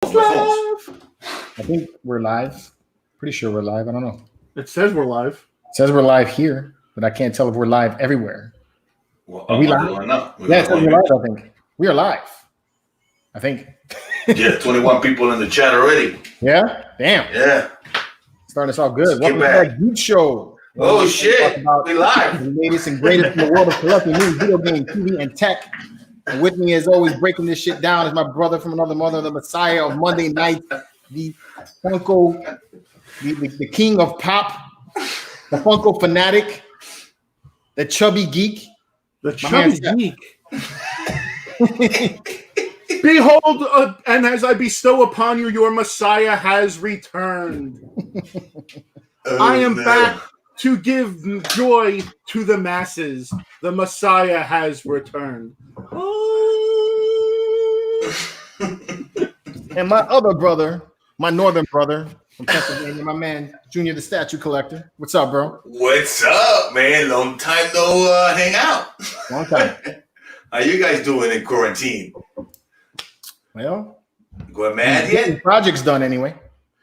Live. I think we're live. Pretty sure we're live. I don't know. It says we're live. It says we're live here, but I can't tell if we're live everywhere. Well, Are we live? Yeah, it says we're live, I think. We are live. I think. Yeah, 21 people in the chat already. Yeah? Damn. Yeah. Starting us off good. Welcome to back. that Geek Show. Oh, shit. We live. The latest and greatest in the world of collecting news, video game, TV, and tech. And with me, as always, breaking this shit down is my brother from another mother, the Messiah of Monday night, the Funko, the king of pop, the Funko fanatic, the chubby geek. The chubby geek. Behold, and as I bestow upon you, your Messiah has returned. I am back to give joy to the masses. The Messiah has returned. And my other brother, my northern brother from Pennsylvania, my man, Junior the Statue Collector. What's up, bro? What's up, man? Long time no hang out. Long time. How you guys doing in quarantine? Well, going mad yet? Project's done anyway.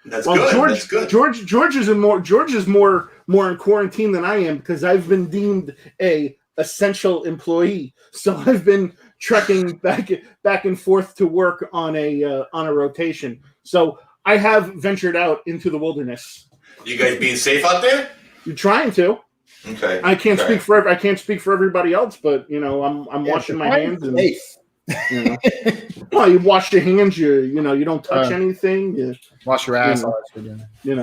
That's good. That's good. George is more in quarantine than I am because I've been deemed a essential employee. So I've been trekking back and forth to work on a rotation. So I have ventured out into the wilderness. You guys being safe out there? You're trying to. Okay. I can't speak for everybody else, but you know, I'm washing my hands and you know. Well, you wash your hands. You don't touch anything. You wash your ass. Yeah.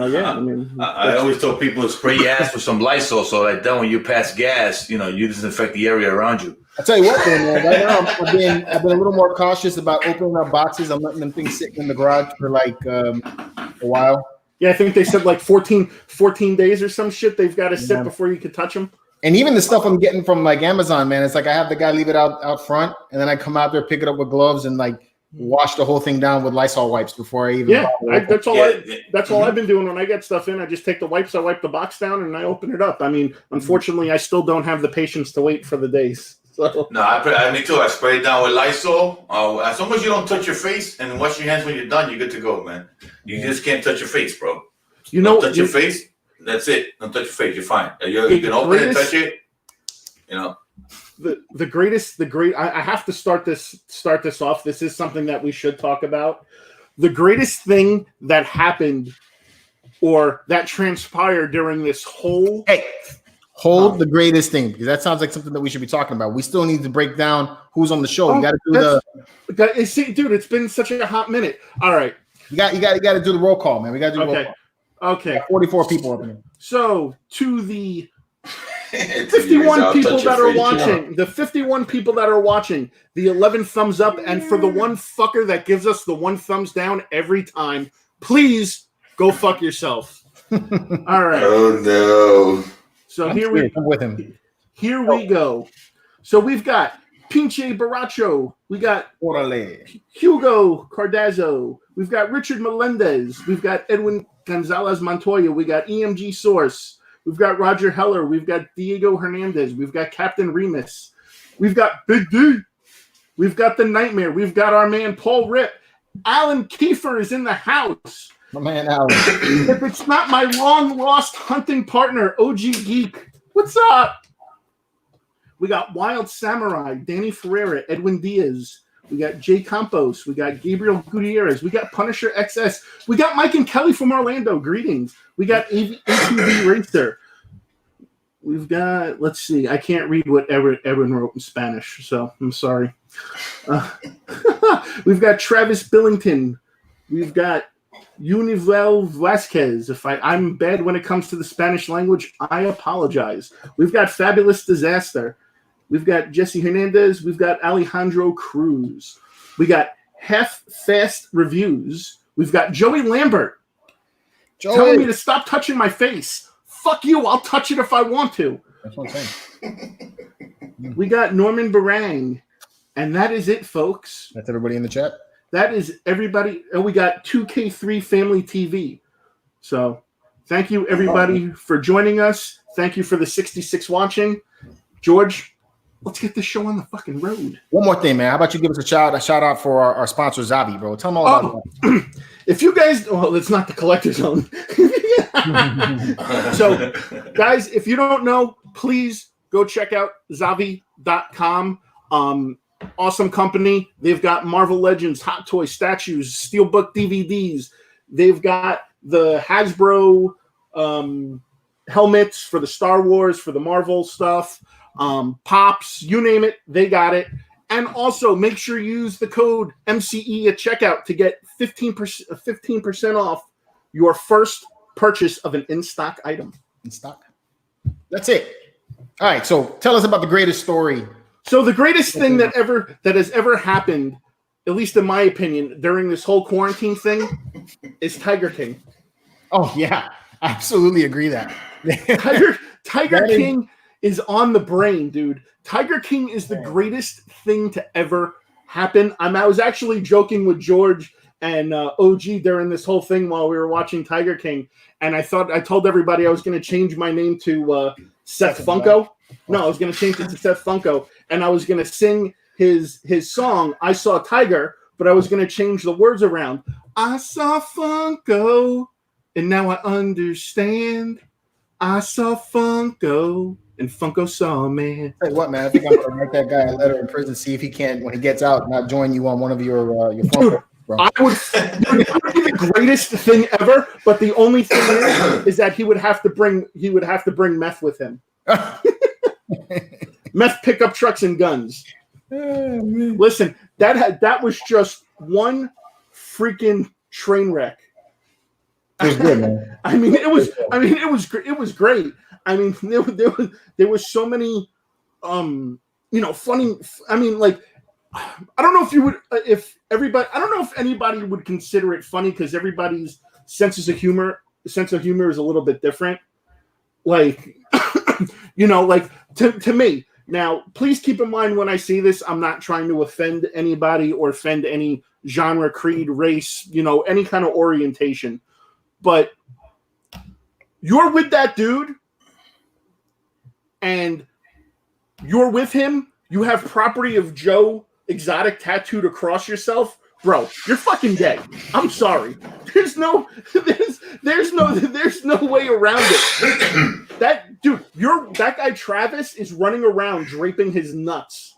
I always tell people to spray your ass with some Lysol, so that then when you pass gas, you disinfect the area around you. I tell you what, man. Right now, I've been a little more cautious about opening up boxes. I'm letting them things sit in the garage for like a while. Yeah, I think they said like 14 days or some shit. They've got to sit before you can touch them. And even the stuff I'm getting from like Amazon, man, it's like I have the guy leave it out front, and then I come out there, pick it up with gloves, and like wash the whole thing down with Lysol wipes before I even. Yeah, that's all I've been doing when I get stuff in. I just take the wipes, I wipe the box down, and I open it up. I mean, unfortunately, I still don't have the patience to wait for the days. So. No, me too. I spray it down with Lysol. As long as you don't touch your face and wash your hands when you're done, you're good to go, man. You just can't touch your face, bro. Touch your face. That's it. Don't touch your face. You're fine. You can open it, touch it. I have to start this off. This is something that we should talk about. The greatest thing that happened or that transpired during this whole the greatest thing, because that sounds like something that we should be talking about. We still need to break down who's on the show. You got to do see, dude, it's been such a hot minute. All right. You got to do the roll call, man. We got to do the roll call. Okay. 44 people up here. So to the 51 people that are watching, the 51 people that are watching, the 11 thumbs up, and for the one fucker that gives us the one thumbs down every time, please go fuck yourself. All right. Oh no. So here we go. So we've got Pinche Baracho. We got Hugo Cardazzo. We've got Richard Melendez. We've got Edwin Gonzalez Montoya. We got EMG Source. We've got Roger Heller. We've got Diego Hernandez. We've got Captain Remus. We've got Big D. We've got The Nightmare. We've got our man Paul Rip. Alan Kiefer is in the house. My man Alan. If it's not my long-lost hunting partner, OG Geek. What's up? We got Wild Samurai, Danny Ferreira, Edwin Diaz. We got Jay Campos. We got Gabriel Gutierrez. We got Punisher XS. We got Mike and Kelly from Orlando. Greetings. We got ATV Racer. We've got, let's see. I can't read what Erin wrote in Spanish, so I'm sorry. We've got Travis Billington. We've got Univel Vasquez. If I'm bad when it comes to the Spanish language, I apologize. We've got Fabulous Disaster. We've got Jesse Hernandez. We've got Alejandro Cruz. We got Half-Fast Reviews. We've got Joey Lambert telling me to stop touching my face. Fuck you. I'll touch it if I want to. That's what I'm saying. We got Norman Barang. And that is it, folks. That's everybody in the chat? That is everybody. And we got 2K3 Family TV. So thank you, everybody, for joining us. Thank you for the 66 watching. George, let's get this show on the fucking road. One more thing, man. How about you give us a shout out for our sponsor, Zavi, bro? Tell them all about that. If you guys, well, it's not the Collector Zone. So, guys, if you don't know, please go check out Zavi.com. Awesome company. They've got Marvel Legends, Hot Toys, statues, Steelbook DVDs. They've got the Hasbro helmets for the Star Wars, for the Marvel stuff, pops, you name it, they got it. And also make sure you use the code MCE at checkout to get 15% off your first purchase of an in-stock item. In stock. That's it. All right, so tell us about the greatest story. So the greatest thing that has ever happened, at least in my opinion, during this whole quarantine thing, is Tiger King. Oh yeah, I absolutely agree that. Tiger King is on the brain, dude. Tiger King is the greatest thing to ever happen. I was actually joking with George and OG during this whole thing while we were watching Tiger King, and I told everybody I was going to change my name to Seth Funko. No, I was going to change it to Seth Funko, and I was going to sing his song, I Saw Tiger, but I was going to change the words around. I saw Funko, and now I understand. I saw Funko, and Funko saw man. Hey, what, man? I think I'm going to write that guy a letter in prison, see if he can, when he gets out, not join you on one of your Funko. Bro. It would be the greatest thing ever, but the only thing is that he would have to bring meth with him. Meth pickup trucks and guns. Listen, that was just one freaking train wreck. It was good, man. It was great. I mean, there was so many funny. I don't know I don't know if anybody would consider it funny because everybody's sense of humor is a little bit different. To me. Now, please keep in mind when I say this, I'm not trying to offend anybody or offend any genre, creed, race, any kind of orientation. But you're with that dude and you're with him, you have property of Joe Exotic tattooed across yourself, bro, you're fucking gay. I'm sorry. There's no way around it. That guy Travis is running around draping his nuts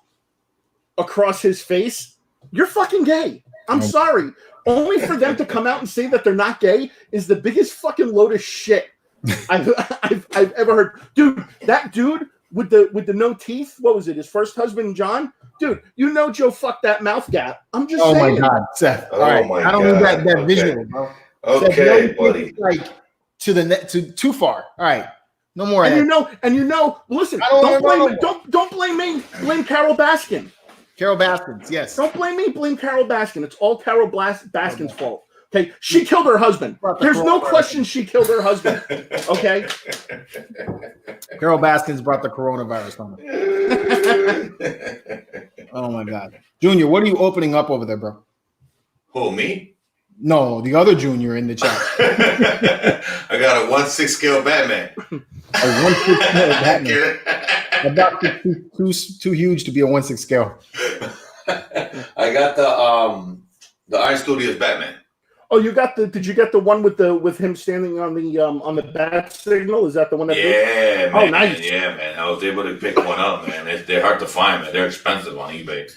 across his face. You're fucking gay. I'm sorry. Only for them to come out and say that they're not gay is the biggest fucking load of shit I've ever heard. Dude, that dude with the no teeth, what was it? His first husband, John? Dude, Joe fucked that mouth gap. I'm just saying. Oh my God, Seth. All right. I don't need that visual, bro. Okay, Seth, buddy. Like to too far. All right. No more. And listen, don't blame me. Blame Carol Baskin. Carol Baskins, yes. Don't blame me. Blame Carol Baskin. It's all Carol Baskin's fault. Okay, she killed her husband. There's no question she killed her husband. Okay. Carol Baskins brought the coronavirus on her. Oh my God, Junior, what are you opening up over there, bro? Who, me? No, the other Junior in the chat. I got a 1/6 scale Batman. A 1/6 scale Batman. About too huge to be a 1/6 scale. I got the Iron Studios Batman. Oh, did you get the one with him standing on the bat signal? Is that the one that man. Oh, nice. Yeah, man. I was able to pick one up, man. They're hard to find, man. They're expensive on eBay.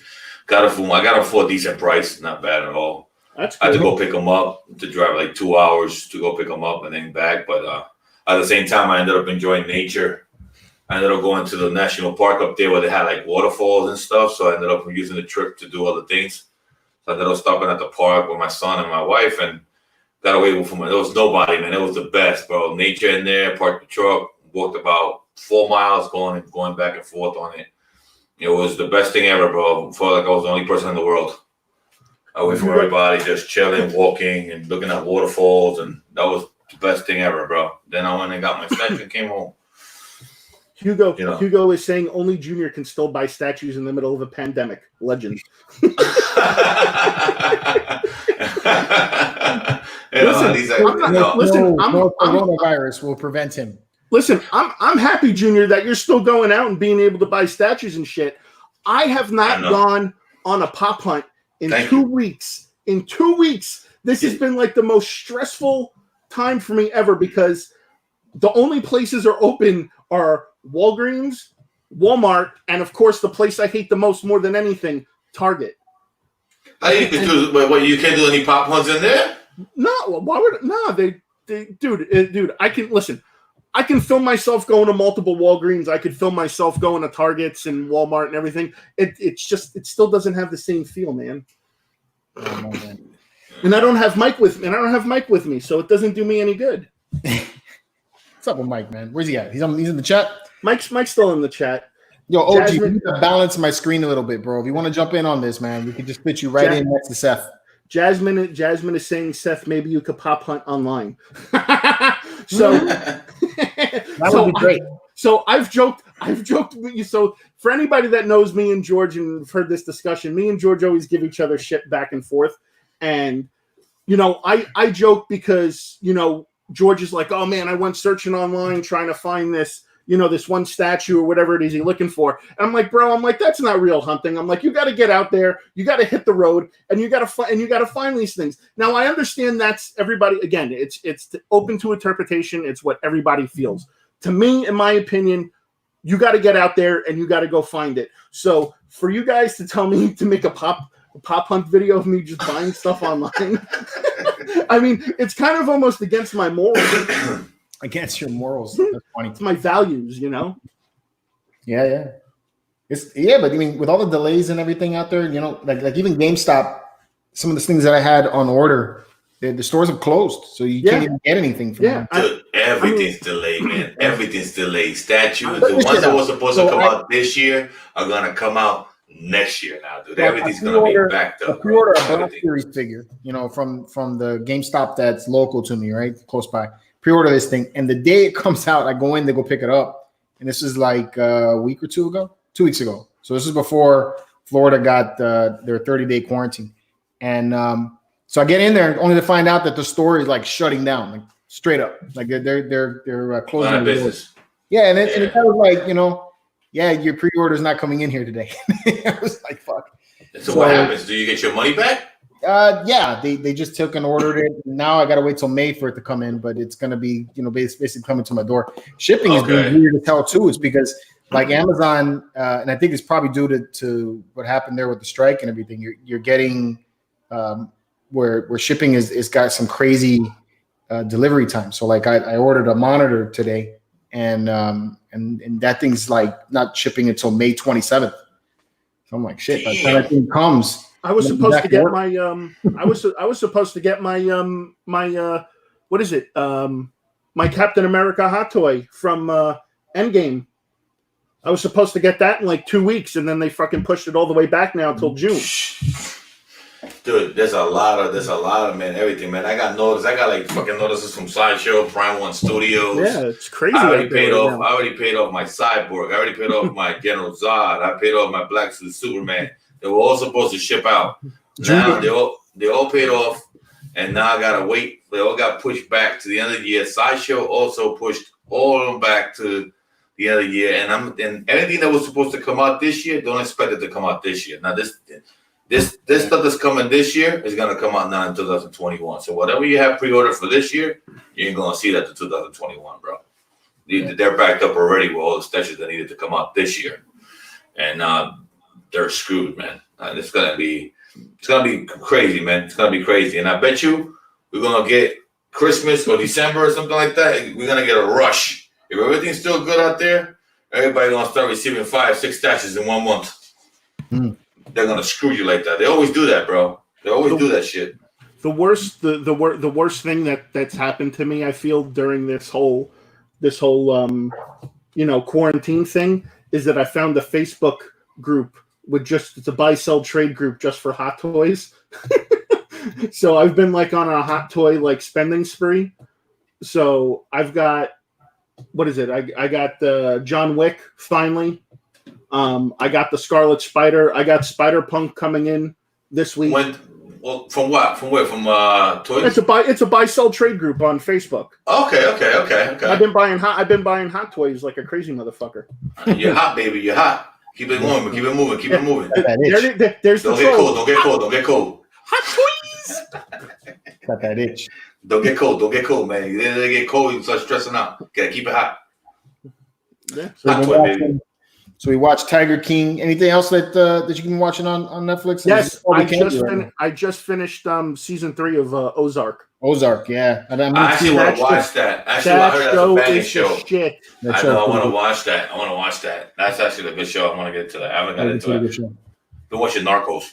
I got them for a decent price, not bad at all. That's I had to go pick them up, to drive like 2 hours to go pick them up and then back. But at the same time, I ended up enjoying nature. I ended up going to the national park up there where they had like waterfalls and stuff. So I ended up using the trip to do other things. So I ended up stopping at the park with my son and my wife and got away from it. There was nobody, man. It was the best, bro. Nature in there, parked the truck, walked about 4 miles going back and forth on it. It was the best thing ever, bro. I felt like I was the only person in the world. Away from everybody, just chilling, walking, and looking at waterfalls. And that was the best thing ever, bro. Then I went and got my statue and came home. Hugo is saying only Junior can still buy statues in the middle of a pandemic. Legend. No coronavirus will prevent him. Listen, I'm happy, Junior, that you're still going out and being able to buy statues and shit. I have not gone on a pop hunt in 2 weeks. In 2 weeks, this has been like the most stressful time for me ever because the only places are open are Walgreens, Walmart, and of course the place I hate the most more than anything, Target. What, you can't do any pop hunts in there? No, why would dude, I can listen. I can film myself going to multiple Walgreens. I could film myself going to Targets and Walmart and everything. It still doesn't have the same feel, man. Oh, man. And I don't have Mike with me, so it doesn't do me any good. What's up with Mike, man? Where's he at? He's in the chat. Mike's still in the chat. Yo, OG, you need to balance my screen a little bit, bro. If you want to jump in on this, man, we could just fit you right in next to Seth. Jasmine is saying, Seth, maybe you could pop hunt online. So that would be great. So I've joked with you. So for anybody that knows me and George and have heard this discussion, me and George always give each other shit back and forth. And, I joke because, George is like, oh man, I went searching online trying to find this, this one statue or whatever it is he's looking for. And I'm like, bro, that's not real hunting. I'm like, you got to get out there, you got to hit the road, and you got to find these things. Now I understand that's everybody. Again, it's open to interpretation. It's what everybody feels. To me, in my opinion, you got to get out there and you got to go find it. So for you guys to tell me to make a pop hunt video of me just buying stuff online, I mean, it's kind of almost against my morals. Against your morals. That's funny. It's my values, Yeah. But I mean, with all the delays and everything out there, like even GameStop, some of the things that I had on order, the stores have closed, so you can't even get anything from them. Dude, everything's delayed, man. Everything's delayed. Statues, the ones that were supposed to come out this year are gonna come out next year now, dude. Everything's gonna be backed up. I pre-order a Black Series figure, from the GameStop that's local to me, right, close by. Pre-order this thing, and the day it comes out, I go in to go pick it up, and this is like a week or 2 weeks ago. So this is before Florida got their 30-day quarantine, and so I get in there only to find out that the store is like shutting down, like straight up, like they're closing the doors. Yeah, and it kind of like your pre-order is not coming in here today. I was like, fuck. So what happens? Do you get your money back? Yeah, they just took and ordered it. Now I gotta wait till May for it to come in, but it's gonna be basically coming to my door. Shipping is being weird to tell too. It's because like Amazon, and I think it's probably due to what happened there with the strike and everything. You're getting where shipping is got some crazy delivery time. So like I ordered a monitor today, and that thing's like not shipping until May 27th. So I'm like, shit. By the time that thing comes. I was supposed to get my I was supposed to get my what is it? My Captain America hot toy from Endgame. I was supposed to get that in like 2 weeks, and then they fucking pushed it all the way back now until June. Dude, there's a lot of man, everything, man. I got like fucking notices from Sideshow, Prime One Studios. Yeah, it's crazy. I already paid off my Cyborg. I already paid off my General Zod. I paid off my Black Suit Superman. They were all supposed to ship out. Now they all paid off, and now I gotta wait. They all got pushed back to the end of the year. Sideshow also pushed all of them back to the end of the year, and anything that was supposed to come out this year, don't expect it to come out this year. Now this stuff that's coming this year is gonna come out now in 2021. So whatever you have pre-ordered for this year, you ain't gonna see that to 2021, bro. They're backed up already with all the statues that needed to come out this year, and they're screwed, man. It's gonna be crazy, man. It's gonna be crazy, and I bet you we're gonna get Christmas or December or something like that. We're gonna get a rush. If everything's still good out there, everybody's gonna start receiving 5-6 statues in 1 month. They're gonna screw you like that. They always do that, bro. They always do that shit. The worst thing that's happened to me, I feel, during this whole quarantine thing is that I found a Facebook group with it's a buy sell trade group just for hot toys. So I've been like on a hot toy like spending spree. So I've got I got the John Wick finally. I got the Scarlet Spider. I got Spider-Punk coming in this week. When Well, from what? From where? From toys? It's a buy sell trade group on Facebook. Okay. I've been buying hot toys like a crazy motherfucker. You're hot, baby. You're hot. Keep it moving. Keep it moving. Keep it moving. There's don't the get troll. cold. Don't get cold. Don't get cold. Hot toys. Got that itch. Don't get cold. Don't get cold, man. You get cold, you start stressing out. Gotta keep it hot. Yeah. Hot toy, baby. So we watched Tiger King. Anything else that you've been watching on Netflix? Yes, I just finished season 3 of Ozark. Ozark, yeah. I actually want to watch that. Actually, I heard that's a banging show. Shit. I know. I want to watch that. I want to watch that. That's actually a good show. I want to get into that. I haven't got into it. Been watching Narcos.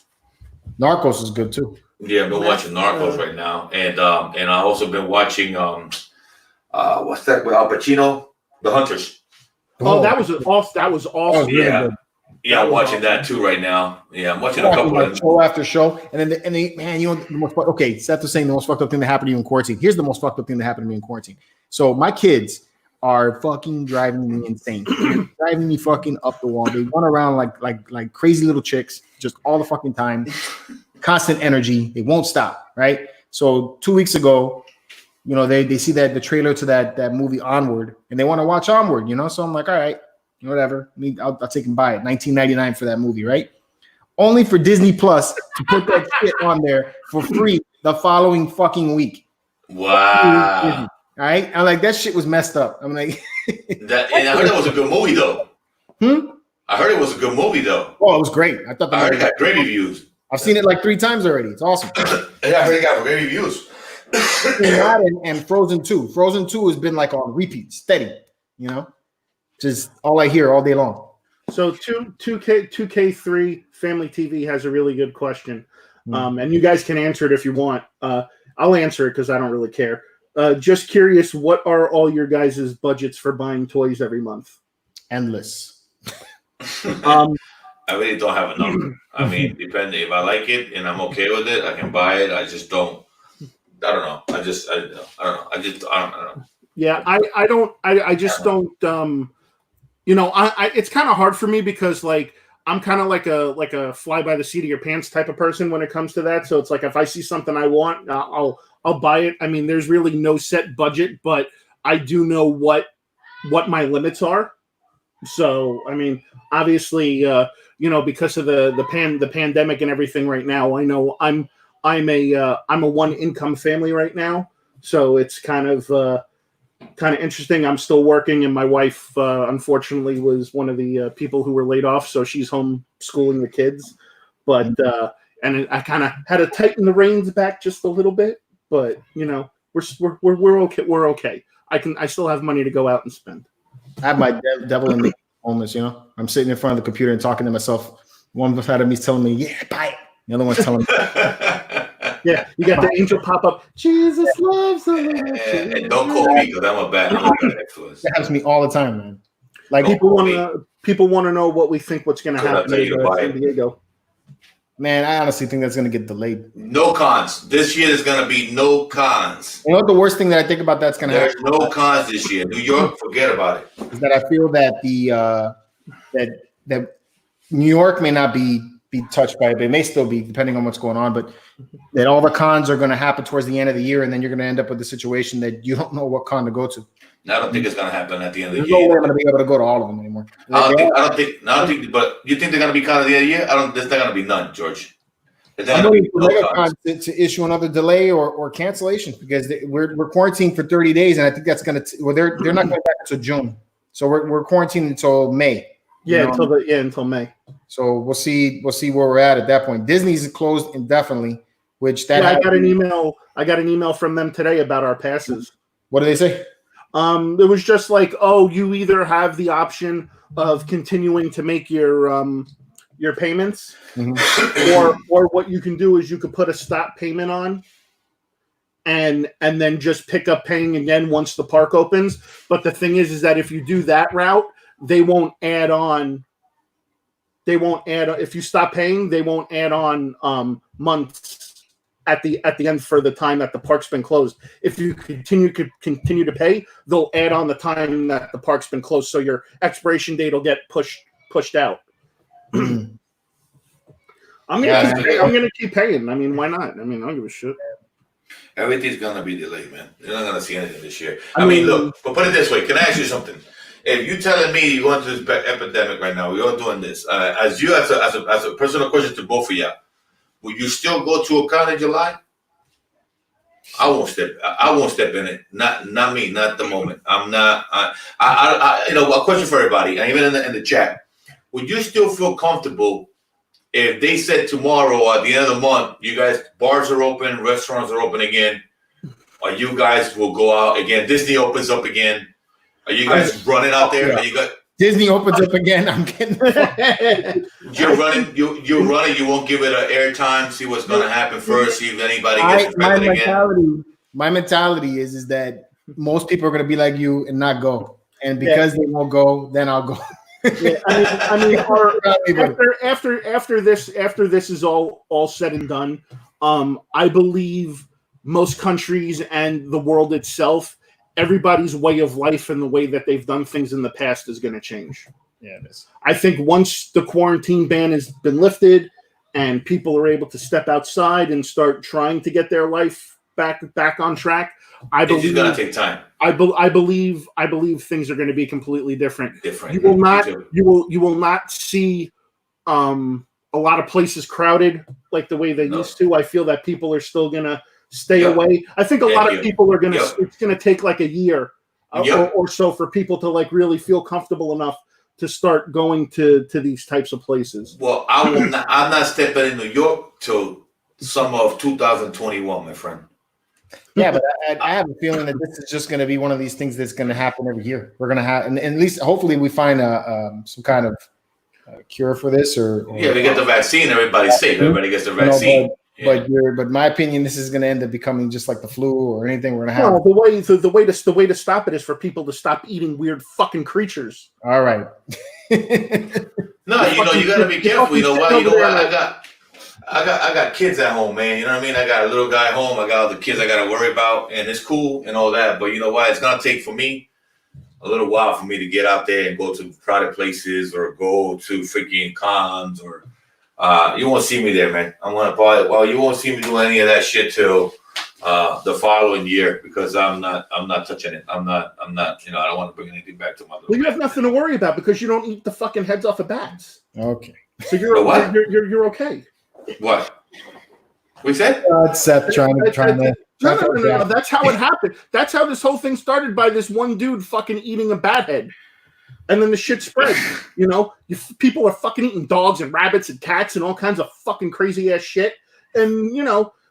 Narcos is good too. Yeah, I've been watching Narcos right now, and I also been watching what's that with Al Pacino, The Hunters. Oh, that was awesome. Oh, yeah. Yeah, I'm watching that too right now. Yeah, I'm watching a couple of show after show, and then man, you know the most okay. Seth was saying the most fucked up thing that happened to you in quarantine. Here's the most fucked up thing that happened to me in quarantine. So my kids are fucking driving me insane, driving me fucking up the wall. They run around like crazy little chicks, just all the fucking time, constant energy. They won't stop, right? So 2 weeks ago, you know, they see that the trailer to that movie Onward, and they want to watch Onward, you know. So I'm like, all right. Whatever. I'll take and buy it. $19.99 for that movie, right? Only for Disney Plus to put that shit on there for free the following fucking week. Wow. All right. I'm like, that shit was messed up. I'm like, and I heard it was a good movie though. I heard it was a good movie though. Oh, it was great. I heard it got great reviews. I've seen it like 3 times already. It's awesome. Yeah, I heard it got great reviews. and Frozen 2. Frozen 2 has been like on repeat, steady, you know. Just all I hear all day long. So 2K3 Family TV has a really good question. And you guys can answer it if you want. I'll answer it because I don't really care. Just curious, what are all your guys' budgets for buying toys every month? Endless. I really don't have a number. I mean, depending if I like it and I'm okay with it, I can buy it. I just don't. I don't know. I don't know. Yeah, I just don't. You know, it's kind of hard for me because like I'm kind of like a fly by the seat of your pants type of person when it comes to that. So it's like if I see something I want, I'll buy it. I mean, there's really no set budget, but I do know what my limits are. So I mean, obviously, you know, because of the pandemic and everything right now, I know I'm a one income family right now, so it's kind of interesting. I'm still working, and my wife, unfortunately, was one of the people who were laid off, so she's home schooling the kids. But and I kind of had to tighten the reins back just a little bit. But you know, we're okay. We're okay. I still have money to go out and spend. I have my devil in me moments. You know, I'm sitting in front of the computer and talking to myself. One side of me is telling me, "Yeah, buy it." The other one's telling me. Yeah, you got the angel pop up. Jesus loves a little kid. And don't call me because I'm a bad influence. That happens to me all the time, man. Like people want to know what we think what's going to happen in San Diego. Man, I honestly think that's going to get delayed. No cons. This year there's going to be no cons. You know what the worst thing that I think about that's going to happen? There's no cons this year. New York, forget about it. Is that I feel that that New York may not be touched by it, but it may still be, depending on what's going on. But that all the cons are going to happen towards the end of the year, and then you're going to end up with the situation that you don't know what con to go to. I don't think it's going to happen at the end of the There's year. no way I'm going to be able to go to all of them anymore. I don't think. But you think they're going to be con at the end of the year? There's not going to be none, George. I'm waiting for MegaCon to issue another delay or cancellation because we're quarantined for 30 days, and I think that's going to. Well, they're not going back until June, so we're quarantined until May. Yeah, until May. So we'll see where we're at that point. Disney's closed indefinitely, which I got an email. I got an email from them today about our passes. What did they say? It was just like, oh, you either have the option of continuing to make your payments, or what you can do is you could put a stop payment on, and then just pick up paying again once the park opens. But the thing is that if you do that route, they won't add on. If you stop paying, they won't add on months at the end for the time that the park's been closed. If you continue to pay, they'll add on the time that the park's been closed, so your expiration date will get pushed out. I'm gonna keep paying. I mean, why not? I mean, I don't give a shit. Everything's gonna be delayed, man. You're not gonna see anything this year. I mean, look, but put it this way. Can I ask you something? If you telling me you're going through this epidemic right now, we're all doing this. As a personal question to both of you, will you still go to a con in July? I won't step in it. Not me. Not at the moment. I'm not. A question for everybody, and even in the chat. Would you still feel comfortable if they said tomorrow or at the end of the month, you guys, bars are open, restaurants are open again, or you guys will go out again? Disney opens up again. Are you guys running out there? Yeah. Are you guys? Disney opens up again. I'm getting. You're running. You're running. You won't give it an airtime. See what's going to happen first. See if anybody gets infected again. My mentality is that most people are going to be like you and not go, and because they won't go, then I'll go. Yeah, I mean, after this is all said and done, I believe most countries and the world itself, everybody's way of life and the way that they've done things in the past is going to change. Yeah, it is. I think once the quarantine ban has been lifted and people are able to step outside and start trying to get their life back on track, I believe it's going to take time. I believe things are going to be completely different. You will not see a lot of places crowded like the way they used to. I feel that people are still going to stay away. I think a lot of people are going to. It's going to take like a year or so for people to like really feel comfortable enough to start going to these types of places. Well, I'm not stepping in New York till summer of 2021, my friend. Yeah, but I have a feeling that this is just going to be one of these things that's going to happen every year. We're going to have, and at least hopefully we find some kind of cure for this, or we get the vaccine. Everybody's safe. Everybody gets the vaccine. But my opinion, this is going to end up becoming just like the flu or anything we're going to have. No, the way to stop it is for people to stop eating weird fucking creatures. All right. No, you got to be careful. You know what? I got kids at home, man. You know what I mean? I got a little guy at home. I got all the kids I got to worry about, and it's cool and all that. But you know what? It's going to take for me a little while for me to get out there and go to crowded places or go to freaking cons or you won't see me there, man. I'm going to probably, you won't see me do any of that shit till the following year because I'm not touching it. I'm not, I don't want to bring anything back to my little you have nothing to worry about because you don't eat the fucking heads off of bats. Okay. So you're okay. What? We said? Seth trying to. No. That's how it happened. That's how this whole thing started by this one dude fucking eating a bat head. And then the shit spread. People are fucking eating dogs and rabbits and cats and all kinds of fucking crazy ass shit. And,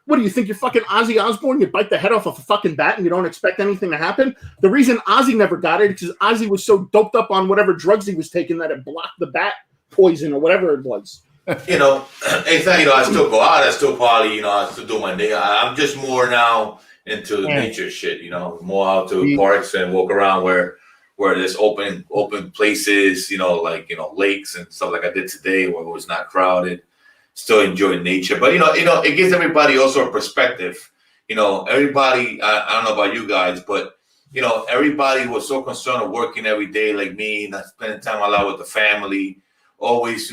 what do you think? You're fucking Ozzy Osbourne? You bite the head off of a fucking bat and you don't expect anything to happen? The reason Ozzy never got it is because Ozzy was so doped up on whatever drugs he was taking that it blocked the bat poison or whatever it was. I still go out. I still party. I still do my day. I'm just more now into nature shit. More out to parks and walk around where there's open places. Lakes and stuff like I did today, where it was not crowded. Still enjoying nature, but it gives everybody also a perspective. Everybody. I don't know about you guys, but everybody was so concerned with working every day, like me, not spending time a lot with the family. Always,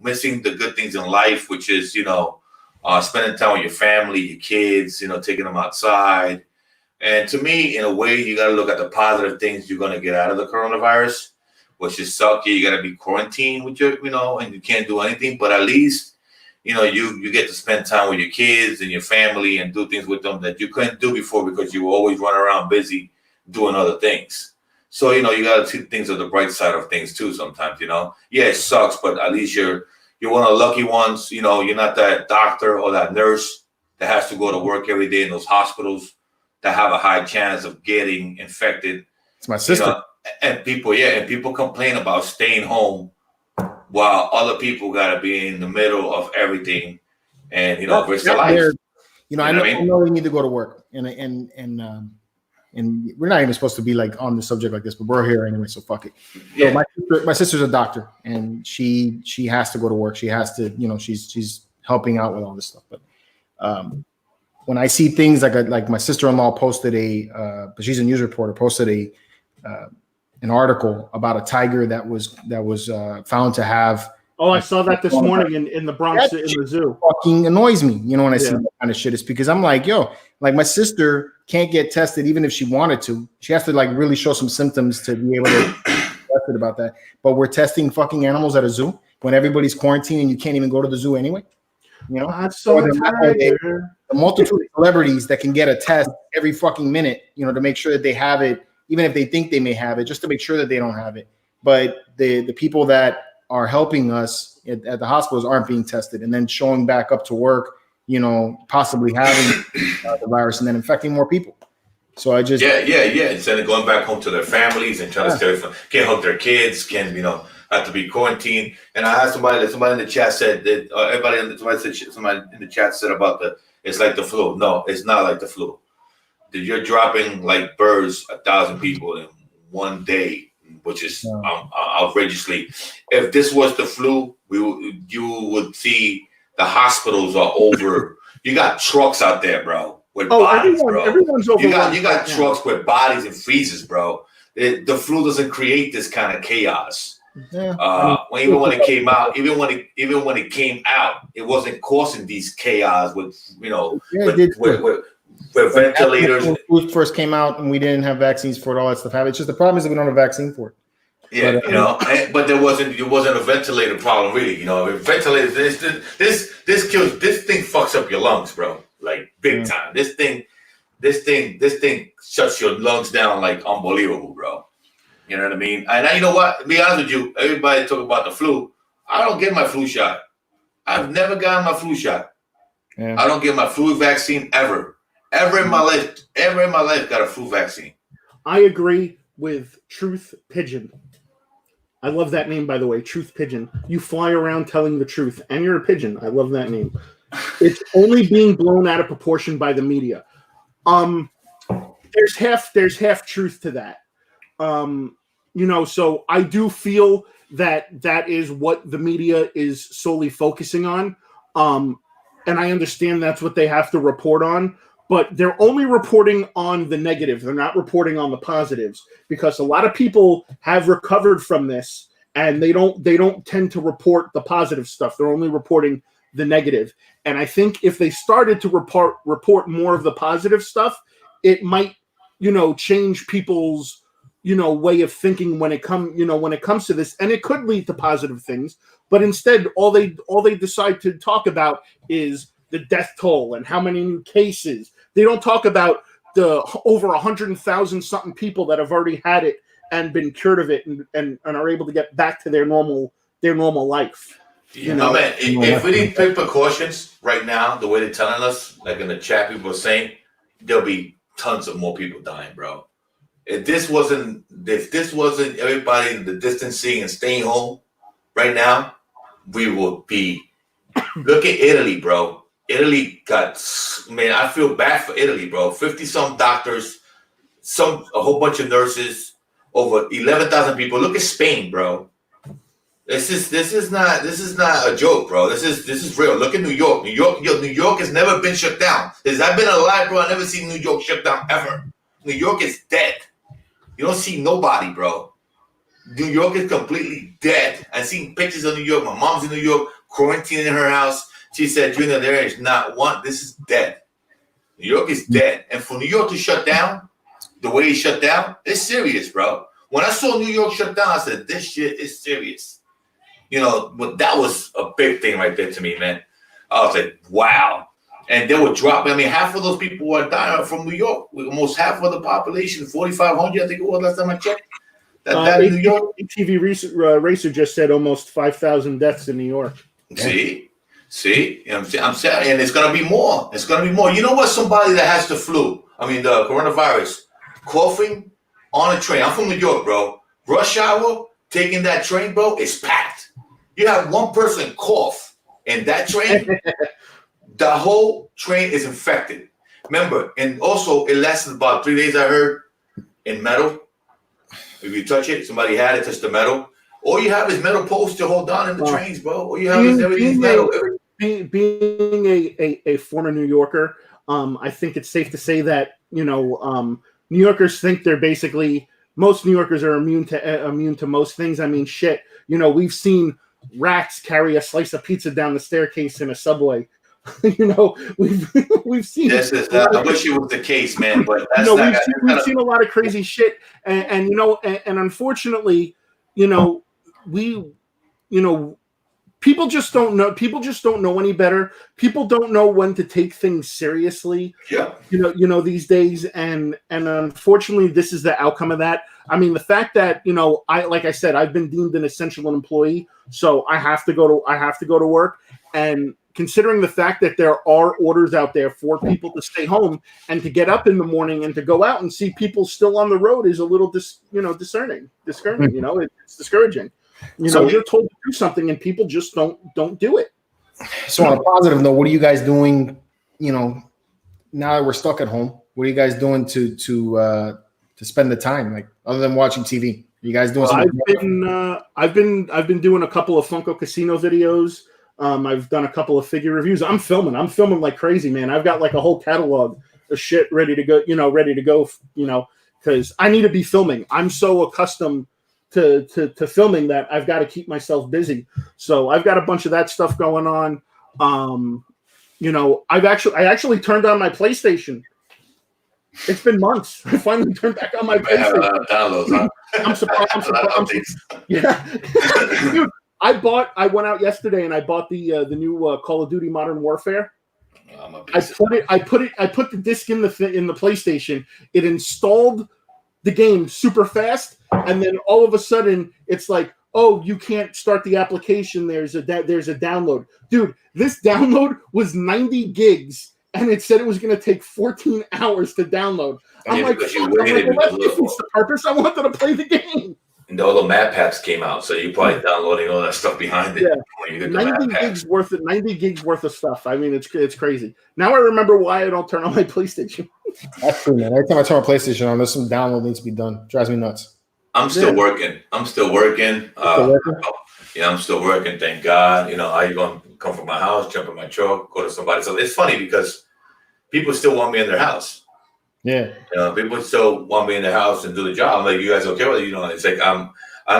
missing the good things in life, which is, spending time with your family, your kids, taking them outside. And to me, in a way, you got to look at the positive things you're going to get out of the coronavirus, which is sucky. You got to be quarantined with your, and you can't do anything. But at least, you get to spend time with your kids and your family and do things with them that you couldn't do before because you were always running around busy doing other things. So, you got to see things on the bright side of things, too, sometimes, Yeah, it sucks, but at least you're one of the lucky ones. You're not that doctor or that nurse that has to go to work every day in those hospitals that have a high chance of getting infected. It's my sister. And people complain about staying home while other people got to be in the middle of everything and, risk their life. I know we need to go to work. And we're not even supposed to be like on the subject like this, but we're here anyway, so fuck it. Yeah. So my sister's a doctor, and she has to go to work. She has to, she's helping out with all this stuff. But when I see things like my sister-in-law posted but she's a news reporter, posted an article about a tiger that was found to have Oh, I saw that this morning in the Bronx in the zoo. Fucking annoys me, when I see that kind of shit. It's because I'm like, like my sister can't get tested even if she wanted to. She has to like really show some symptoms to be able to get tested about that. But we're testing fucking animals at a zoo when everybody's quarantined and you can't even go to the zoo anyway. That's so the multitude of celebrities that can get a test every fucking minute, to make sure that they have it, even if they think they may have it, just to make sure that they don't have it. But the people that are helping us at the hospitals aren't being tested and then showing back up to work, possibly having the virus and then infecting more people. So I just instead of going back home to their families and trying to stay, can't hug their kids, can't have to be quarantined. And I had somebody in the chat said that somebody in the chat said about it's like the flu. No, it's not like the flu. You're dropping like birds 1,000 people in one day, which is outrageously. If this was the flu, you would see the hospitals are over. You got trucks out there, bro, with bodies, bro. Everyone's over. You got trucks with bodies and freezers, bro. The flu doesn't create this kind of chaos. Yeah. Even when it came out, it wasn't causing these chaos with with ventilators. When flu first came out and we didn't have vaccines for it, all that stuff. It's just the problem is that we don't have a vaccine for it. Yeah, but it wasn't a ventilator problem, really. Ventilators. This kills. This thing fucks up your lungs, bro. Like big time. This thing shuts your lungs down like unbelievable, bro. You know what I mean? And you know what? To be honest with you, everybody talk about the flu. I don't get my flu shot. I've never gotten my flu shot. Yeah. I don't get my flu vaccine ever. Ever in my life got a flu vaccine. I agree with Truth Pigeon. I love that name, by the way, Truth Pigeon. You fly around telling the truth, and you're a pigeon. I love that name. It's only being blown out of proportion by the media. There's half truth to that. So I do feel that is what the media is solely focusing on. And I understand that's what they have to report on, but they're only reporting on the negative. They're not reporting on the positives because a lot of people have recovered from this and they don't tend to report the positive stuff. They're only reporting the negative. And I think if they started to report more of the positive stuff, it might, change people's way of thinking when it comes to this, and it could lead to positive things. But instead, all they decide to talk about is the death toll and how many new cases. They don't talk about the over 100,000 something people that have already had it and been cured of it and are able to get back to their normal life. Man, if we didn't take precautions right now, the way they're telling us, like in the chat, people are saying, there'll be tons of more people dying, bro. If this wasn't everybody in the distancing and staying home right now, we would be. Look at Italy, bro. Italy I feel bad for Italy, bro. 50-some doctors, a whole bunch of nurses, over 11,000 people. Look at Spain, bro. This is not a joke, bro. This is real. Look at New York. New York has never been shut down. Since I've been alive, bro, I've never seen New York shut down ever. New York is dead. You don't see nobody, bro. New York is completely dead. I've seen pictures of New York. My mom's in New York, quarantined in her house. She said, Junior, there is not one. This is dead. New York is dead. And for New York to shut down, the way it shut down, it's serious, bro. When I saw New York shut down, I said, this shit is serious. But that was a big thing right there to me, man. I was like, wow. And they were dropping. half of those people were dying from New York. Almost half of the population, 4,500, I think it was last time I checked. That New York. TV Racer just said almost 5,000 deaths in New York. See? I'm saying, and it's going to be more. It's going to be more. You know what? Somebody that has the coronavirus, coughing on a train. I'm from New York, bro. Rush hour, taking that train, bro, is packed. You have one person cough in that train. The whole train is infected. Remember, and also it lasted about 3 days, I heard, in metal. If you touch it, somebody had it, touch the metal. All you have is metal posts to hold on in the trains, bro. All you have is everything's metal. Being a former New Yorker, I think it's safe to say that, New Yorkers think they're basically, most New Yorkers are immune to most things. Shit. We've seen rats carry a slice of pizza down the staircase in a subway. We've seen. This is. I wish it was the case, man, but that's we've seen a lot of crazy shit, and unfortunately, people just don't know. People just don't know any better. People don't know when to take things seriously. Yeah. These days, and unfortunately, this is the outcome of that. I mean, the fact that like I said, I've been deemed an essential employee, so I have to go to work. And considering the fact that there are orders out there for people to stay home and to get up in the morning and to go out and see people still on the road is a little discerning. It's discouraging. You're told to do something and people just don't do it. So on a positive note, what are you guys doing? Now that we're stuck at home, what are you guys doing to spend the time, like other than watching TV? Are you guys doing something? I've been doing a couple of Funko Casino videos. I've done a couple of figure reviews. I'm filming like crazy, man. I've got like a whole catalog of shit ready to go, because I need to be filming. I'm so accustomed to filming that I've got to keep myself busy. So I've got a bunch of that stuff going on. I actually turned on my PlayStation. It's been months. I finally turned back on my PlayStation. Downloads, huh? I'm surprised. Yeah. Dude, I went out yesterday and I bought the new Call of Duty Modern Warfare. I put the disc in the PlayStation. It installed the game super fast, and then all of a sudden it's like, oh, you can't start the application. There's a download. Dude, this download was 90 gigs, and it said it was going to take 14 hours to download. I'm like, that defeats the purpose. I wanted to play the game. And all the map packs came out, so you're probably downloading all that stuff behind it. Yeah. When you get 90 gigs worth of stuff. I mean, it's crazy. Now I remember why I don't turn on my PlayStation. That's true, man. Every time I turn my PlayStation on, there's some download needs to be done. Drives me nuts. I'm still working. I'm still working. I'm still working. Thank God. I going to come from my house, jump in my truck, go to somebody. So it's funny because people still want me in their house. Yeah. People still want me in their house and do the job. I'm like, you guys okay with it? It's like I'm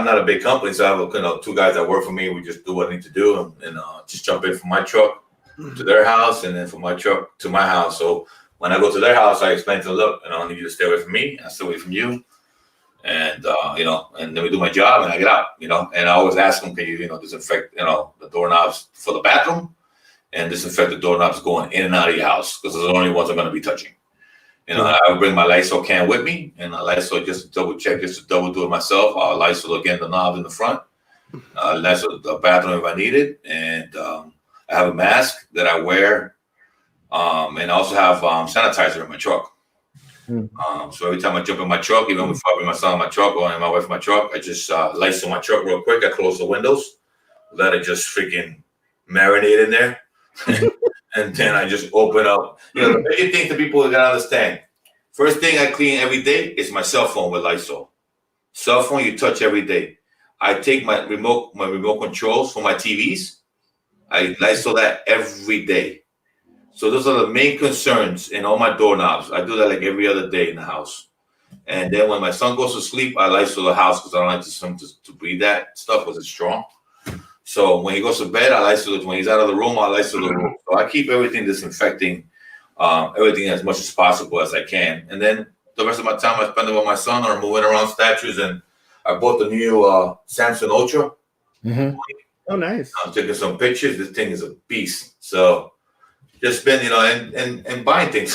not a big company, so I have two guys that work for me. We just do what I need to do and just jump in from my truck to their house and then from my truck to my house. So when I go to their house, I explain to them, look, I need you to stay away from me. I stay away from you. And, and then we do my job and I get out, and I always ask them, can you, disinfect, the doorknobs for the bathroom and disinfect the doorknobs going in and out of your house because those are the only ones I'm going to be touching. I would bring my Lysol can with me and Lysol just to double check, just to double do it myself. Lysol again, the knobs in the front, Lysol the bathroom if I need it. And I have a mask that I wear and I also have sanitizer in my truck. So every time I jump in my truck, even if I bring my son in my truck or my wife in my truck, I just Lysol my truck real quick. I close the windows, let it just freaking marinate in there. And then I just open up. The biggest thing that people gotta understand. First thing I clean every day is my cell phone with Lysol. Cell phone you touch every day. I take my remote controls for my TVs. I Lysol that every day. So those are the main concerns in all my doorknobs. I do that like every other day in the house. And then when my son goes to sleep, I Lysol the house because I don't like to breathe that stuff because it's strong. So when he goes to bed, I Lysol it. When he's out of the room, I Lysol the room. So I keep everything disinfecting, everything as much as possible as I can. And then the rest of my time I spend it with my son or moving around statues. And I bought the new Samsung Ultra. Mm-hmm. Oh, nice. I'm taking some pictures. This thing is a beast. So just been, and buying things.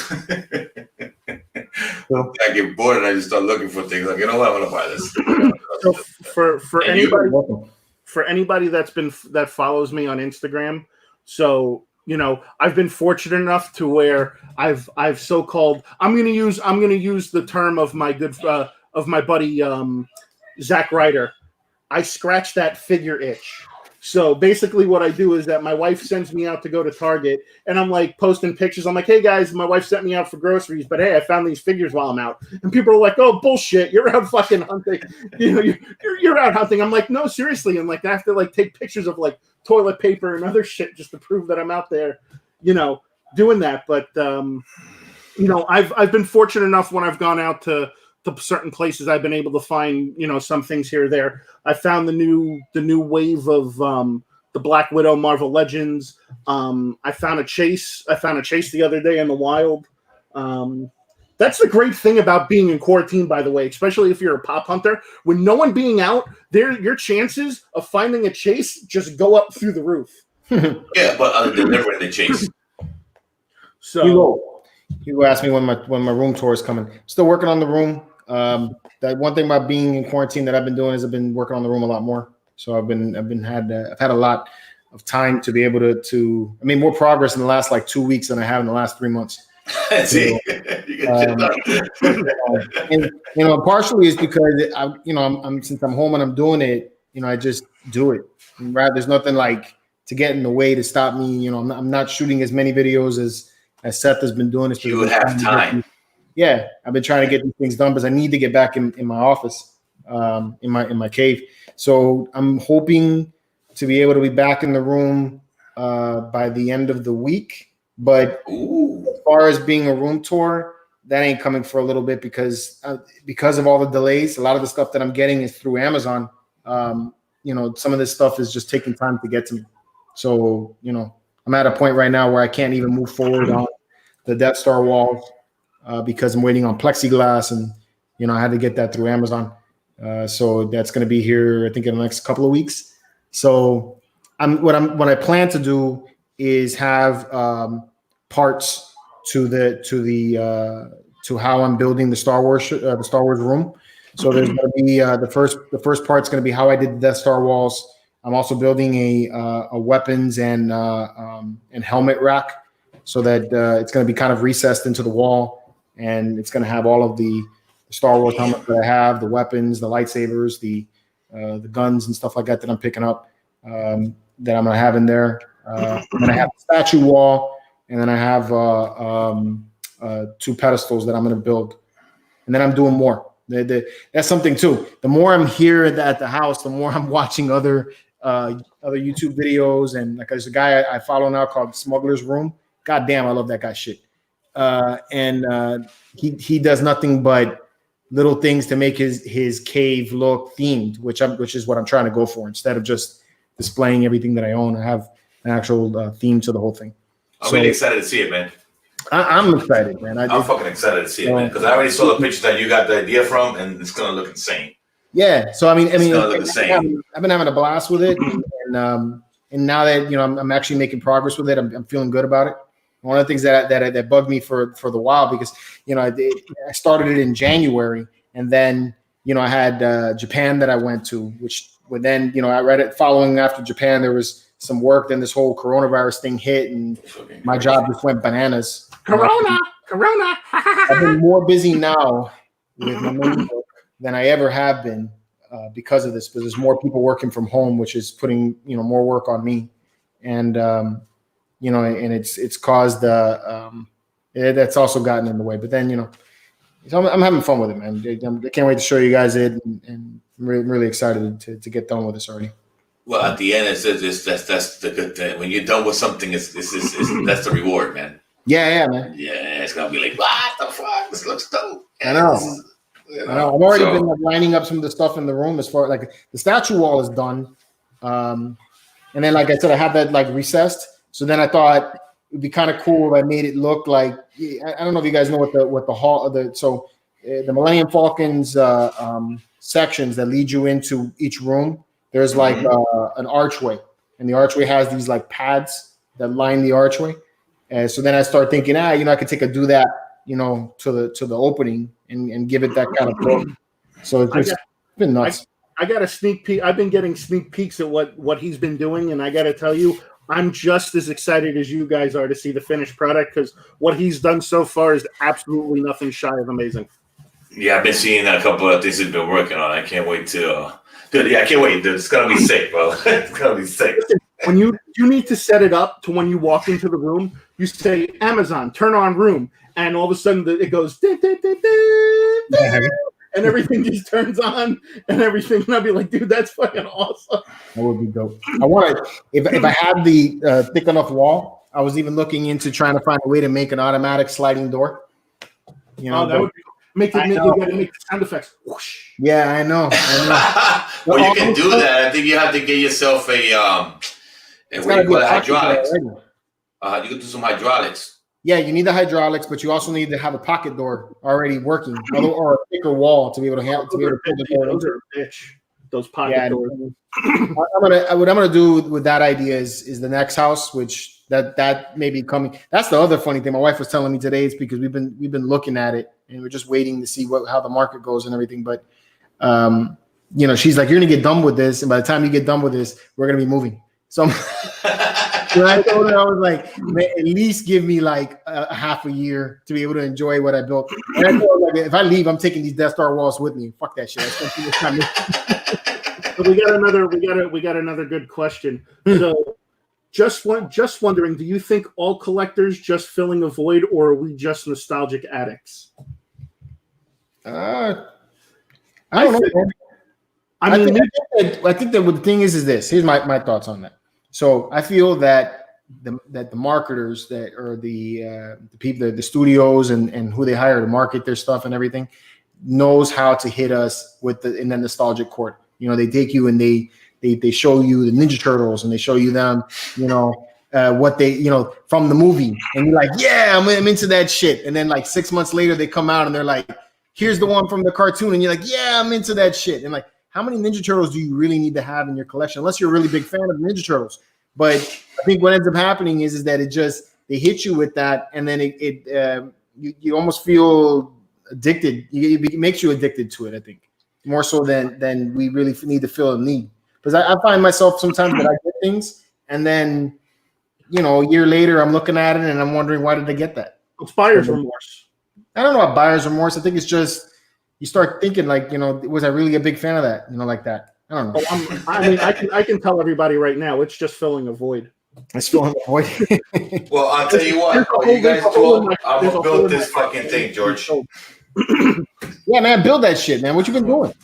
So I get bored and I just start looking for things. Like, you know what? I want to buy this. So for anybody that follows me on Instagram, so I've been fortunate enough to where I've so-called I'm gonna use the term of my buddy Zach Ryder. I scratch that figure itch. So basically what I do is that my wife sends me out to go to Target and I'm like posting pictures. I'm like, hey guys, my wife sent me out for groceries, but hey, I found these figures while I'm out. And people are like, oh, bullshit. You're out fucking hunting. You're out hunting. I'm like, no, seriously. And like, I have to like take pictures of like toilet paper and other shit just to prove that I'm out there, doing that. But, I've been fortunate enough when I've gone out to to certain places, I've been able to find, some things here or there. I found the new wave of the Black Widow Marvel Legends. I found a chase the other day in the wild. That's the great thing about being in quarantine, by the way, especially if you're a pop hunter. When no one being out, your chances of finding a chase just go up through the roof. Yeah, but other than delivering the chase. So you asked me when my room tour is coming. Still working on the room. That one thing about being in quarantine that I've been doing is I've been working on the room a lot more. So I've had a lot of time to be able to more progress in the last like 2 weeks than I have in the last 3 months. See, and partially is because I'm since I'm home and I'm doing it, I just do it. Right? There's nothing like to get in the way to stop me. I'm not shooting as many videos as Seth has been doing. You would have time. Yeah, I've been trying to get these things done because I need to get back in my office, in my cave. So I'm hoping to be able to be back in the room by the end of the week. But as far as being a room tour, that ain't coming for a little bit because of all the delays. A lot of the stuff that I'm getting is through Amazon. Some of this stuff is just taking time to get to me. So, I'm at a point right now where I can't even move forward on the Death Star walls because I'm waiting on plexiglass, and I had to get that through Amazon. So that's going to be here, I think, in the next couple of weeks. So what I plan to do is have parts to how I'm building the Star Wars room. So there's going to be the first part's going to be how I did the Death Star walls. I'm also building a weapons and helmet rack so that it's going to be kind of recessed into the wall, and it's going to have all of the Star Wars helmets that I have, the weapons, the lightsabers, the guns and stuff like that I'm picking up that I'm going to have in there. And then I have the statue wall, and then I have 2 pedestals that I'm going to build, and then I'm doing more. That's something too. The more I'm here at the house, the more I'm watching other YouTube videos, and like there's a guy I follow now called Smuggler's Room. God damn, I love that guy's shit. And he does nothing but little things to make his cave look themed, which is what I'm trying to go for. Instead of just displaying everything that I own, I have an actual theme to the whole thing. I'm really excited to see it, man. I'm excited, man. I'm fucking excited to see it, man, because I already saw the pictures that you got the idea from, and it's gonna look insane. Yeah, so I mean, it's gonna look insane. I've been having a blast with it, and now that I'm actually making progress with it, I'm feeling good about it. One of the things that bugged me for the while, because I started it in January, and then I had Japan that I went to, which would then I read it following after Japan. There was some work, then this whole coronavirus thing hit, and my job just went bananas. Corona. I've been more busy now with my main work than I ever have been because of this, because there's more people working from home, which is putting more work on me, and and it's caused that's also gotten in the way. But then so I'm having fun with it, man. I can't wait to show you guys it, and I'm really excited to get done with this already. Well, at the end, that's the good thing. When you're done with something, that's the reward, man. Yeah, man. Yeah, it's gonna be like, what the fuck? This looks dope. I know. I've already been lining up some of the stuff in the room as far like the statue wall is done, and then like I said, I have that like recessed. So then I thought it'd be kind of cool if I made it look like I don't know if you guys know what the hall the Millennium Falcon's sections that lead you into each room. There's like an archway, and the archway has these like pads that line the archway. And so then I start thinking, I could take a do that, to the opening and give it that kind of look. So it's been nuts. I got a sneak peek. I've been getting sneak peeks at what he's been doing, and I got to tell you, I'm just as excited as you guys are to see the finished product, because what he's done so far is absolutely nothing shy of amazing. Yeah, I've been seeing a couple of things he's been working on. I can't wait to. Dude, yeah, I can't wait. Dude, it's gonna be sick, bro. It's gonna be sick. When you need to set it up to when you walk into the room, you say Amazon, turn on room, and all of a sudden it goes and everything just turns on and everything. And I'll be like, dude, that's fucking awesome. That would be dope. I want to if I had the thick enough wall, I was even looking into trying to find a way to make an automatic sliding door. Make it. You gotta make sound effects. Whoosh. Yeah, I know. Well, you can do that. I think you have to get yourself hydraulics. You can do some hydraulics. Yeah, you need the hydraulics, but you also need to have a pocket door already working, or a thicker wall to be able to handle. To be able to pull the door. Those are a bitch. Those pocket doors. What I'm gonna do with that idea is the next house, which that may be coming. That's the other funny thing. My wife was telling me today is because we've been looking at it and we're just waiting to see how the market goes and everything. But she's like, you're gonna get done with this, and by the time you get done with this, we're gonna be moving. So I told her, I was like, man, at least give me like a half a year to be able to enjoy what I built. And I told her, like, if I leave, I'm taking these Death Star walls with me. Fuck that shit. So we got another good question. So just wondering, do you think all collectors just filling a void, or are we just nostalgic addicts? I don't know. I think that what the thing is this. Here's my thoughts on that. So I feel that the marketers that are the people, the studios and who they hire to market their stuff and everything knows how to hit us in the nostalgic court. They take you and they show you the Ninja Turtles and they show you them, what they, from the movie, and you're like, yeah, I'm into that shit. And then like 6 months later, they come out and they're like, here's the one from the cartoon, and you're like, yeah, I'm into that shit. And like, how many Ninja Turtles do you really need to have in your collection, unless you're a really big fan of Ninja Turtles? But I think what ends up happening is that they hit you with that, and then you almost feel addicted. It makes you addicted to it, I think, more so than we really need to feel a need. Because I find myself sometimes that I get things, and then a year later I'm looking at it and I'm wondering, why did I get that? It's buyer's remorse. I don't know about buyer's remorse. I think it's just you start thinking like, was I really a big fan of that? Like that. I don't know. I can tell everybody right now, it's just filling a void. It's filling a void. Well, I'll tell you what. You guys talk, I'm gonna build this fucking thing, George. Yeah, man, build that shit, man. What you been doing?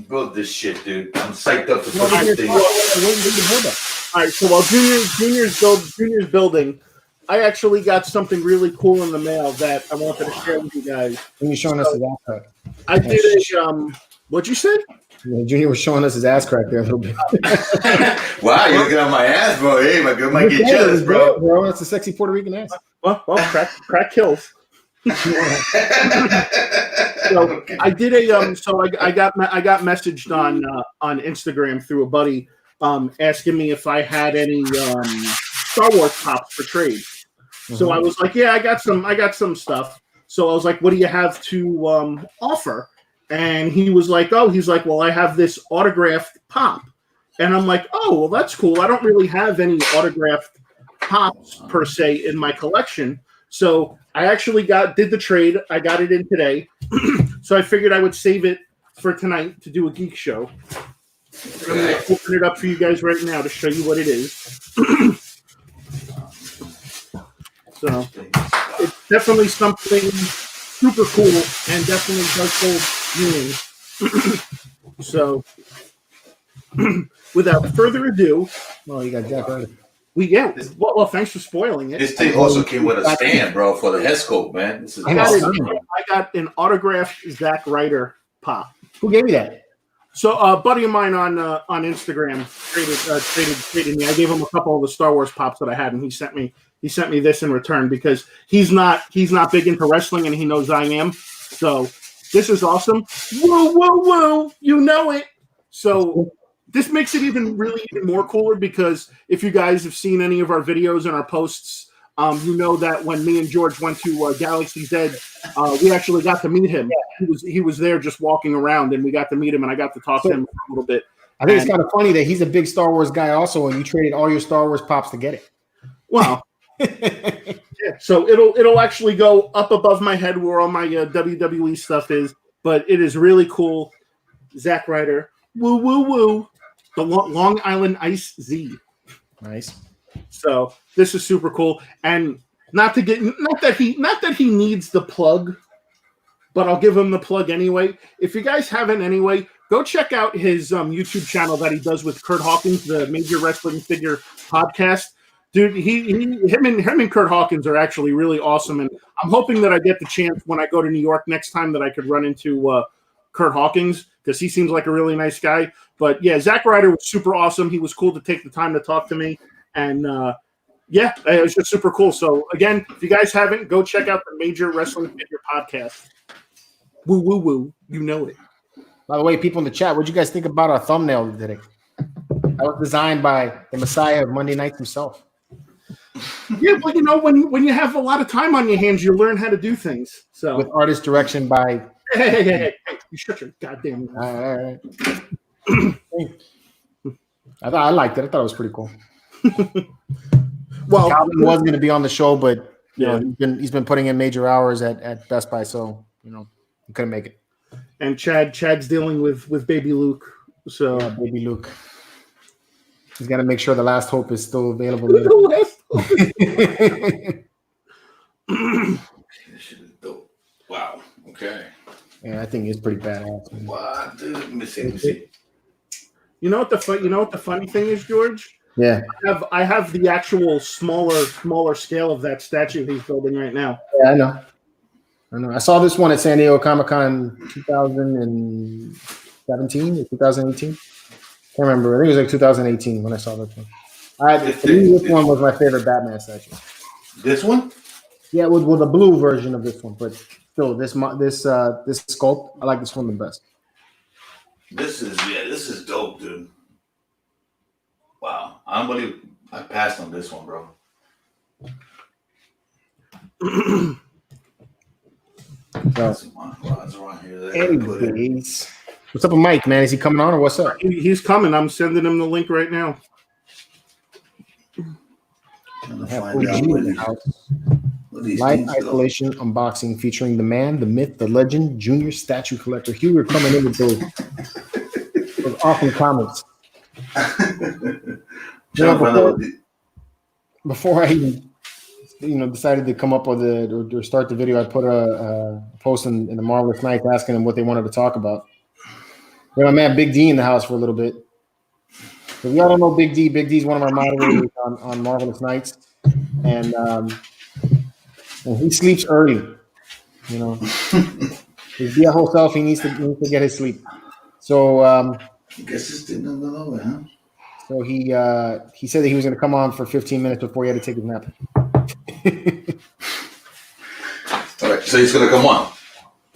Build this shit, dude. I'm psyched up to fucking thing. All right, so while Junior's building, I actually got something really cool in the mail that I wanted to share with you guys. When you showing us his ass crack. I did what'd you say? Yeah, Junior was showing us his ass crack there a little bit. Wow, you're looking at my ass, bro. Hey, my girl might get jealous, bro. Bro, that's a sexy Puerto Rican ass. Well, crack kills. So I did I got messaged on Instagram through a buddy asking me if I had any Star Wars pops for trade. Mm-hmm. So I was like, yeah, I got some stuff. So I was like, what do you have to offer? And he was like, well, I have this autographed pop. And I'm like, oh, well, that's cool. I don't really have any autographed pops per se in my collection. So I actually did the trade. I got it in today. So I figured I would save it for tonight to do a geek show. I'm going to open it up for you guys right now to show you what it is. So it's definitely something super cool and definitely does hold meaning. So without further ado, well, you got Jack right. Well, thanks for spoiling it. This thing also came with a stand, bro, for the head scope, man. This is I got an autographed Zack Ryder pop. Who gave you that? So a buddy of mine on Instagram traded me. I gave him a couple of the Star Wars pops that I had, and he sent me this in return because he's not big into wrestling, and he knows I am. So this is awesome. Whoa, you know it. So this makes it even more cooler because if you guys have seen any of our videos and our posts, you know that when me and George went to Galaxy's Edge, we actually got to meet him. He was there just walking around, and we got to meet him, and I got to talk to him a little bit. I think it's kind of funny that he's a big Star Wars guy also, and you traded all your Star Wars pops to get it. Wow. Yeah, so it'll actually go up above my head where all my WWE stuff is, but it is really cool. Zack Ryder, woo. The Long Island Ice Z. Nice. So this is super cool, and not that he needs the plug, but I'll give him the plug anyway. If you guys haven't anyway, go check out his YouTube channel that he does with Kurt Hawkins, the Major Wrestling Figure podcast. Dude, him and Kurt Hawkins are actually really awesome, and I'm hoping that I get the chance when I go to New York next time that I could run into Kurt Hawkins because he seems like a really nice guy. But yeah, Zack Ryder was super awesome. He was cool to take the time to talk to me, and yeah, it was just super cool. So again, if you guys haven't, go check out the Major Wrestling Figure Podcast. Woo woo woo, you know it. By the way, people in the chat, what did you guys think about our thumbnail today? That was designed by the Messiah of Monday nights himself. Yeah, well, you know, when you have a lot of time on your hands, you learn how to do things. So with artist direction by hey, you shut your goddamn mouth. All right. I liked it. I thought it was pretty cool. Well, Calvin was going to be on the show, but you know he's been putting in major hours at Best Buy, so you know he couldn't make it. And Chad's dealing with baby Luke, so baby Luke. He's got to make sure the Last Hope is still available. Wow. Okay. Yeah, I think it's pretty badass. What? Let me see. You know what the funny thing is, George? Yeah. I have the actual smaller scale of that statue he's building right now. Yeah, I know. I saw this one at San Diego Comic-Con 2017 or 2018. Can't remember. I think it was like 2018 when I saw this one. This one was my favorite Batman statue. This one? Yeah, with the blue version of this one, but still, this sculpt, I like this one the best. This is dope, dude. Wow, unbelievable. I passed on this one, bro. Anyways, what's up with Mike, man? Is he coming on or what's up? He's coming. I'm sending him the link right now. Live isolation unboxing featuring the man, the myth, the legend, junior statue collector. Hugh, we're coming in with those awesome comments. Before I even decided to come up with or start the video, I put a post in the Marvelous Night asking them what they wanted to talk about. We had my man Big D in the house for a little bit. If y'all don't know Big D, Big D is one of our moderators on Marvelous Nights, and he sleeps early. You know, his viejo self, he needs to get his sleep. So I guess this didn't know it, huh? So he said that he was going to come on for 15 minutes before he had to take his nap. All right, so he's going to come on.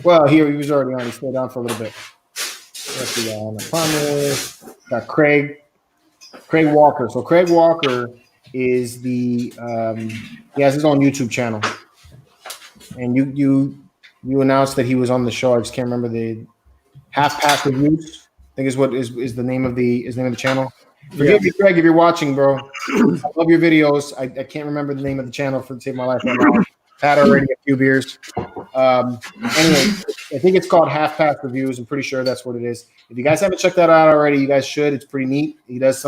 Well, he was already on. He stayed on for a little bit. Got Craig Walker. So Craig Walker is he has his own YouTube channel, and you announced that he was on the show. I just can't remember the Half Past Reviews. I think is what is the name of the channel. Forgive me, Craig, if you're watching, bro. I love your videos. I can't remember the name of the channel for the sake of my life right now. Had already a few beers. Anyway, I think it's called Half Past Reviews. I'm pretty sure that's what it is. If you guys haven't checked that out already, you guys should. It's pretty neat. He does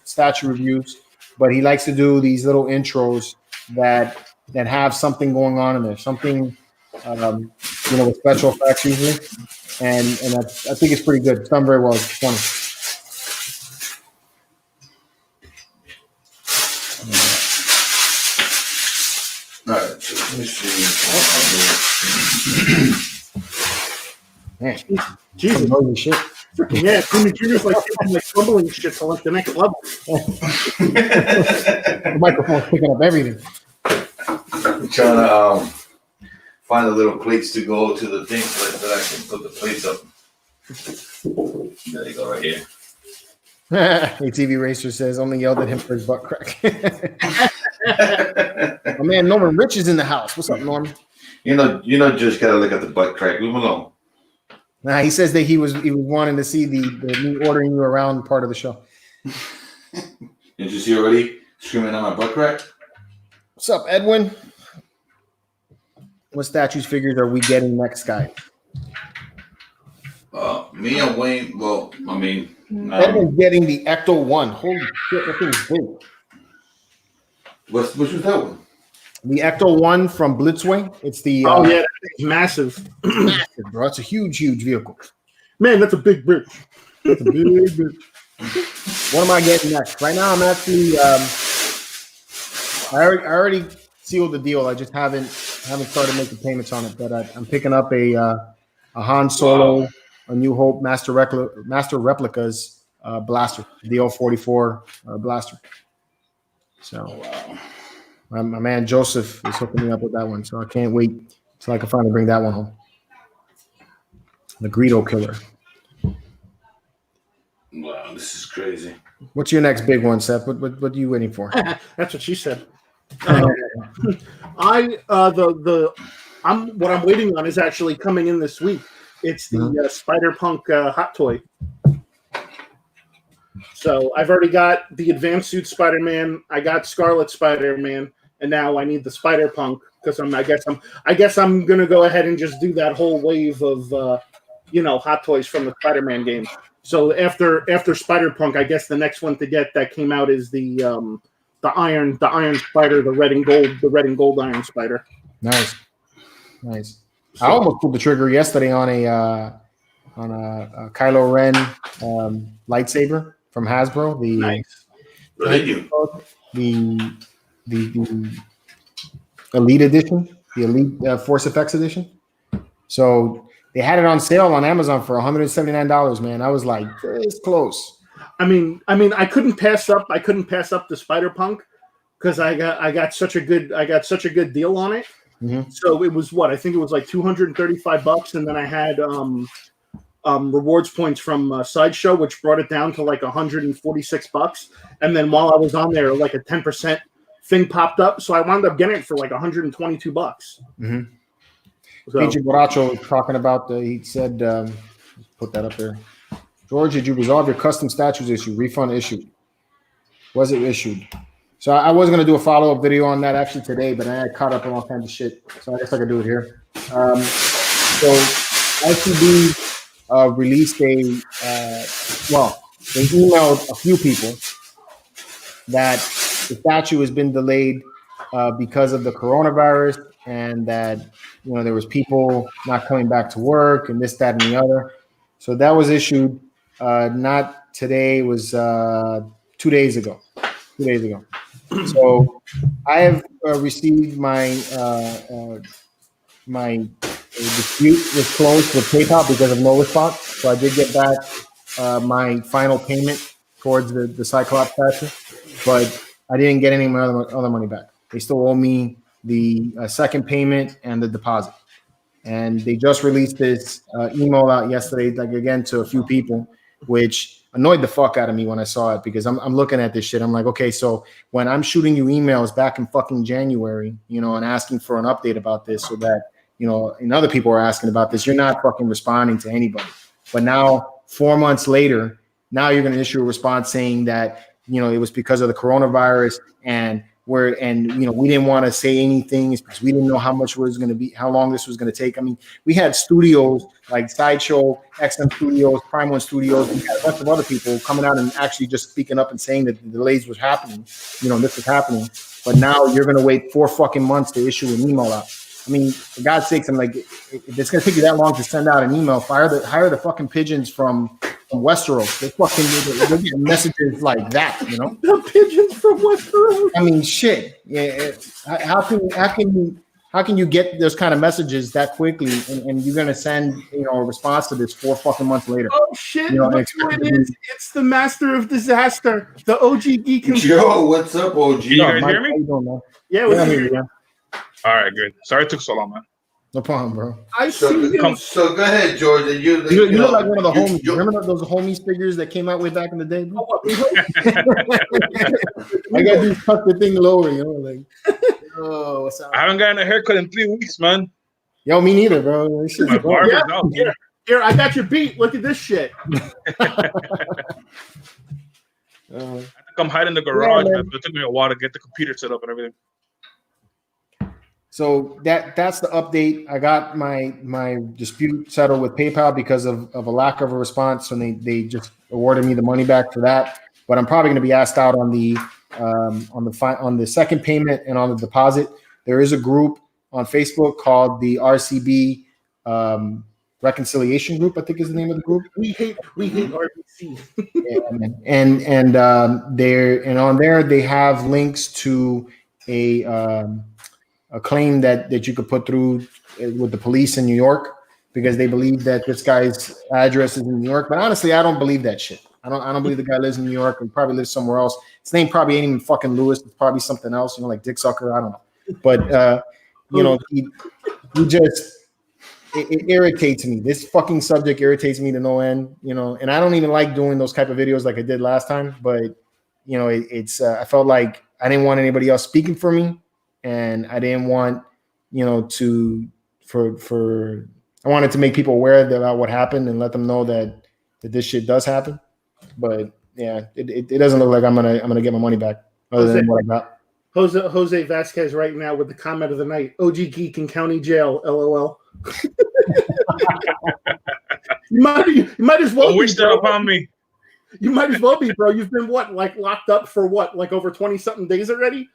statue reviews, but he likes to do these little intros that have something going on in there, something with special effects usually, and I think it's pretty good. It's done very well. It's funny. All right, so let me see. Man, Jesus, holy shit! Yeah, Jimmy Jr.'s like fumbling shit to like the next level. The microphone's picking up everything. I'm trying to find the little plates to go to the thing so that I can put the plates up. There you go, right here. ATV Racer says only yelled at him for his butt crack. My man Norman Rich is in the house. What's up, Norman? You know, just gotta look at the butt crack. Leave him alone. Nah, he says that he was wanting to see the me ordering you around part of the show. Did you see already screaming at my butt crack? What's up, Edwin? What statues figures are we getting next, guy? Me and Wayne. Well, I mean, Edwin's getting the Ecto 1. Holy shit, that thing's big. Which was that one? The Ecto 1 from Blitzway. It's the yeah, it's massive. Massive, bro. It's a huge vehicle. Man, that's a big bitch. That's a big bitch. What am I getting next? Right now, I'm actually I already sealed the deal. I just haven't started making payments on it. But I'm picking up a Han Solo, a New Hope Master Replicas blaster, DL44 blaster. So my man Joseph is hooking me up with that one. So I can't wait till I can finally bring that one home. The Greedo Killer. Wow, this is crazy. What's your next big one, Seth? What are you waiting for? That's what she said. What I'm waiting on is actually coming in this week. It's the Spider-Punk hot toy. So I've already got the Advanced Suit Spider-Man. I got Scarlet Spider-Man, and now I need the Spider-Punk because I guess I'm gonna go ahead and just do that whole wave of hot toys from the Spider-Man game. So after Spider-Punk, I guess the next one to get that came out is the Iron Spider, the red and gold Iron Spider. Nice. So, I almost pulled the trigger yesterday on a Kylo Ren lightsaber from Hasbro. Nice. The Elite Edition, the Elite Force Effects Edition. So they had it on sale on Amazon for $179, man. I was like, it's close. I mean, I couldn't pass up the Spider-Punk because I got such a good deal on it. Mm-hmm. So it was I think it was like $235, and then I had rewards points from Sideshow, which brought it down to like $146. And then while I was on there, like a 10% thing popped up, so I wound up getting it for like $122. Mm-hmm. So, PJ Boracho was talking about he said, put that up there. George, did you resolve your custom statues issue? Refund issued. Was it issued? So I was going to do a follow-up video on that actually today, but I caught up on all kinds of shit. So I guess I could do it here. So ICB released they emailed a few people that the statue has been delayed because of the coronavirus, and that there was people not coming back to work and this, that, and the other. So that was issued not today, it was 2 days ago. 2 days ago. So I have received my dispute was closed with PayPal because of no response. So I did get back my final payment towards the Cyclops statue, but I didn't get any of my other money back. They still owe me the second payment and the deposit. And they just released this email out yesterday, like again, to a few people, which annoyed the fuck out of me when I saw it, because I'm looking at this shit. I'm like, okay, so when I'm shooting you emails back in fucking January, and asking for an update about this so that, and other people are asking about this, you're not fucking responding to anybody. But now 4 months later, now you're going to issue a response saying that, it was because of the coronavirus and we didn't want to say anything because we didn't know how much it was going to be, how long this was going to take. I mean, we had studios like Sideshow, XM Studios, Prime One Studios, and we had a bunch of other people coming out and actually just speaking up and saying that the delays was happening, this was happening. But now you're going to wait 4 fucking months to issue an email out. I mean, for God's sakes, I'm like, if it's going to take you that long to send out an email, hire the fucking pigeons from Westeros. They're getting messages like that, The pigeons from Westeros. I mean, shit. Yeah. How can you get those kind of messages that quickly, and you're gonna send a response to this 4 fucking months later? Oh shit! It's the Master of Disaster, the OG Geeking. Yo, what's up, OG? You guys hear me? Yeah, we hear you. All right, good. Sorry it took so long, man. No problem, bro. So go ahead, George. You look like one of the homies. Remember those homies figures that came out way back in the day, bro? I got to tuck the thing lower, like. Oh, what's up? I haven't gotten a haircut in 3 weeks, man. Yo, me neither, bro. My barber's out. Here, I got your beat. Look at this shit. I think I'm hiding in the garage, man. It took me a while to get the computer set up and everything. So that's the update. I got my dispute settled with PayPal because of a lack of a response, and they just awarded me the money back for that. But I'm probably going to be asked out on the second payment and on the deposit. There is a group on Facebook called the RCB Reconciliation Group, I think is the name of the group. We hate RBC. And on there they have links to a claim that you could put through with the police in New York because they believe that this guy's address is in New York. But honestly, I don't believe that shit. I don't believe the guy lives in New York and probably lives somewhere else. His name probably ain't even fucking Lewis. It's probably something else, like Dick Sucker. I don't know. But he just it irritates me. This fucking subject irritates me to no end, and I don't even like doing those type of videos like I did last time. But it's I felt like I didn't want anybody else speaking for me, and I didn't want I wanted to make people aware about what happened and let them know that this shit does happen. But yeah, it doesn't look like I'm gonna get my money back other than what I got. Jose Vasquez right now with the comment of the night: OG Geek in county jail. LOL. you might as well. Don't wish that upon me. You might as well be, bro. You've been locked up for over 20 something days already?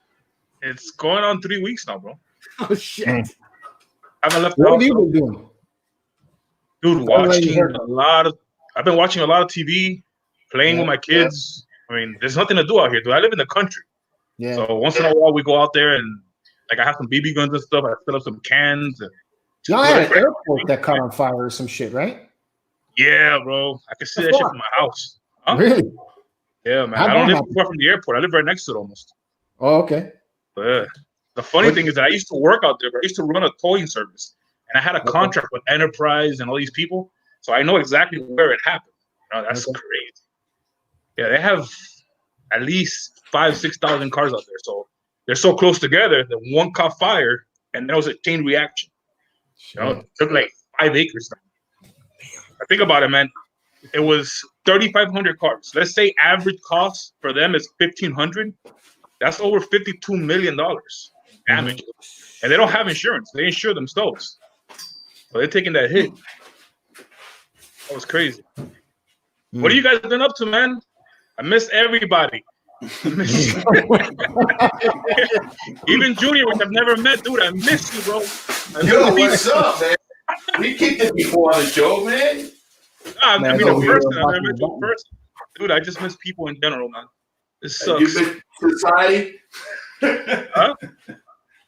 It's going on 3 weeks now, bro. Oh shit! Dang. I haven't left. What have you been doing? Dude, I've been watching a lot of TV, playing with my kids. I mean, there's nothing to do out here, dude. I live in the country. Yeah. So once in a while we go out there and I have some BB guns and stuff. I fill up some cans. Y'all had an airport that caught on fire or some shit, right? Yeah, bro. I can see that shit from my house. Huh? Really? Yeah, man. I don't live far from the airport. I live right next to it almost. Oh, okay. But yeah. The funny thing is that I used to work out there, but I used to run a towing service. And I had a contract with Enterprise and all these people. So I know exactly where it happened. That's crazy. Yeah, they have at least 5,000-6,000 cars out there. So they're so close together that one caught fire and there was a chain reaction. It took like 5 acres. I think about it, man. It was 3,500 cars. Let's say average cost for them is $1,500. That's over $52 million damage. And they don't have insurance. They insure themselves. So they're taking that hit. That was crazy. What have you guys been up to, man? I miss everybody. Even Junior, which I've never met, dude. I miss you, bro. Yo, what's up, man? We kicked it before on the show, man. I mean, in person. I never met you in person. Dude, I just miss people in general, man. This sucks. You miss society? Huh?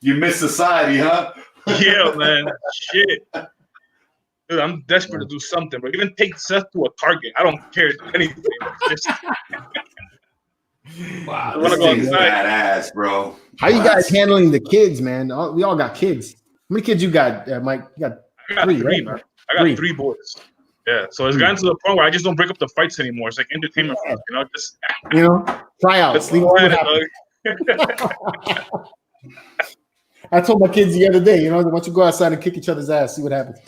You miss society, huh? Yeah, man. Shit. Dude, I'm desperate to do something, but even take Seth to a Target. I don't care anything. Wow, this thing's badass, bro. How you guys handling the kids, man? We all got kids. How many kids you got, Mike? You got three, right? Man. I got three boys. Yeah, so it's gotten to the point where I just don't break up the fights anymore. It's like entertainment, just tryouts. I told my kids the other day, why don't you go outside and kick each other's ass, see what happens.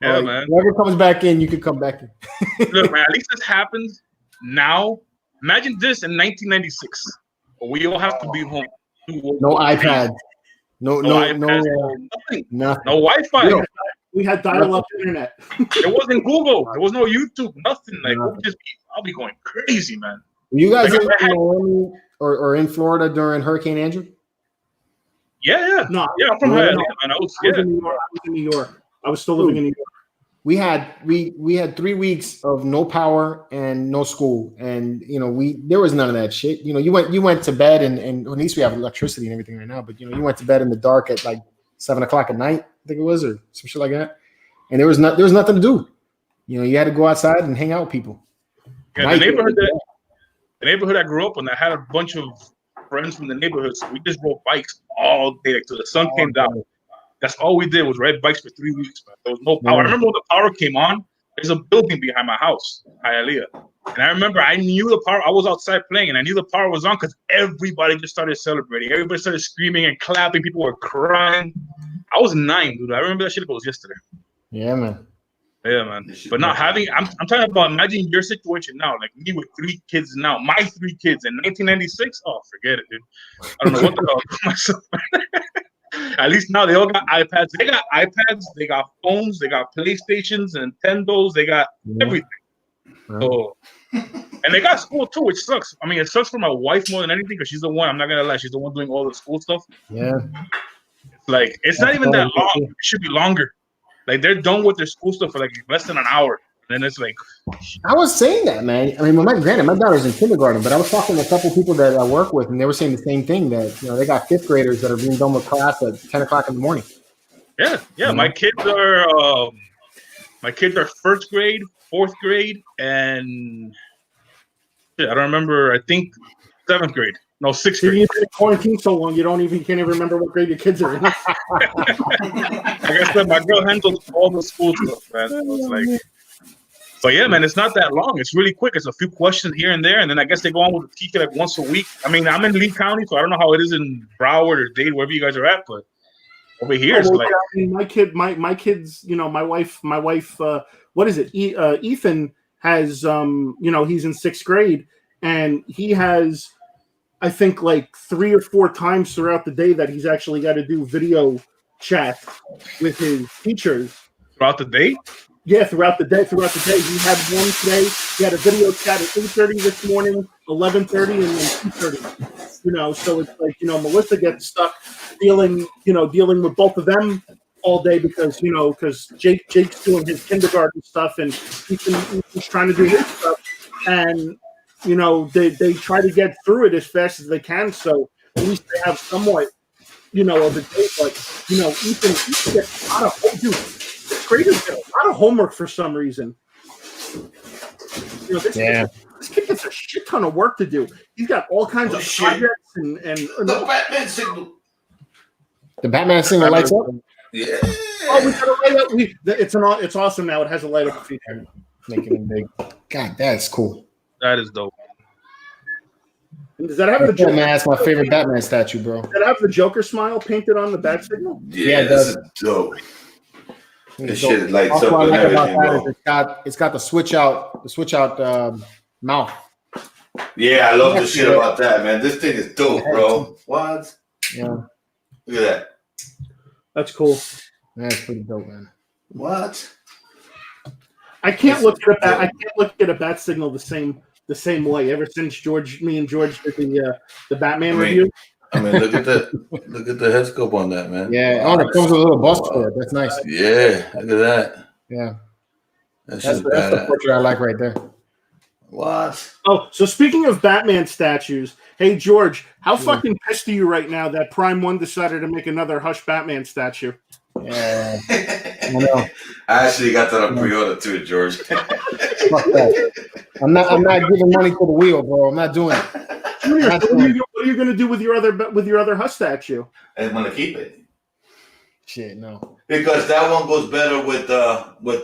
Yeah, man. Whoever comes back in, you can come back in. Look, man, at least this happens now. Imagine this in 1996. We all have to be home. No iPads. No, nothing. No Wi-Fi. We had dial-up internet. There wasn't Google. There was no YouTube. Nothing. Like I'll be going crazy, man. Were you guys in Miami or in Florida during Hurricane Andrew? Yeah. No, I'm from Miami, man. I was in New York. I was still living in New York. We had 3 weeks of no power and no school, and there was none of that shit. You went to bed and at least we have electricity and everything right now, but you went to bed in the dark at like 7 o'clock at night, I think it was, or some shit like that. And there was nothing to do. You had to go outside and hang out with people. Yeah, the neighborhood I grew up in, I had a bunch of friends from the neighborhood, so we just rode bikes all day till the sun came down. That's all we did was ride bikes for 3 weeks, man. There was no power. I remember when the power came on, there's a building behind my house, Hialeah. And I remember I knew the power. I was outside playing, and I knew the power was on because everybody just started celebrating. Everybody started screaming and clapping. People were crying. I was 9, dude. I remember that shit was yesterday. Yeah, man. Yeah, man. But not having, I'm talking about, imagine your situation now, like me with 3 kids now, my 3 kids in 1996. Oh, forget it, dude. I don't know what the hell I call myself. At least now they all got iPads. They got iPads, they got phones, they got PlayStations, Nintendos, they got everything. So, and they got school too, which sucks. I mean, it sucks for my wife more than anything because she's the one, I'm not going to lie, she's the one doing all the school stuff. Yeah. Like, it's not even that long. It should be longer. Like, they're done with their school stuff for like less than an hour. And it's like, I was saying that, man. I mean, my daughter's in kindergarten, but I was talking to a couple people that I work with, and they were saying the same thing, that they got fifth graders that are being done with class at 10 o'clock in the morning. Yeah. My kids are first grade, fourth grade, and I don't remember. I think seventh grade. No, sixth grade. You've been in quarantine so long, you can't even remember what grade your kids are in. Like I said, my girl handles all the school stuff, man. So it's like. But yeah, man, it's not that long. It's really quick. It's a few questions here and there, and then I guess they go on with the teacher like once a week. I mean, I'm in Lee County, so I don't know how it is in Broward or Dade, wherever you guys are at, but over here, it's like I mean, my kids, my wife. What is it? Ethan has, he's in sixth grade, and he has, I think, like 3 or 4 times throughout the day that he's actually got to do video chat with his teachers throughout the day. Yeah, throughout the day. He had one today. He had a video chat at 8:30 this morning, 11:30, and then 2:30. So it's like, Melissa gets stuck dealing with both of them all day because Jake's doing his kindergarten stuff and Ethan's trying to do his stuff, and they try to get through it as fast as they can. So at least they have somewhat, of a day. But Ethan gets a lot of graders get a lot of homework for some reason. This kid gets a shit ton of work to do. He's got all kinds of projects and the Batman signal. The Batman signal lights up. Yeah. Oh, we got a light up. It's awesome now. It has a light up feature. Making it big. God, that's cool. That is dope. And does that have the Joker? That's my favorite Batman statue, bro. Does that have the Joker smile painted on the bat signal? Yeah, that's dope. This shit lights up and everything, bro. It's got the switch out mouth. Yeah, I love the shit about that, man. This thing is dope, bro. What? Yeah. Look at that. That's cool. That's pretty dope, man. What? I can't look at a bat signal the same way. Ever since me and George did the Batman review. I mean, look at the head scope on that, man. Yeah, it comes with a little bust for it. That's nice. Yeah, look at that. Yeah, that's the portrait I like right there. What? Oh, so speaking of Batman statues, hey George, how fucking pissed are you right now that Prime One decided to make another Hush Batman statue? Yeah, I know. I actually got that on pre-order too, George. Fuck that. I'm not giving money to the wheel, bro. I'm not doing it. Junior, what are you going to do with your other Hush statue? I'm going to keep it. Shit, no. Because that one goes better with how many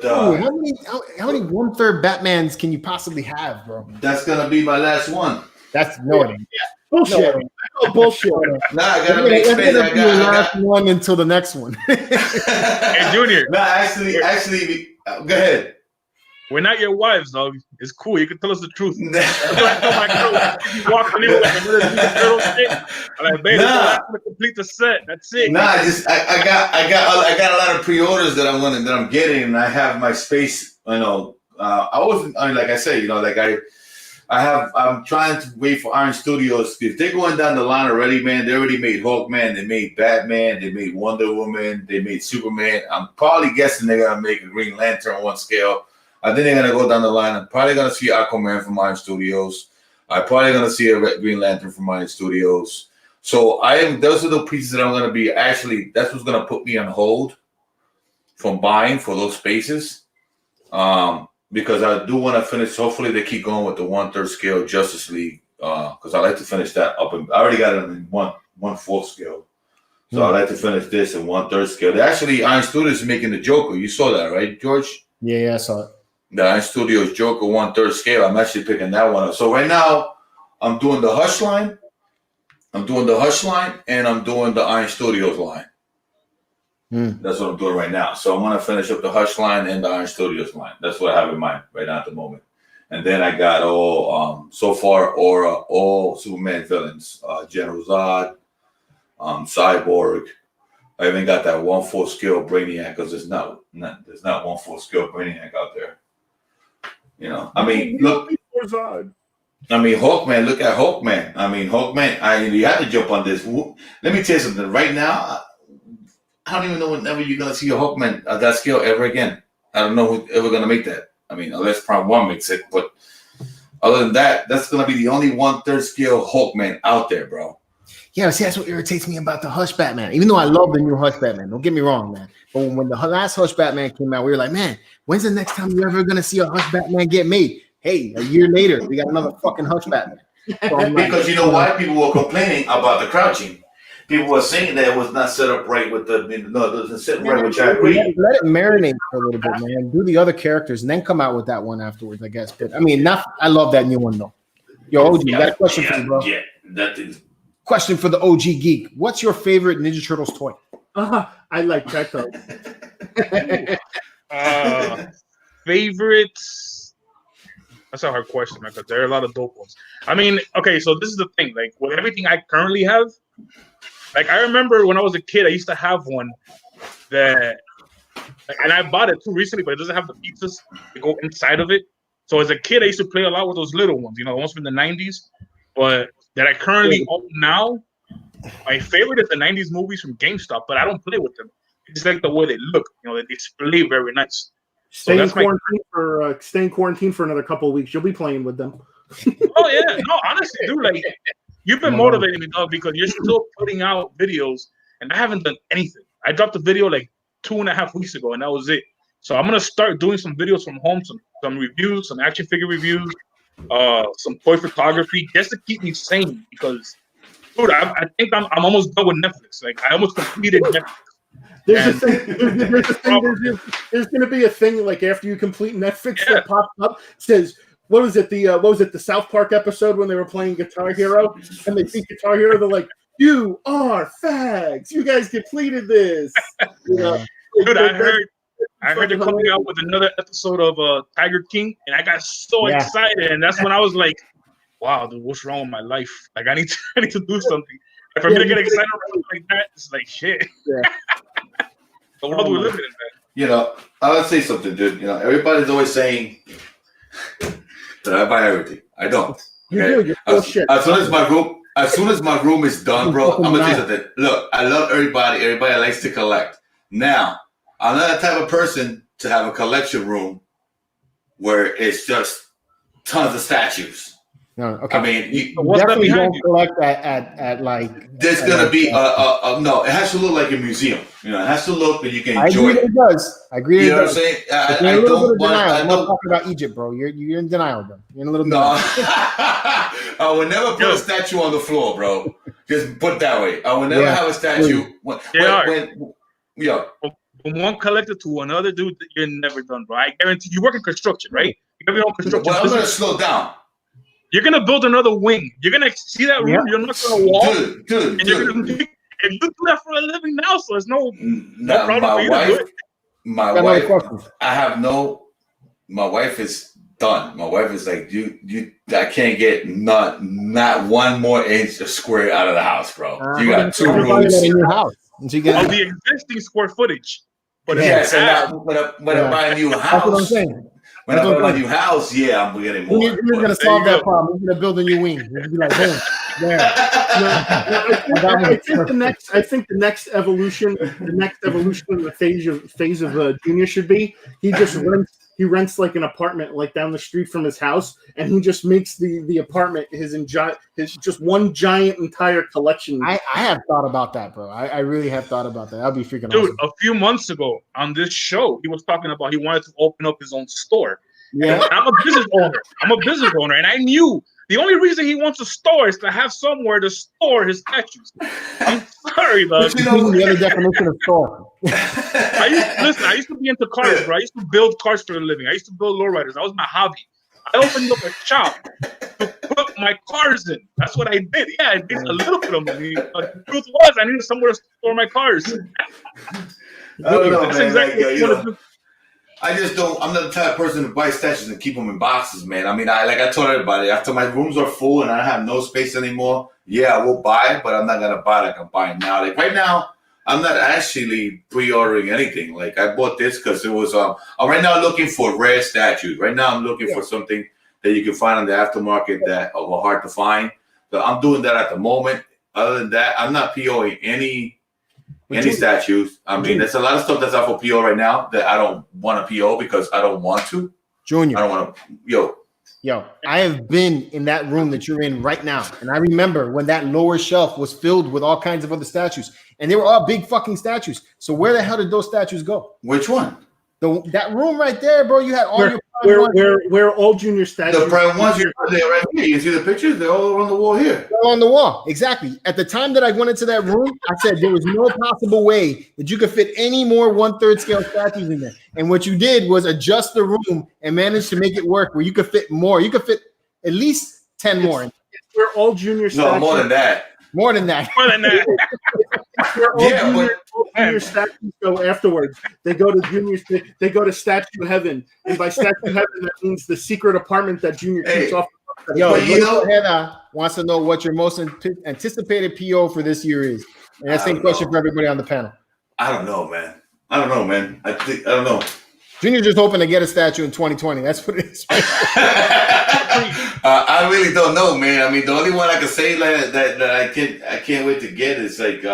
1/3 Batmans can you possibly have, bro? That's gonna be my last one. That's no. Yeah. Bullshit. No, bullshit. Nah, I gotta make space. I got one until the next one. Hey, Junior. Nah, actually, go ahead. We're not your wives, dog. It's cool. You can tell us the truth. You walking in like a little shit. I'm like, baby, I'm gonna complete the set. That's it. Nah, I got a lot of pre-orders that I'm getting, and I have my space. Like I say, I'm trying to wait for Iron Studios. If they're going down the line already, man, they already made Hawkman, they made Batman, they made Wonder Woman, they made Superman. I'm probably guessing they're gonna make a Green Lantern one scale. I think they're gonna go down the line. I'm probably gonna see Aquaman from Iron Studios. I'm probably gonna see a Green Lantern from Iron Studios. So those are the pieces that I'm gonna be actually. That's what's gonna put me on hold from buying for those spaces. Because I do want to finish. Hopefully, they keep going with the 1/3 scale Justice League. Because I like to finish that up. I already got it in 1/4 scale. So I like to finish this in 1/3 scale. They actually, Iron Studios is making the Joker. You saw that, right, George? Yeah, I saw it. The Iron Studios Joker 1/3 scale. I'm actually picking that one up. So right now, I'm doing the Hush line. And I'm doing the Iron Studios line. That's what I'm doing right now. So I'm going to finish up the Hush line and the Iron Studios line. That's what I have in mind right now at the moment. And then I got all Superman villains. General Zod, Cyborg. I even got that 1/4 scale Brainiac because there's not 1/4 scale Brainiac out there. I mean, look. I mean, Hawkman. Look at Hawkman. I mean, Hawkman. You have to jump on this. Let me tell you something. Right now, I don't even know whenever you're gonna see a Hawkman at that scale ever again. I don't know who's ever gonna make that. I mean, unless Prime 1 makes it. But other than that, that's going to be the only 1/3 scale Hulkman out there, bro. Yeah, see, that's what irritates me about the Hush Batman. Even though I love the new Hush Batman, don't get me wrong, man. But when the last Hush Batman came out, we were like, man, when's the next time you're ever going to see a Hush Batman get made? Hey, a year later, we got another fucking Hush Batman. So because you know why people were complaining about the crouching. People were saying that it was not set up right with it doesn't sit right, which I agree. Let it marinate for a little bit, man. Do the other characters and then come out with that one afterwards, I guess. But I mean, I love that new one though. Yo, OG, got a question for you, bro. Yeah, that is. Question for the OG Geek. What's your favorite Ninja Turtles toy? I like Gecko. Favorites? That's a hard question, man, because there are a lot of dope ones. I mean, okay, so this is the thing. Like, with everything I currently have, like, I remember when I was a kid, I used to have one that, like, and I bought it too recently, but it doesn't have the pizzas to go inside of it. So as a kid, I used to play a lot with those little ones, the ones from the 90s. But that I currently own now, my favorite is the 90s movies from GameStop, but I don't play with them. It's like the way they look, they display very nice. Stay in quarantine for another couple of weeks. You'll be playing with them. Oh yeah, no, honestly, dude, like you've been motivating me, dog, because you're still putting out videos, and I haven't done anything. I dropped a video like 2.5 weeks ago, and that was it. So I'm gonna start doing some videos from home, some reviews, some action figure reviews, some toy photography, just to keep me sane. Because, dude, I think I'm almost done with Netflix. Like I almost completed Netflix. There's going to be a thing like after you complete Netflix that pops up, says, what was it, the South Park episode when they were playing Guitar Hero and they see Guitar Hero, they're like, you are fags, you guys completed this. Dude, I heard they're coming out with another episode of Tiger King, and I got so excited, and that's when I was like, wow, dude, what's wrong with my life? Like I need to do something. And for me to get excited like that, it's like shit. Yeah. The world we live in, man. I would say something, dude. Everybody's always saying that I buy everything. I don't. Okay? As soon as my room is done, bro, I'm gonna tell you something. Look, I love everybody. Everybody likes to collect. Now, I'm not the type of person to have a collection room where it's just tons of statues. No, okay. I mean, you definitely don't collect at like. There's gonna be no. It has to look like a museum. It has to look that you can enjoy. It does. I agree. You know what I'm saying? I don't want. I'm not talking about Egypt, bro. You're in denial, bro. You're in a little. No, I would never put a statue on the floor, bro. Just put it that way. I would never have a statue. From one collector to another, dude, you're never done, bro. I guarantee you work in construction, right? You have your own construction. Well, I'm gonna slow down. You're gonna build another wing. You're gonna see that room. You're not gonna walk. Dude. And you do that for a living now, so it's no problem for you to do it. My wife, my wife is done. My wife is like, I can't get not one more inch of square out of the house, bro. You got 2 rooms in your house. Of the existing square footage. But yes, and when I buy a new house. That's what I'm saying. When I build my new house, I'm getting more. You're going to solve that problem. You're going to build a new wing. You're going to be like, boom, there. I think the next evolution in the phase of Junior should be he rents like an apartment like down the street from his house, and he just makes the apartment his just one giant entire collection. I have thought about that, bro. I really have thought about that. That'd be freaking awesome. Dude, a few months ago on this show, he was talking about he wanted to open up his own store. Yeah, and I'm a business owner, and I knew the only reason he wants a store is to have somewhere to store his statues. I'm sorry, dog. The other definition of store. I used to be into cars, bro. I used to build cars for a living. I used to build lowriders. That was my hobby. I opened up a shop to put my cars in. That's what I did. Yeah, I did a little bit of money. But the truth was, I needed somewhere to store my cars. I don't know, man. Exactly I just don't. I'm not the type of person to buy statues and keep them in boxes, man. I mean, I told everybody, after my rooms are full and I have no space anymore, I will buy it, but I'm not gonna buy like I'm buying now. Like right now, I'm not actually pre-ordering anything. Like I bought this because it was. I'm right now looking for rare statues. Right now, I'm looking for something that you can find on the aftermarket that are hard to find. So I'm doing that at the moment. Other than that, I'm not POing any statues. I mean, there's a lot of stuff that's out for PO right now that I don't want to PO because I don't want to. Junior. I don't want to. Yo, I have been in that room that you're in right now. And I remember when that lower shelf was filled with all kinds of other statues. And they were all big fucking statues. So where the hell did those statues go? Which one? That room right there, bro. You had all where all Junior statues. The prime ones are there right here. You see the pictures? They're all on the wall here. They're on the wall. Exactly. At the time that I went into that room, I said there was no possible way that you could fit any more 1/3 scale statues in there. And what you did was adjust the room and manage to make it work where you could fit more. You could fit at least 10 more. We're all Junior statues. No, more than that. More than that. More than that. Junior statues go afterwards. They go to Junior. They go to statue heaven, and by statue heaven, that means the secret apartment that Junior keeps off. Yo, Hannah wants to know what your most anticipated PO for this year is, and that's the same question for everybody on the panel. I don't know, man. I don't know. Junior's just hoping to get a statue in 2020. That's what it is. I really don't know, man. I mean, the only one I can say that I can't wait to get is like,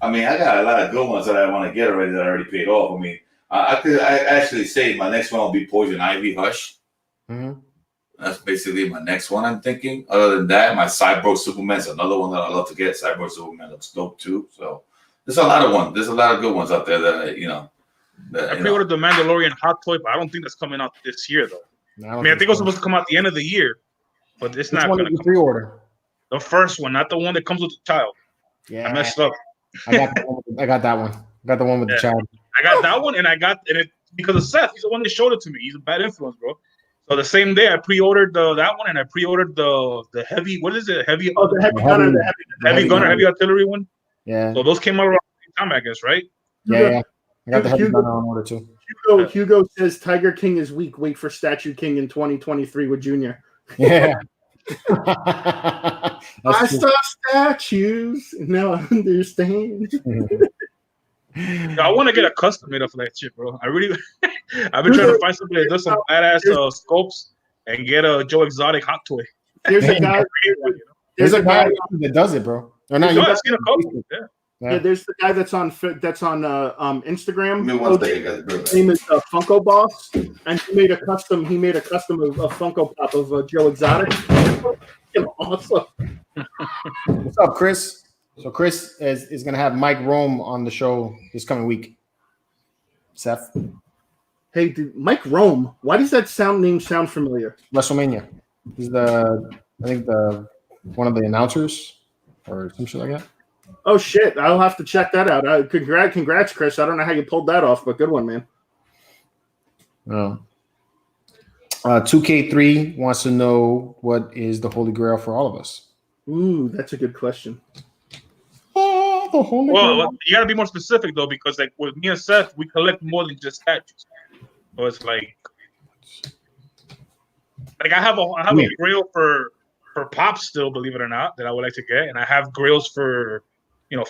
I mean, I got a lot of good ones that I want to get already that I already paid off. I mean, I actually say my next one will be Poison Ivy Hush. Mm-hmm. That's basically my next one I'm thinking. Other than that, my Cyborg Superman's another one that I love to get. Cyborg Superman looks dope too. So there's a lot of ones. There's a lot of good ones out there that I pre-ordered the Mandalorian hot toy, but I don't think that's coming out this year though. No, I think it was supposed to come out at the end of the year, but it's not. Which one did you pre-order? The first one, not the one that comes with the child. Yeah, I messed up. I got that one. I got the one with the child. I got that one, and it because of Seth. He's the one that showed it to me. He's a bad influence, bro. So the same day, I pre-ordered that one, and I pre-ordered the heavy. What is it? Heavy. Oh, the heavy gunner, the heavy gunner, heavy artillery one. Yeah. So those came out around the same time, I guess, right? Yeah. I got the heavy gunner on order too. Hugo says Tiger King is weak. Wait for Statue King in 2023 with Junior. Yeah. I saw statues. Now I understand. I want to get a custom made up for that shit, bro. I've been trying to find somebody that does some badass scopes and get a Joe Exotic hot toy. There's a guy. There's a guy that does it, bro. Or not, I've seen a couple. Yeah, there's the guy that's on Instagram. His name is Funko Boss, and he made a custom. Of Funko Pop of Joe Exotic. Awesome. What's up, Chris? So Chris is going to have Mike Rome on the show this coming week. Seth? Hey, dude, Mike Rome. Why does that name sound familiar? WrestleMania. He's one of the announcers or some shit like that. Oh shit! I'll have to check that out. Congrats, Chris. I don't know how you pulled that off, but good one, man. 2K3 wants to know what is the Holy Grail for all of us. Ooh, that's a good question. Oh, the Holy Grail. Well, you gotta be more specific though, because like with me and Seth, we collect more than just statues. So it's like I have a Grail for Pop still, believe it or not, that I would like to get, and I have Grails for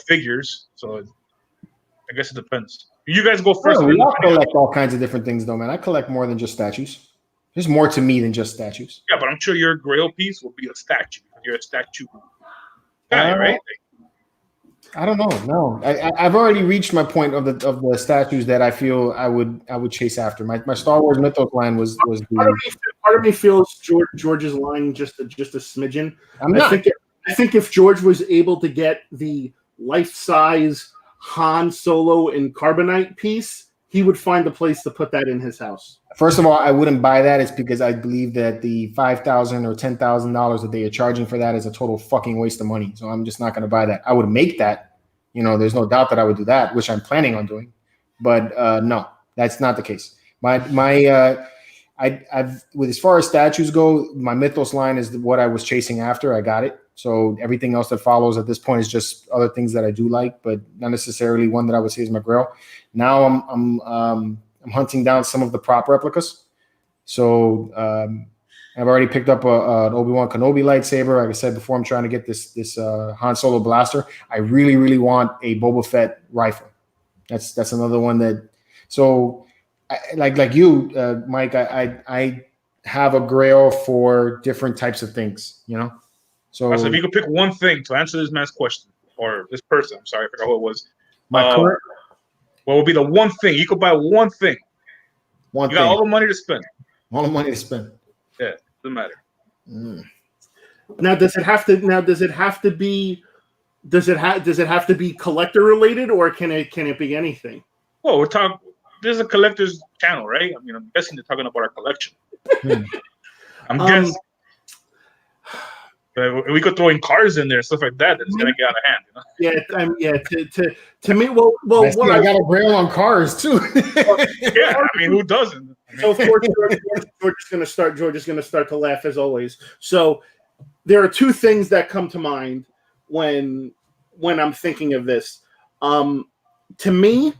figures. So I guess it depends. You guys go first. We all collect all kinds of different things, though, man. I collect more than just statues. There's more to me than just statues. Yeah, but I'm sure your Grail piece will be a statue. You're a statue guy, right? I don't know. No, I've already reached my point of the statues that I feel I would chase after. My Star Wars Mythos line was. Part of me feels George's line just a smidgen. I think if George was able to get the life-size Han Solo in carbonite piece, he would find a place to put that in his house. First of all, I wouldn't buy that. It's because I believe that the $5,000 or $10,000 that they are charging for that is a total fucking waste of money. So I'm just not going to buy that. I would make that. There's no doubt that I would do that, which I'm planning on doing. But no, that's not the case. I've as far as statues go, my Mythos line is what I was chasing after. I got it. So everything else that follows at this point is just other things that I do like, but not necessarily one that I would say is my Grail. Now I'm hunting down some of the prop replicas. So I've already picked up an Obi-Wan Kenobi lightsaber. Like I said before, I'm trying to get this Han Solo blaster. I really, really want a Boba Fett rifle. That's another one that. So like you, Mike, I have a Grail for different types of things. So if you could pick one thing to answer this man's question, or this person, I'm sorry, I forgot who it was. What would be the one thing? You could buy one thing. You got all the money to spend. All the money to spend. Yeah, doesn't matter. Now, does it have to be? Does it have to be collector related, or can it be anything? Well, this is a collector's channel, right? I mean, I'm guessing they're talking about our collection. I'm guessing. We could throw in cars in there, stuff like that. That's gonna get out of hand, you know? Yeah, to me, well, I got a Grail on cars too. Yeah, I mean, who doesn't? So, of course, George is gonna start to laugh as always. So, there are two things that come to mind when I'm thinking of this. To me,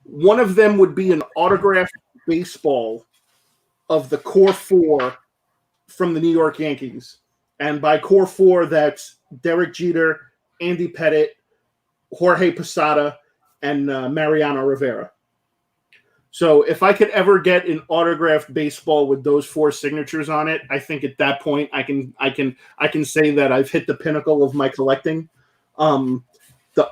one of them would be an autographed baseball of the core four from the New York Yankees. And by core four, that's Derek Jeter, Andy Pettitte, Jorge Posada, and Mariano Rivera. So if I could ever get an autographed baseball with those four signatures on it, I think at that point I can say that I've hit the pinnacle of my collecting. The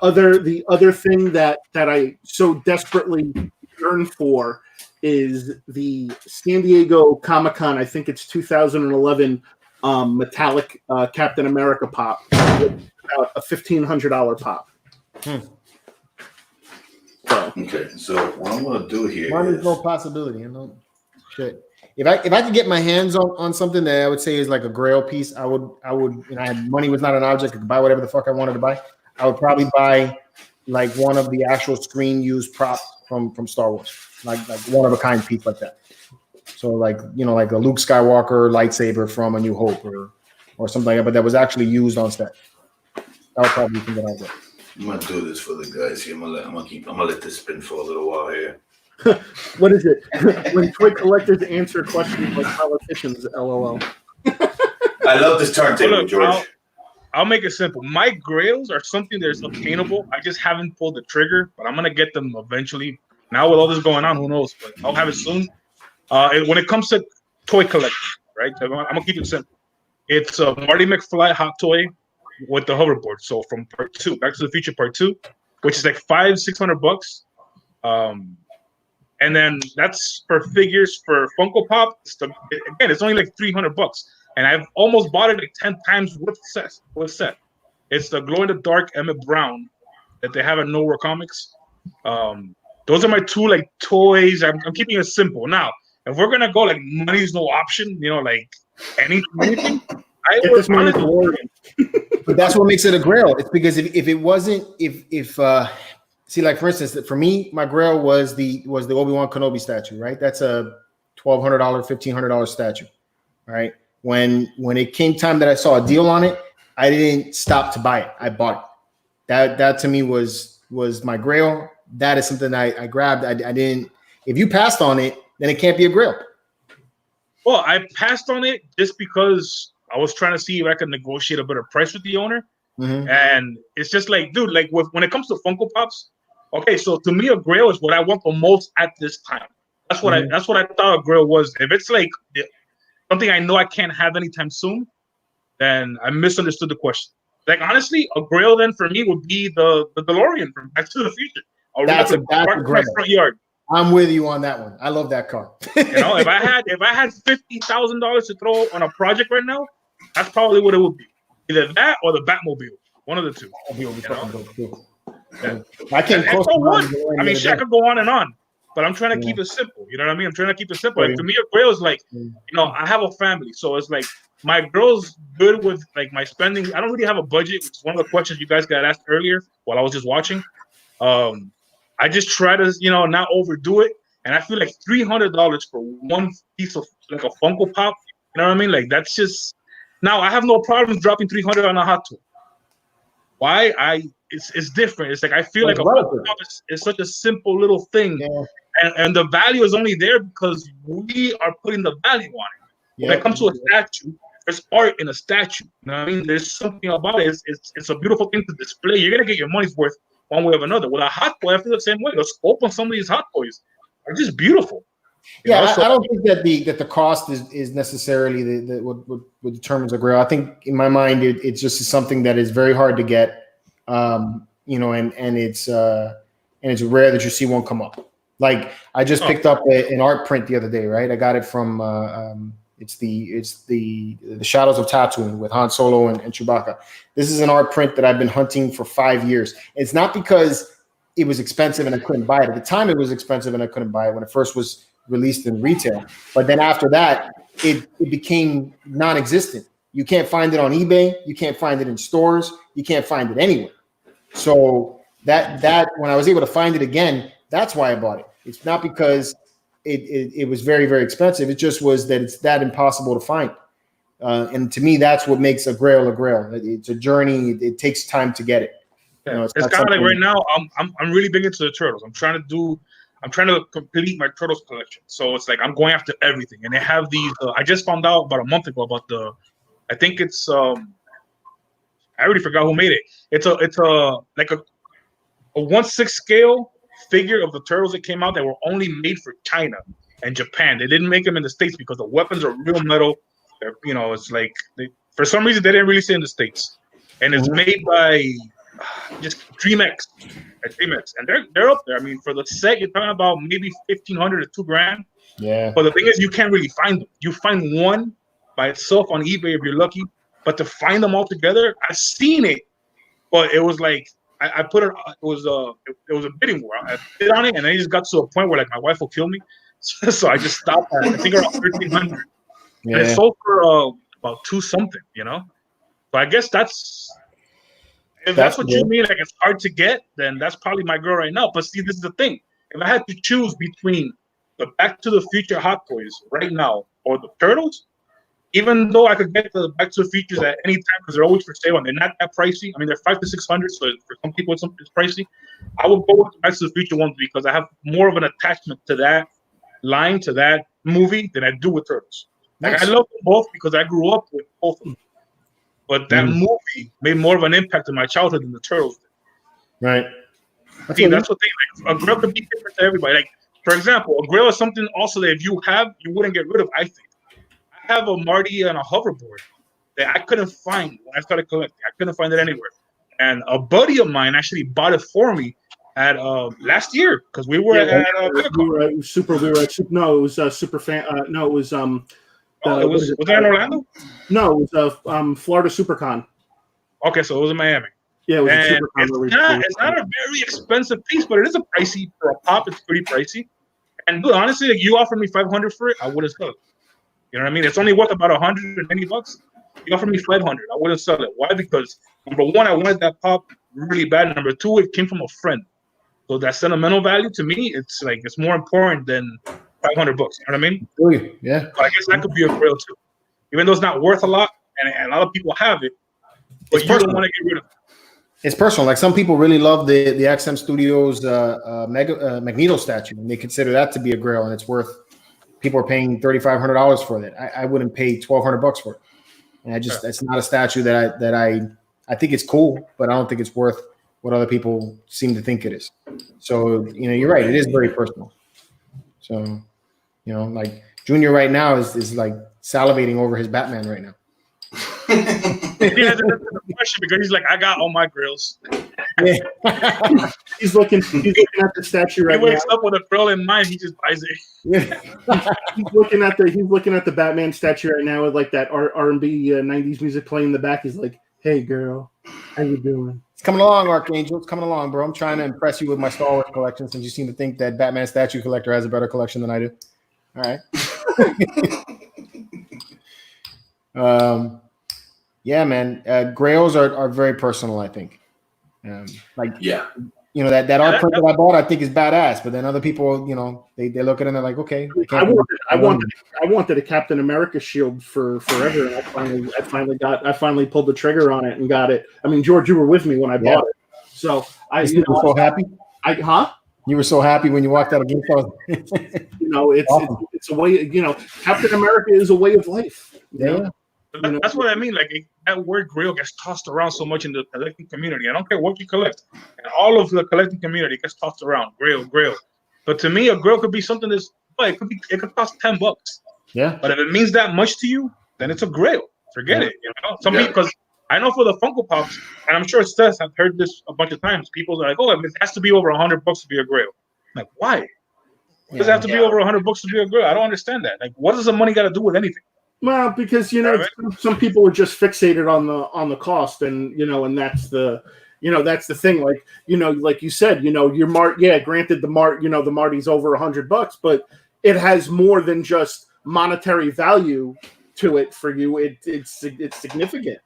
other thing that I so desperately yearn for is the San Diego Comic-Con. I think it's 2011 metallic Captain America pop, about a $1,500 pop. Okay, so what I'm gonna do here There's no possibility, you know. Shit. If I could get my hands on something that I would say is like a Grail piece, I would. You know, money was not an object. I could buy whatever the fuck I wanted to buy. I would probably buy like one of the actual screen used props from Star Wars, like one of a kind piece like that. So like, you know, like a Luke Skywalker lightsaber from A New Hope or something like that, but that was actually used on set. That would probably be something like that. I'm gonna do this for the guys here. I'm gonna let this spin for a little while here. What is it? When toy collectors answer questions like politicians, LOL. I love this turntable, George. I'll make it simple. My Grails are something that's obtainable. I just haven't pulled the trigger, but I'm gonna get them eventually. Now with all this going on, who knows? But I'll have it soon. When it comes to toy collecting, right? I'm gonna keep it simple. It's a Marty McFly hot toy with the hoverboard. So from part 2, Back to the Future part 2, which is like $500-$600. And then that's for figures for Funko Pop. It's only like $300. And I've almost bought it like 10 times with set. It's the glow in the dark Emmett Brown that they have at Nowhere Comics. Those are my two like toys. I'm keeping it simple. Now, if we're gonna go like money's no option, you know, like anything, I would honestly. But that's what makes it a Grail. It's because if it wasn't, see, like for instance, for me, my Grail was the Obi-Wan Kenobi statue, right? That's a $1,200, $1,500 statue, right? When it came time that I saw a deal on it, I didn't stop to buy it. I bought it. That to me was my Grail. That is something I grabbed. I didn't. If you passed on it, then it can't be a Grail. Well, I passed on it just because I was trying to see if I could negotiate a better price with the owner. Mm-hmm. And it's just like, dude, like when it comes to Funko Pops, okay, so to me, a Grail is what I want the most at this time. That's what I thought a Grail was. If it's like something I know I can't have anytime soon, then I misunderstood the question. Like honestly, a Grail then for me would be the DeLorean from Back to the Future. That's a Grail. Front yard. I'm with you on that one. I love that car. You know, if I had $50,000 to throw on a project right now, that's probably what it would be. Either that or the Batmobile. One of the two. I can't. I mean, shit, I could go on and on, but I'm trying to keep it simple. You know what I mean? I'm trying to keep it simple. Like, to me, a Grail is like, you know, I have a family, so it's like my girl's good with like my spending. I don't really have a budget, which is one of the questions you guys got asked earlier while I was just watching. I just try to, you know, not overdo it, and I feel like $300 for one piece of like a Funko Pop. You know what I mean? Like that's just. Now I have no problem dropping $300 on a hot toy. Why? It's different. It's like I feel like a Funko Pop is such a simple little thing, and the value is only there because we are putting the value on it. Yeah. When it comes to a statue, there's art in a statue. You know what I mean? There's something about it. It's a beautiful thing to display. You're gonna get your money's worth one way or another. With a hot toy, I feel the same way. The scope on some of these hot toys are just beautiful. Yeah, I don't think that the cost is necessarily what determines a Grail. I think in my mind it's just something that is very hard to get, you know, and it's rare that you see one come up. Like I just picked up an art print the other day, right? I got it from it's the Shadows of Tatooine with Han Solo and Chewbacca. This is an art print that I've been hunting for 5 years. It's not because it was expensive and I couldn't buy it. At the time, it was expensive and I couldn't buy it when it first was released in retail. But then after that, it became non-existent. You can't find it on eBay. You can't find it in stores. You can't find it anywhere. So that when I was able to find it again, that's why I bought it. It's not because it was very, very expensive. It just was that it's that impossible to find. And to me, that's what makes a Grail a Grail. It's a journey. It takes time to get it. You know, it's kind of like right now, I'm really big into the turtles. I'm trying to complete my turtles collection. So it's like I'm going after everything. And they have these. I just found out about a month ago about I think it's I already forgot who made it. It's like a 1/6 scale figure of the turtles that came out that were only made for China and Japan. They didn't make them in the States because the weapons are real metal. You know, it's like for some reason they didn't release it in the States, and it's made by just DreamX, and they're up there. I mean, for the set, you're talking about maybe $1,500 to $2,000. Yeah. But the thing is, you can't really find them. You find one by itself on eBay if you're lucky, but to find them all together, I've seen it, but it was like I put it. It was a bidding war. I bid on it, and I just got to a point where like my wife will kill me, so I just stopped at I think around $1,300. Yeah. And it sold for about $2 something, you know. So I guess if that's what you mean, like it's hard to get, then that's probably my girl right now. But see, this is the thing: if I had to choose between the Back to the Future Hot Toys right now or the Turtles, even though I could get the Back to the Futures at any time because they're always for sale and they're not that pricey. I mean, they're $500 to $600, so for some people it's pricey. I would go with the Back to the Future ones because I have more of an attachment to that line, to that movie, than I do with Turtles. Like I love them both because I grew up with both of them. But that movie made more of an impact in my childhood than the Turtles did. Right. See, that's the thing. Like, a Grail could be different to everybody. Like, for example, a Grail is something also that if you have, you wouldn't get rid of, I think. I have a Marty and a hoverboard that I couldn't find when I started collecting. I couldn't find it anywhere. And a buddy of mine actually bought it for me at last year because we were at Super. We were at Super. No, it was Super Fan. No, it was was that in Orlando? No, it was Florida SuperCon. Okay, so it was in Miami. Yeah, it was and SuperCon. It's not a very expensive piece, but it is a pricey for a pop. It's pretty pricey. And dude, honestly, like you offered me $500 for it, I wouldn't sell it. You know what I mean? It's only worth about $120. You offered me $500, I wouldn't sell it. Why? Because number one, I wanted that pop really bad. Number two, it came from a friend. So that sentimental value to me, it's like it's more important than $500. You know what I mean? Yeah. But I guess that could be a Grail too, even though it's not worth a lot, and a lot of people have it, but you don't want to get rid of it. It's personal. Like some people really love the XM Studios Magneto statue, and they consider that to be a Grail, and it's worth. People are paying $3,500 for that. I wouldn't pay $1,200 for it, and it's not a statue that I think it's cool, but I don't think it's worth what other people seem to think it is. So you're right. It is very personal. So. Like Junior right now is like salivating over his Batman right now. Yeah, that's the question because he's like, I got all my Grails. Yeah. he's looking at the statue right now. He wakes up with a Grail in mind, he just buys it. Yeah. he's looking at the Batman statue right now with like that R&B 90s music playing in the back. He's like, hey girl, how you doing? It's coming along, Archangel. It's coming along, bro. I'm trying to impress you with my Star Wars collection since you seem to think that Batman statue collector has a better collection than I do. All right. Yeah, man. Grails are very personal, I think. That art print that I bought, I think is badass. But then other people, they look at it and they're like, okay. I wanted a Captain America shield for forever, and I finally pulled the trigger on it and got it. I mean, George, you were with me when I bought it, so you were so happy. You were so happy when you walked out of GameStop. It's a way. Captain America is a way of life. Yeah. That's what I mean. Like that word Grail gets tossed around so much in the collecting community. I don't care what you collect, and all of the collecting community gets tossed around. Grail. But to me, a Grail could be something it could cost $10. Yeah. But if it means that much to you, then it's a Grail. Forget it. Some people, because I know for the Funko Pops, and I'm sure I've heard this a bunch of times. People are like, "Oh, it has to be over $100 to be a Grail." I'm like, why? Does it have to be over $100 to be a Grail? I don't understand that. Like, what does the money got to do with anything? Well, because some people are just fixated on the cost, and and that's the that's the thing. Like like you said, your Mart. Yeah, granted, the Marty's over $100, but it has more than just monetary value to it for you. It's significant.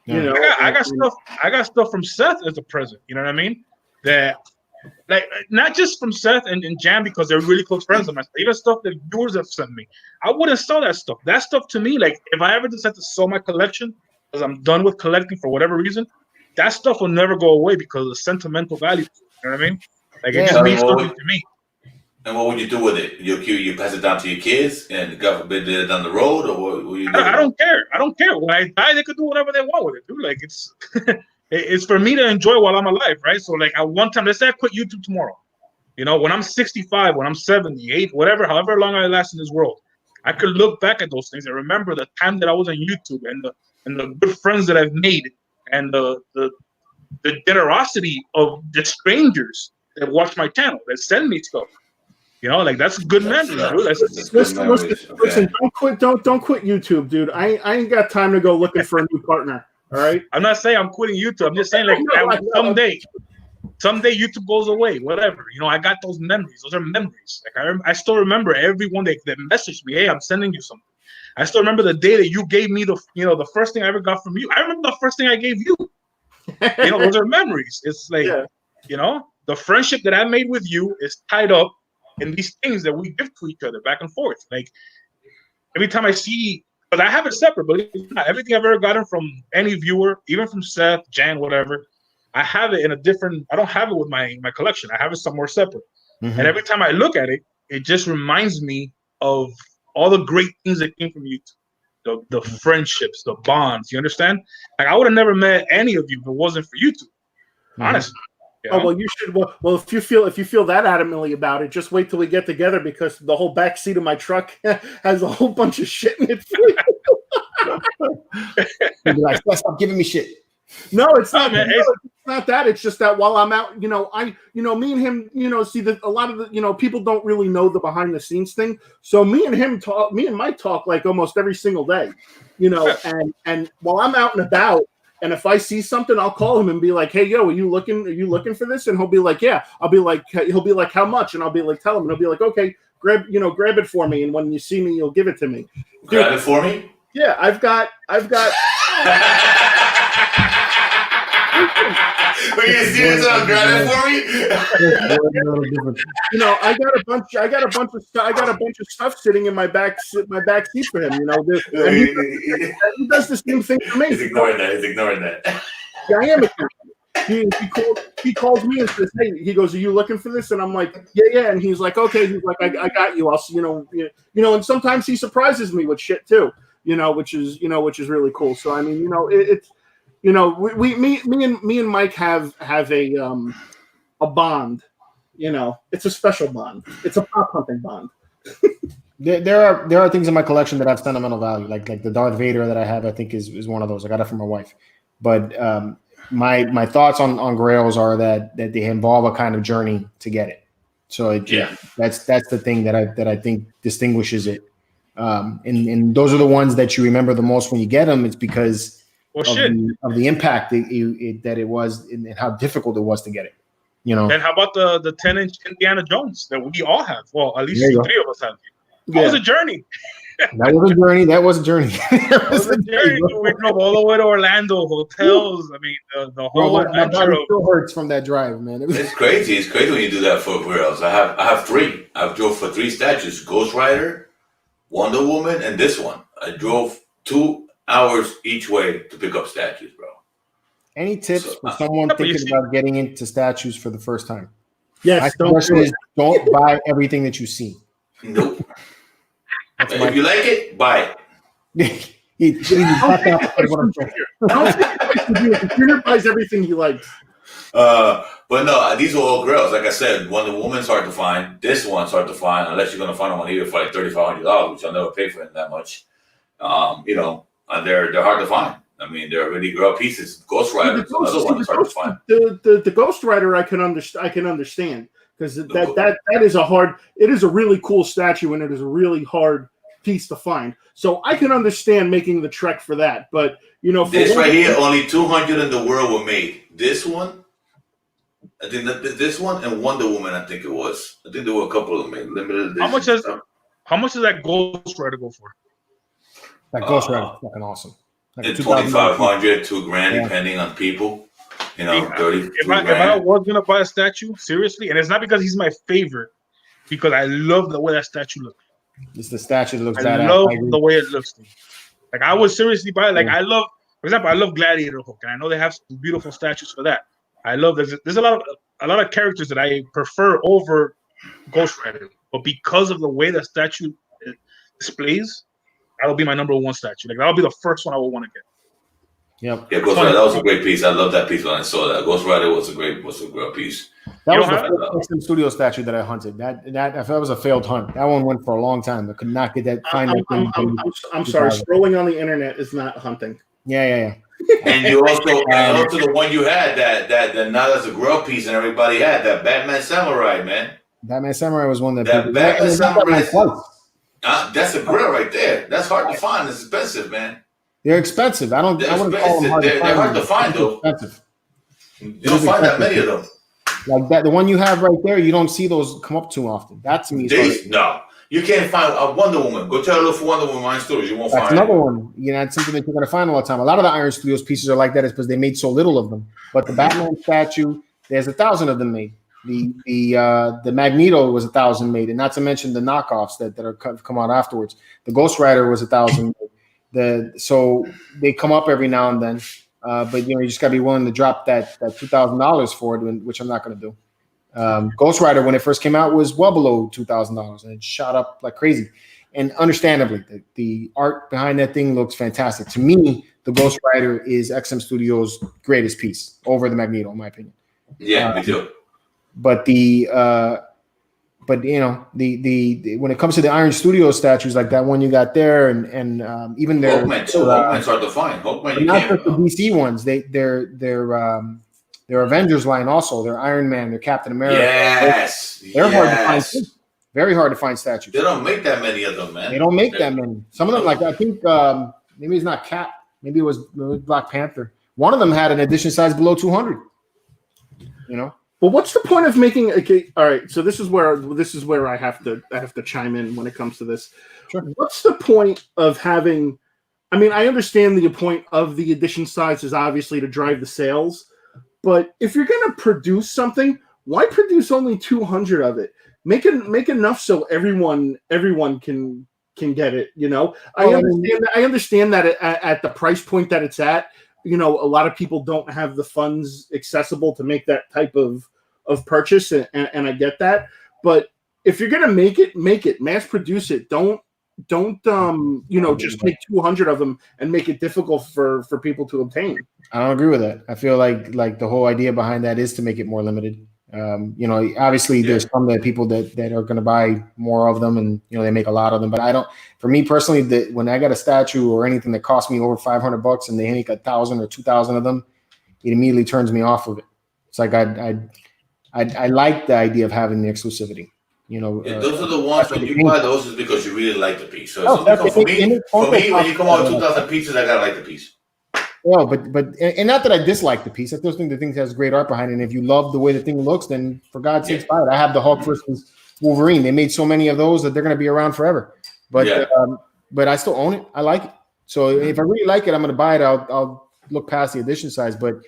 Yeah. I got stuff from Seth as a present. You know what I mean? That. Like, not just from Seth and Jam because they're really close friends of mine. Even stuff that viewers have sent me. I wouldn't sell that stuff. That stuff to me, like, if I ever decide to sell my collection because I'm done with collecting for whatever reason, that stuff will never go away because of the sentimental value. You know what I mean? Like, it just means something to me. And what would you do with it? You pass it down to your kids, and God forbid they're down the road, or what you do? I don't care. I don't care. When I die, they could do whatever they want with it, dude. Like, it's it's for me to enjoy while I'm alive, right? So, like, at one time, let's say I quit YouTube tomorrow. When I'm 65, when I'm 78, whatever, however long I last in this world, I could look back at those things and remember the time that I was on YouTube and the good friends that I've made and the generosity of the strangers that watch my channel, that send me stuff. Like, that's good memory, dude. Listen, don't quit YouTube, dude. I ain't got time to go looking for a new partner. All right. I'm not saying I'm quitting YouTube. I'm just saying, like, someday YouTube goes away, whatever. I got those memories. Those are memories. Like, I still remember everyone that messaged me, hey, I'm sending you something. I still remember the day that you gave me the first thing I ever got from you. I remember the first thing I gave you. Those are memories. It's like, the friendship that I made with you is tied up in these things that we give to each other back and forth. Like, every time I see, but I have it separate, but everything I've ever gotten from any viewer, even from Seth, Jan, whatever, I have it in a different, I don't have it with my collection. I have it somewhere separate. Mm-hmm. And every time I look at it, it just reminds me of all the great things that came from YouTube. The friendships, the bonds, you understand? Like, I would have never met any of you if it wasn't for YouTube. Honestly. Oh, well, you should. Well, if you feel that adamantly about it, just wait till we get together, because the whole back seat of my truck has a whole bunch of shit in it. You'd be like, stop giving me shit. No, it's not. Man, it's not that. It's just that while I'm out, me and him, see that a lot of the, people don't really know the behind the scenes thing. So me and Mike talk like almost every single day, and while I'm out and about. And if I see something, I'll call him and be like, "Hey, yo, are you looking for this?" And he'll be like, "Yeah." He'll be like, "How much?" And I'll be like, "Tell him." And he'll be like, "Okay, grab it for me. And when you see me, you'll give it to me." Dude, grab it for me? Yeah, I've got. When you see this, grab it for me. I got a bunch of stuff sitting in my back seat for him. And he does the same thing for me. He's ignoring that. Yeah, I am. He calls me and says, "Hey," he goes, "Are you looking for this?" And I'm like, "Yeah." And he's like, "Okay." He's like, "I got you. I'll see." And sometimes he surprises me with shit too. Which is really cool. So I mean, it's. Me and Mike have a bond. It's a special bond. It's a pop hunting bond. There are things in my collection that have sentimental value, like the Darth Vader that I have. I think is one of those. I got it from my wife. But my thoughts on Grails are that they involve a kind of journey to get it. So that's the thing that I think distinguishes it. And those are the ones that you remember the most when you get them. It's because of the impact that it was and how difficult it was to get it. And how about the 10-inch Indiana Jones that we all have? Well, at least the three of us have. That was a journey. That was a journey. We drove all the way to Orlando, hotels. I mean, the whole adventure. My body still hurts from that drive, man. It's crazy. It's crazy when you do that for Grails. I have three. I've drove for 3 statues: Ghost Rider, Wonder Woman, and this one. I drove 2 hours each way to pick up statues, bro. Any tips for someone thinking about getting into statues for the first time? Yes, don't buy everything that you see. Nope. If you like it, buy it. Junior buys everything he likes. But no, these are all Grails. Like I said, Wonder Woman's hard to find. This one's hard to find, unless you're going to find them on eBay for like $3,500, which I'll never pay for it that much. They're hard to find. I mean, they're really Grail pieces. Ghost Rider is another one that's hard to find. The Ghost Rider I can understand because that is it is a really cool statue, and it is a really hard piece to find. So I can understand making the trek for that, but this right here, only 200 in the world were made. This one, I think this one and Wonder Woman, I think it was. I think there were a couple of them made limited edition. How much does that Ghost Rider go for? That Ghost Rider is fucking awesome. Like $2,500 to $1,000, depending on people. 30. If I was gonna buy a statue, seriously, and it's not because he's my favorite, because I love the way that statue looks. It's the statue that looks badass. I love the way it looks. Like I would seriously buy. Like I love, for example, I love Gladiator Hulk, and I know they have some beautiful statues for that. I love there's a lot of characters that I prefer over Ghost Rider, but because of the way the statue displays, that'll be my number one statue. Like that'll be the first one I would want to get. Yep. Yeah, Ghost Rider, that was a great piece. I love that piece when I saw that. Ghost Rider was a great piece. That was the first Studio statue that I hunted. That was a failed hunt. That one went for a long time. I could not get that. I'm sorry. Scrolling on the internet is not hunting. Yeah. And you also the one you had that not as a Grail piece and everybody had that Batman Samurai, man. Batman Samurai was one that Batman Samurai. That's a Grail right there. That's hard to find. It's expensive, man. They're expensive. I wouldn't call them hard to find. They're hard to find though. Expensive. You don't find that many of them. Like that, the one you have right there, you don't see those come up too often. That to me is no. You can't find a Wonder Woman. Go try to look for Wonder Woman in stores. You won't find another one. It's something that you're going to find all the time. A lot of the Iron Studios pieces are like that. It's because they made so little of them. But the Batman statue, there's 1,000 of them made. The Magneto was 1,000 made, and not to mention the knockoffs that are come out afterwards. The Ghost Rider was 1,000 made. So they come up every now and then. But you just gotta be willing to drop that $2,000 for it, which I'm not going to do. Ghost Rider, when it first came out, was well below $2,000, and it shot up like crazy. And understandably, the art behind that thing looks fantastic. To me, the Ghost Rider is XM Studios' greatest piece over the Magneto, in my opinion. Yeah, me too. But when it comes to the Iron Studios statues, like that one you got there, and even their Hawkman's hard to find. Hawkman, not just the DC ones. Their Avengers line also. Their Iron Man, their Captain America. Yes, they're hard to find too. Very hard to find statues. They don't make that many of them, man. They don't make that many. Some of them, like I think, maybe it's not Cap. Maybe it was Black Panther. One of them had an edition size below 200. But what's the point of making all right, so this is where I have to chime in when it comes to this. Sure. What's the point of having? I mean, I understand the point of the edition size is obviously to drive the sales, but if you're going to produce something, why produce only 200 of it? Make enough so everyone can get it. I understand that at the price point that it's at. A lot of people don't have the funds accessible to make that type of purchase, and I get that. But if you're gonna make it, mass produce it. Don't just make 200 of them and make it difficult for people to obtain. I don't agree with that. I feel like the whole idea behind that is to make it more limited. Obviously there's some people that are going to buy more of them, and they make a lot of them. But I don't. For me personally, when I got a statue or anything that cost me over $500 and they make 1,000 or 2,000 of them, it immediately turns me off of it. It's like I like the idea of having the exclusivity. Those are the ones when you buy those is because you really like the piece. So for me, when you come out with 2,000 pieces, I gotta like the piece. Well, but not that I dislike the piece. I still think the thing has great art behind it. And if you love the way the thing looks, then for God's sakes, buy it. I have the Hulk versus Wolverine. They made so many of those that they're going to be around forever. But I still own it. I like it. So if I really like it, I'm going to buy it. I'll look past the edition size. But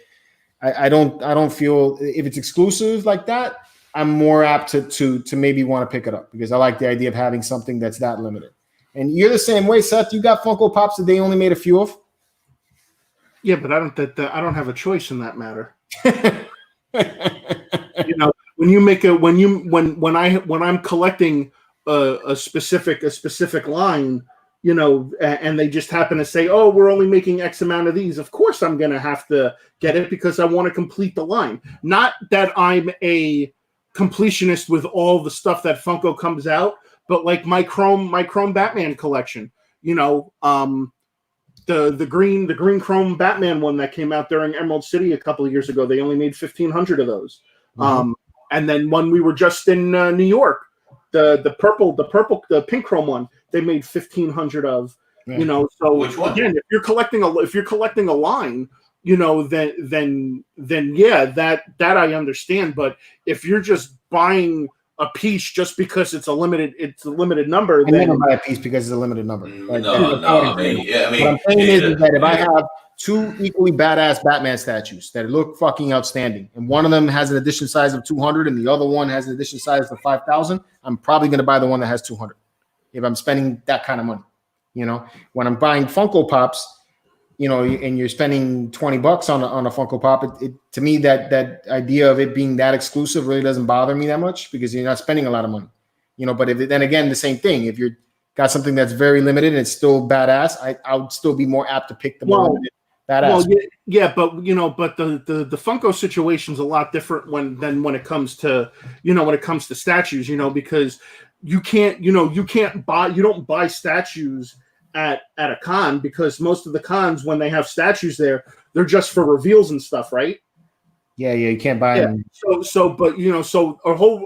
I don't feel if it's exclusive like that, I'm more apt to maybe want to pick it up because I like the idea of having something that's that limited. And you're the same way, Seth. You got Funko Pops that they only made a few of. Yeah, but I don't have a choice in that matter. when I'm collecting a specific line, and they just happen to say, "Oh, we're only making X amount of these." Of course, I'm gonna have to get it because I want to complete the line. Not that I'm a completionist with all the stuff that Funko comes out, but like my Chrome Batman collection, the green Chrome Batman one that came out during Emerald City a couple of years ago. They only made 1,500 of those. Mm-hmm. And then when we were just in New York, the pink chrome one, they made 1,500 of. You know, so which one? Again, if you're collecting a line, you know, then yeah, that I understand. But if you're just buying a piece just because it's a limited number, I then never buy a piece because it's a limited number. No. I mean, what I'm saying is that if I have two equally badass Batman statues that look fucking outstanding, and one of them has an edition size of 200 and the other one has an edition size of 5,000, I'm probably going to buy the one that has 200 if I'm spending that kind of money. You know, when I'm buying Funko Pops, you know, and you're spending $20 on a Funko Pop, it to me that idea of it being that exclusive really doesn't bother me that much because you're not spending a lot of money. You know, but then again, the same thing. If you're got something that's very limited and it's still badass, I would still be more apt to pick the more limited badass. Well, yeah, but you know, but the Funko situation's a lot different when it comes to statues, you know, because you don't buy statues at a con because most of the cons, when they have statues there, they're just for reveals and stuff, right? Yeah, you can't buy them. But you know, so a whole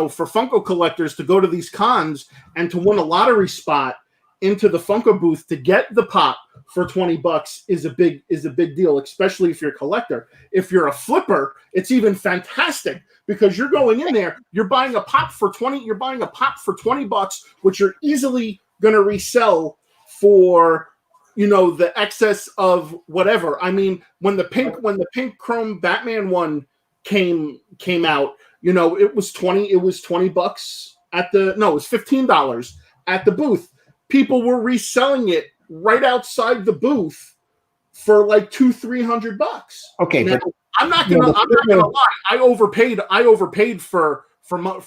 for Funko collectors to go to these cons and to win a lottery spot into the Funko booth to get the pop for $20 is a big deal, especially if you're a collector. If you're a flipper, it's even fantastic because you're going in there, you're buying a pop for $20, which you're easily going to resell for, you know, the excess of whatever. I mean, when the pink chrome Batman one came out, you know, it was $20 it was $15 at the booth. People were reselling it right outside the booth for like $200-300. Okay, now, but I'm not gonna lie. I overpaid for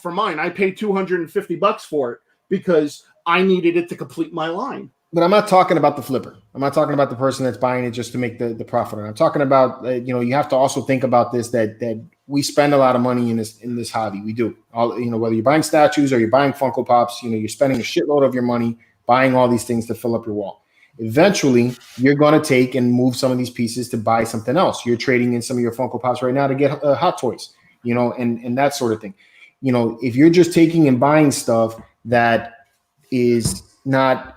mine. I paid $250 for it because I needed it to complete my line. But I'm not talking about the flipper. I'm not talking about the person that's buying it just to make the profit. I'm talking about you have to also think about this that we spend a lot of money in this hobby. We do. Whether you're buying statues or you're buying Funko Pops, you're spending a shitload of your money buying all these things to fill up your wall. Eventually, you're going to take and move some of these pieces to buy something else. You're trading in some of your Funko Pops right now to get Hot Toys, and that sort of thing. If you're just taking and buying stuff that is not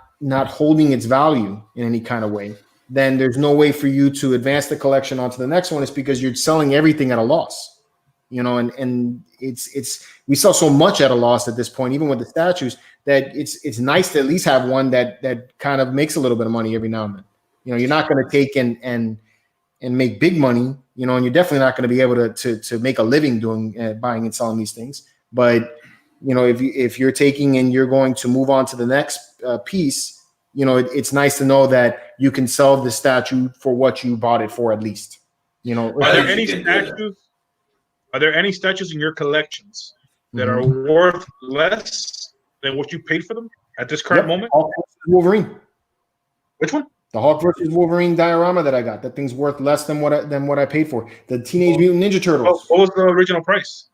holding its value in any kind of way, then there's no way for you to advance the collection onto the next one. It's because you're selling everything at a loss, and it's we sell so much at a loss at this point, even with the statues, that it's nice to at least have one that kind of makes a little bit of money every now and then. You're not going to take and make big money, and you're definitely not going to be able to make a living doing buying and selling these things. But if you're taking and you're going to move on to the next piece, it's nice to know that you can sell the statue for what you bought it for at least. Are there any statues in your collections that are worth less than what you paid for them at this current moment? Hulk versus Wolverine. Which one? The Hulk versus Wolverine diorama that I got. That thing's worth less than what I paid for. The Teenage Mutant Ninja Turtles. What was the original price?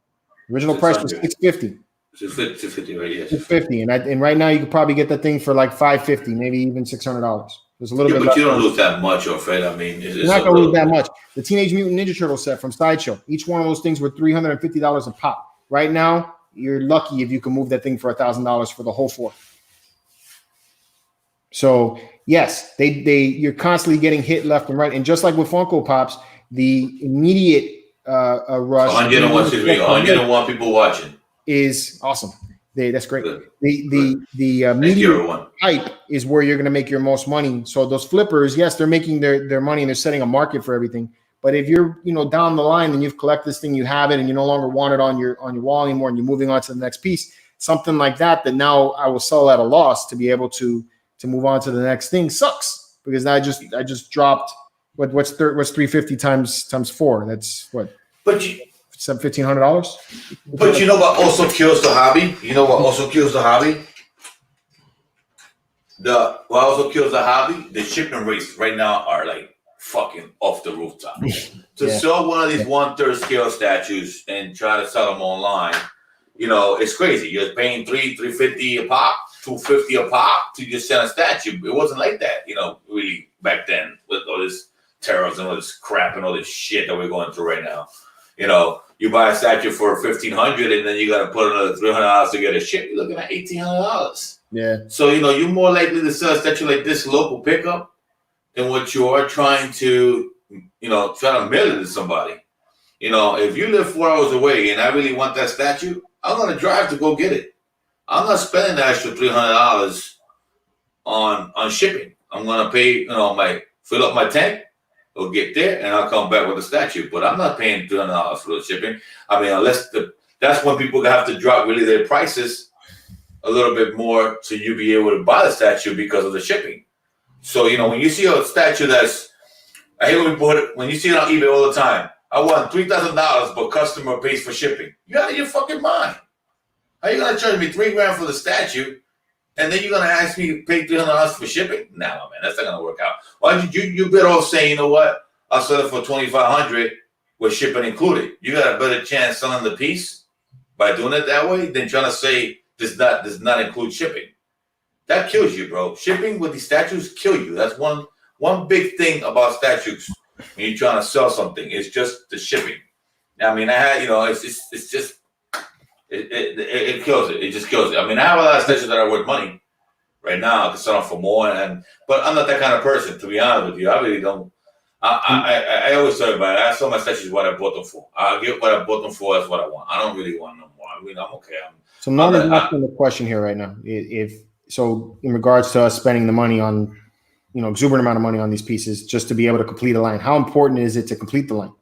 Original price was $650. $650, right? Yes. $650, and right now you could probably get that thing for like $550, maybe even $600. There's a little bit. But you don't lose that much, Fred. I mean, you're not going to lose that much. The Teenage Mutant Ninja Turtle set from Sideshow. Each one of those things were $350 a pop. Right now, you're lucky if you can move that thing for $1,000 for the whole four. So yes, you're constantly getting hit left and right, and just like with Funko Pops, the immediate rush. 101 people watching is awesome. That's great. The medium hype is where you're going to make your most money. So those flippers, yes, they're making their money and they're setting a market for everything. But if you're down the line and you've collected this thing, you have it, and you no longer want it on your wall anymore, and you're moving on to the next piece, something like that now I will sell at a loss to be able to move on to the next thing sucks, because I just dropped what's 350 times 4. That's what. But $1,500. But you know what also kills the hobby? The shipping rates right now are like fucking off the rooftop. To sell one of these 1/3 scale statues and try to sell them online, it's crazy. You're paying $350 a pop, $250 a pop to just sell a statue. It wasn't like that, really back then with all this terrorism and all this crap and all this shit that we're going through right now. you buy a statue for $1,500, and then you got to put another $300 to get it shipped. You're looking at $1,800. Yeah. So you're more likely to sell a statue like this local pickup than what you are trying to, try to mail it to somebody. If you live 4 hours away and I really want that statue, I'm gonna drive to go get it. I'm not spending the extra $300 on shipping. I'm gonna pay, fill up my tank, go get there, and I'll come back with a statue. But I'm not paying $300 for the shipping. I mean, that's when people have to drop really their prices a little bit more so you be able to buy the statue because of the shipping. So when you see a statue I hate when you see it on eBay all the time. I want $3,000, but customer pays for shipping. You out of your fucking mind. How you gonna charge me $3,000 for the statue, and then you're gonna ask me to pay $300 for shipping? Nah, man, that's not gonna work out. Why don't you better off saying, you know what? I'll sell it for $2,500 with shipping included. You got a better chance selling the piece by doing it that way than trying to say does not include shipping. That kills you, bro. Shipping with these statues kill you. That's one big thing about statues. When you're trying to sell something, it's just the shipping. I mean, it's just it kills it. It just kills it. I mean, I have a lot of statues that are worth money right now. I can sell them for more, but I'm not that kind of person. To be honest with you, I really don't. I always tell everybody, I sell my statues what I bought them for. I get what I bought them for. That's what I want. I don't really want no more. I mean, I'm okay. So none is asking the question here right now. If so, in regards to us spending the money on, exuberant amount of money on these pieces just to be able to complete a line, how important is it to complete the line?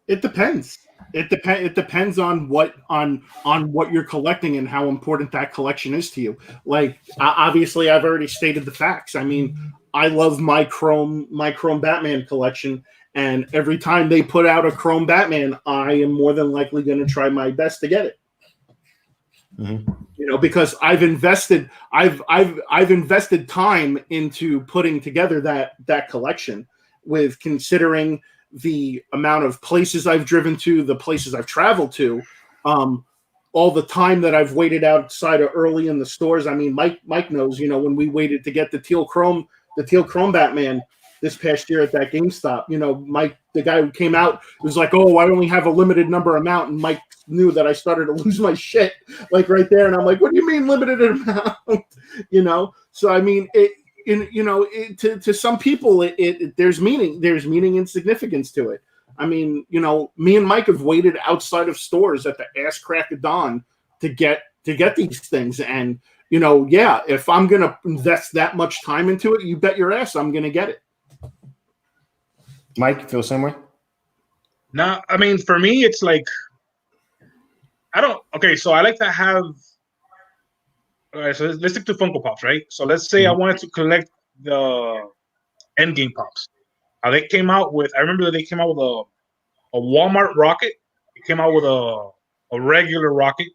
It depends. It depends on what you're collecting and how important that collection is to you. Like, obviously, I've already stated the facts. I mean, I love my Chrome Batman collection, and every time they put out a Chrome Batman, I am more than likely going to try my best to get it. Mm-hmm. Because I've invested time into putting together that collection, with considering the amount of places I've driven to, the places I've traveled to, all the time that I've waited outside of early in the stores. I mean, Mike knows, when we waited to get the teal chrome Batman this past year at that GameStop, Mike, the guy who came out, was like, "Oh, I only have a limited number amount," and Mike knew that I started to lose my shit like right there, and I'm like, "What do you mean limited amount?" So I mean, to some people, there's meaning and significance to it. I mean, me and Mike have waited outside of stores at the ass crack of dawn to get these things, and if I'm gonna invest that much time into it, you bet your ass I'm gonna get it. Mike, you feel the same way? No, I mean, for me, it's like, so I like to have, all right, so let's stick to Funko Pops, right? So let's say I wanted to collect the Endgame Pops. They came out with, I remember they came out with a Walmart Rocket. They came out with a regular Rocket,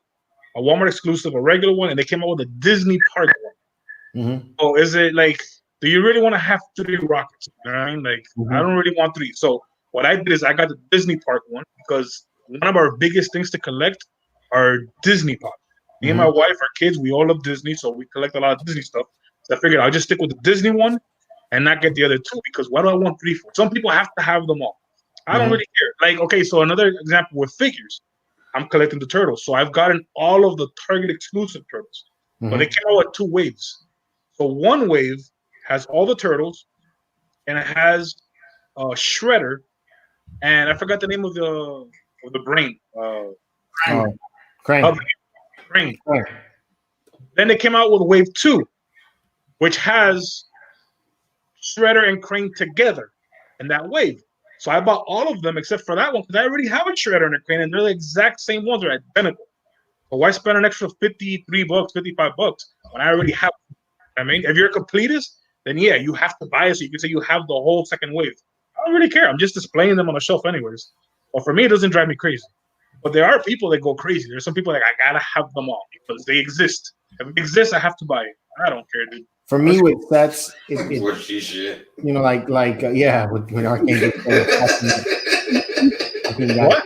a Walmart exclusive, a regular one, and they came out with a Disney Park one. Mm-hmm. So is it like, do you really want to have 3 Rockets? You know what I mean? Like, mm-hmm. I don't really want 3. So what I did is I got the Disney Park one, because one of our biggest things to collect are Disney Pops. Mm-hmm. Me and my wife, our kids, we all love Disney, so we collect a lot of Disney stuff. So I figured I'll just stick with the Disney one and not get the other 2, because why do I want 3 for? Some people have to have them all. I don't really care. Like, okay, so another example with figures. I'm collecting the turtles. So I've gotten all of the Target exclusive turtles. Mm-hmm. But they came out with 2 waves. So one wave has all the turtles, and it has Shredder, and I forgot the name of the brain. Crane. Crane. Then they came out with wave 2, which has Shredder and Crane together in that wave. So I bought all of them except for that one, because I already have a Shredder and a Crane, and they're the exact same ones. They're identical. So why spend an extra $53, $55 when I already have them? I mean, if you're a completist, then yeah, you have to buy it so you can say you have the whole second wave. I don't really care. I'm just displaying them on a shelf anyways. But for me, it doesn't drive me crazy. But there are people that go crazy. There's some people like, I gotta have them all because they exist. If it exists, I have to buy it. I don't care, dude. For me, with sets, with Arcane. What?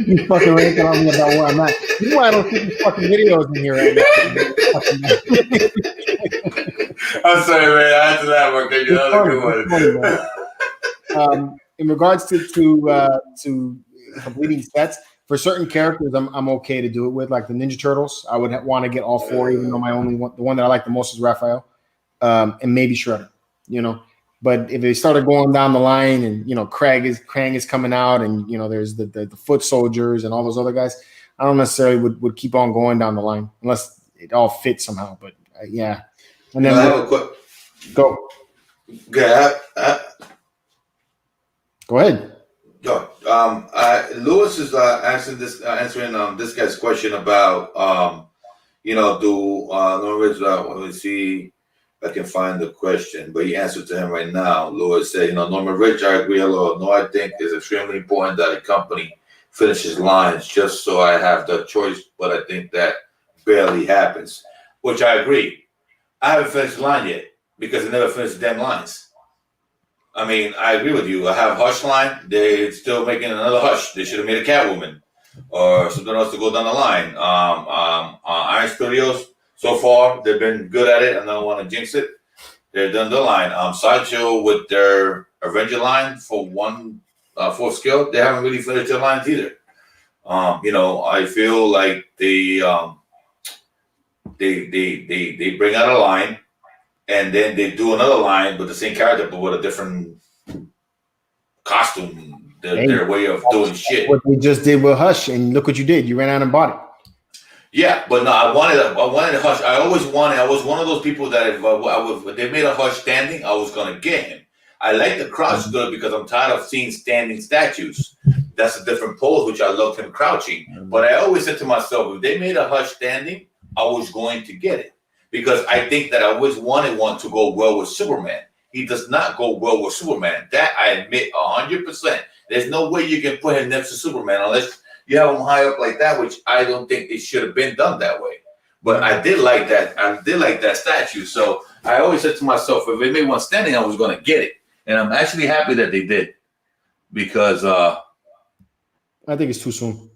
You fucking ranting on me about where I'm at. You know why I don't see these fucking videos in here right now. I'm sorry, man. After that one, because you're a good one. In regards to completing sets. For certain characters, I'm okay to do it with, like the Ninja Turtles. I would want to get all 4, even though the one that I like the most is Raphael, and maybe Shredder. But if they started going down the line, and Krang is coming out, and there's the foot soldiers and all those other guys, I don't necessarily would keep on going down the line unless it all fits somehow. But yeah, and then go. Yeah, Go ahead. Lewis is answering this guy's question about let me see if I can find the question, but he answered to him right now. Lewis said, Norman Rich, I agree. Hello. No, I think it's extremely important that a company finishes lines just so I have the choice, but I think that barely happens, which I agree. I haven't finished the line yet because I never finished the damn lines. I mean, I agree with you. I have Hush line. They're still making another Hush. They should have made a Catwoman or something else to go down the line. Iron Studios, so far, they've been good at it. I don't want to jinx it. They're done the line. Sideshow with their Avenger line for one fourth scale, they haven't really finished their lines either. I feel like they bring out a line. And then they do another line with the same character, but with a different costume. Their way of doing shit. What we just did with Hush, and look what you did. You ran out and bought it. Yeah, but no, I wanted a Hush. I was one of those people that if they made a Hush standing, I was gonna get him. I like the crouch good because I'm tired of seeing standing statues. That's a different pose, which I love him crouching. But I always said to myself, if they made a Hush standing, I was going to get it. Because I think that I always wanted one to go well with Superman. He does not go well with Superman. That I admit 100%. There's no way you can put him next to Superman unless you have him high up like that, which I don't think it should have been done that way. But I did like that. I did like that statue. So I always said to myself, if they made one standing, I was going to get it. And I'm actually happy that they did. Because I think it's too soon.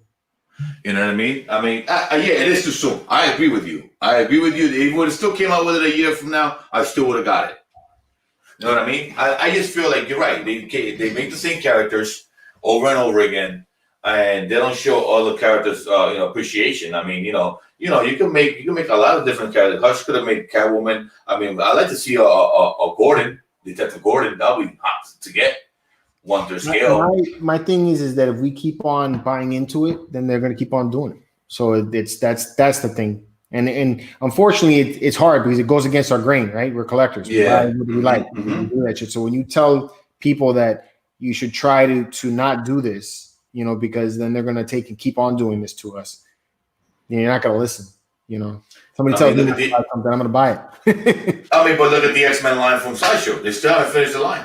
You know what I mean? I mean, yeah, it is too soon. I agree with you. If it would have still came out with it a year from now, I still would have got it. You know what I mean? I just feel like you're right. They make the same characters over and over again, and they don't show other characters, appreciation. I mean, you can make a lot of different characters. Hush could have made Catwoman. I mean, I like to see a Gordon, Detective Gordon. That'll be hot to get. One to scale. My thing is that if we keep on buying into it, then they're going to keep on doing it. So that's the thing. And unfortunately, it's hard because it goes against our grain, right? We're collectors. Yeah. We like do that shit. So when you tell people that you should try to not do this, because then they're going to take and keep on doing this to us, you're not going to listen. Somebody tells me to buy something, I'm going to buy it. But look at the X-Men line from Sideshow. They still haven't finished the line.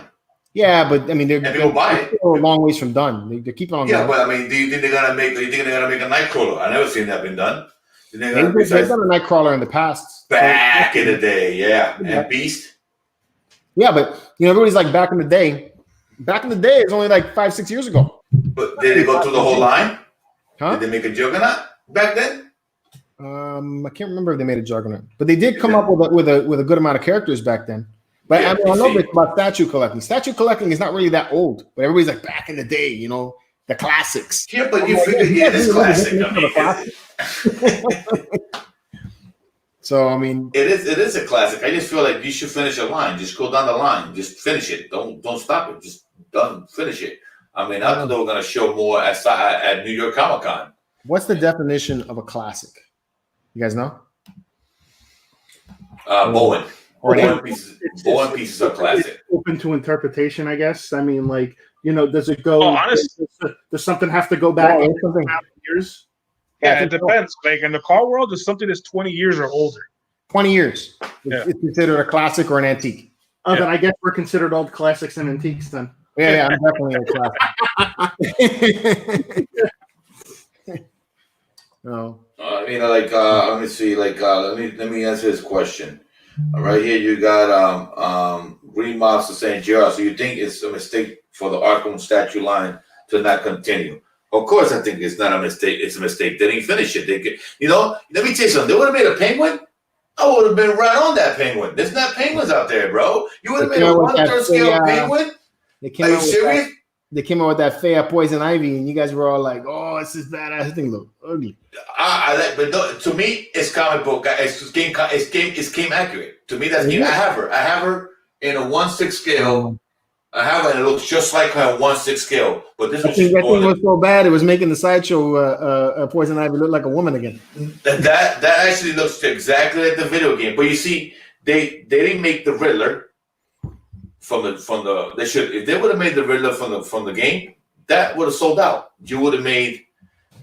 Yeah, but I mean, they're still a long ways from done. They're keeping on. Yeah, going. But I mean, do you think they're gonna make? Do you think they're gonna make a Nightcrawler? I never seen that been done. They've done a Nightcrawler in the past. Back in the day, yeah, and Beast. Yeah, but everybody's like back in the day. Back in the day, it's only like 5-6 years ago. But did they go through the whole line? Huh? Did they make a Juggernaut back then? I can't remember if they made a Juggernaut, but they did come up with a good amount of characters back then. But yeah, I know it's about statue collecting. Statue collecting is not really that old, but everybody's like back in the day, the classics. Yeah, but you figure it is classic. So I mean, it is a classic. I just feel like you should finish a line. Just go down the line. Just finish it. Don't stop it. Just finish it. I mean, I thought they were going to show more at New York Comic Con. What's the definition of a classic? You guys know? Bowen. Bowen pieces are classic. Open to interpretation, I guess. I mean, does it go? Does something have to go back years? Yeah, it depends. Like in the car world, there's something that's 20 years or older. 20 years. It's considered a classic or an antique. Then I guess we're considered all classics and antiques then. Yeah, I'm definitely a classic. No. Let me see. Let me answer this question. Right here, you got Green Monster saying, "Gerald, so you think it's a mistake for the Arkham statue line to not continue?" Of course, I think it's not a mistake. It's a mistake. They didn't finish it. Let me tell you something. They would have made a penguin. I would have been right on that penguin. There's not penguins out there, bro. You would have made a 1/3 scale penguin. Are you serious? they came out with that Faya Poison Ivy, and you guys were all like, "Oh, this is badass." This thing look ugly. I like, but no, to me, it's comic book. It's game accurate. To me, that's game. I have her in a 1/6 scale. I have her, and it looks just like her 1/6 scale. But this that thing was so bad; it was making the sideshow Poison Ivy look like a woman again. That actually looks exactly like the video game. But you see, they didn't make the Riddler from the. They should, if they would have made the Riddler from the game, that would have sold out. You would have made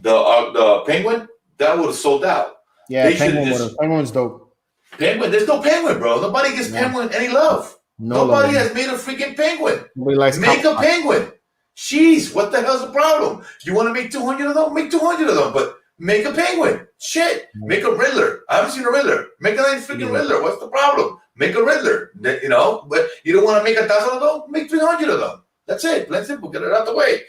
the Penguin, that would have sold out. Yeah, Penguin's dope. Penguin, there's no Penguin, bro. Nobody gives Penguin any love. Nobody has made a freaking Penguin. Make a Penguin. Jeez, what the hell's the problem? You want to make 200 of them? Make 200 of them, but make a Penguin. Shit. Make a Riddler. I haven't seen a Riddler. Make a nice freaking Riddler. What's the problem? Make a Riddler. You know, but you don't want to make 1,000 of them? Make 300 of them. That's it. Plain simple. Get it out the way.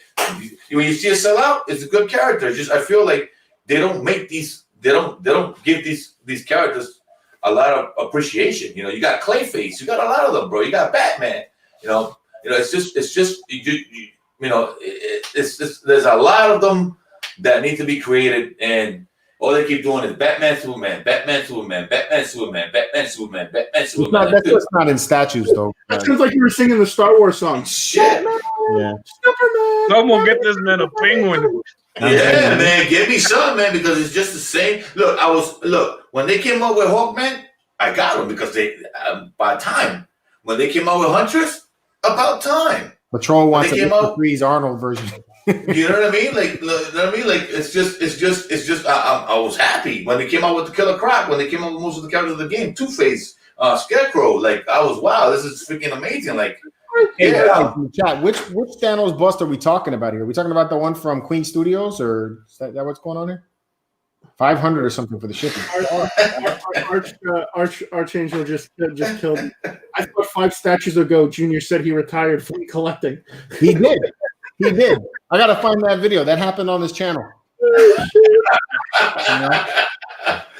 When you see it sell out, it's a good character. Just I feel like they don't make these. They don't give these characters a lot of appreciation. You know, you got Clayface. You got a lot of them, bro. You got Batman. You know. It's just. There's a lot of them that need to be created, and all they keep doing is Batman, Superman, Batman, Superman, Batman, Superman, Batman, Superman, Batman, Superman. That's just not in statues, though. That sounds like you were singing the Star Wars song. Shit. Yeah. Superman. Someone get this man a penguin. Yeah, man, give me some, man, because it's just the same. Look, when they came out with Hawkman, I got them because they by time when they came out with Huntress, about time. Patrol wants a Mr. Freeze Arnold version. You know what I mean? Like, it's just. I was happy when they came out with the Killer Croc. When they came out with most of the characters of the game, Two-Face, Scarecrow. Like, I was wow, this is freaking amazing. Like, yeah. Chat. Which Thanos bust are we talking about here? Are we talking about the one from Queen Studios, or is that what's going on here? 500 or something for the shipping. Archangel just killed me. I thought 5 statues ago, Junior said he retired from collecting. He did. I gotta find that video. That happened on this channel.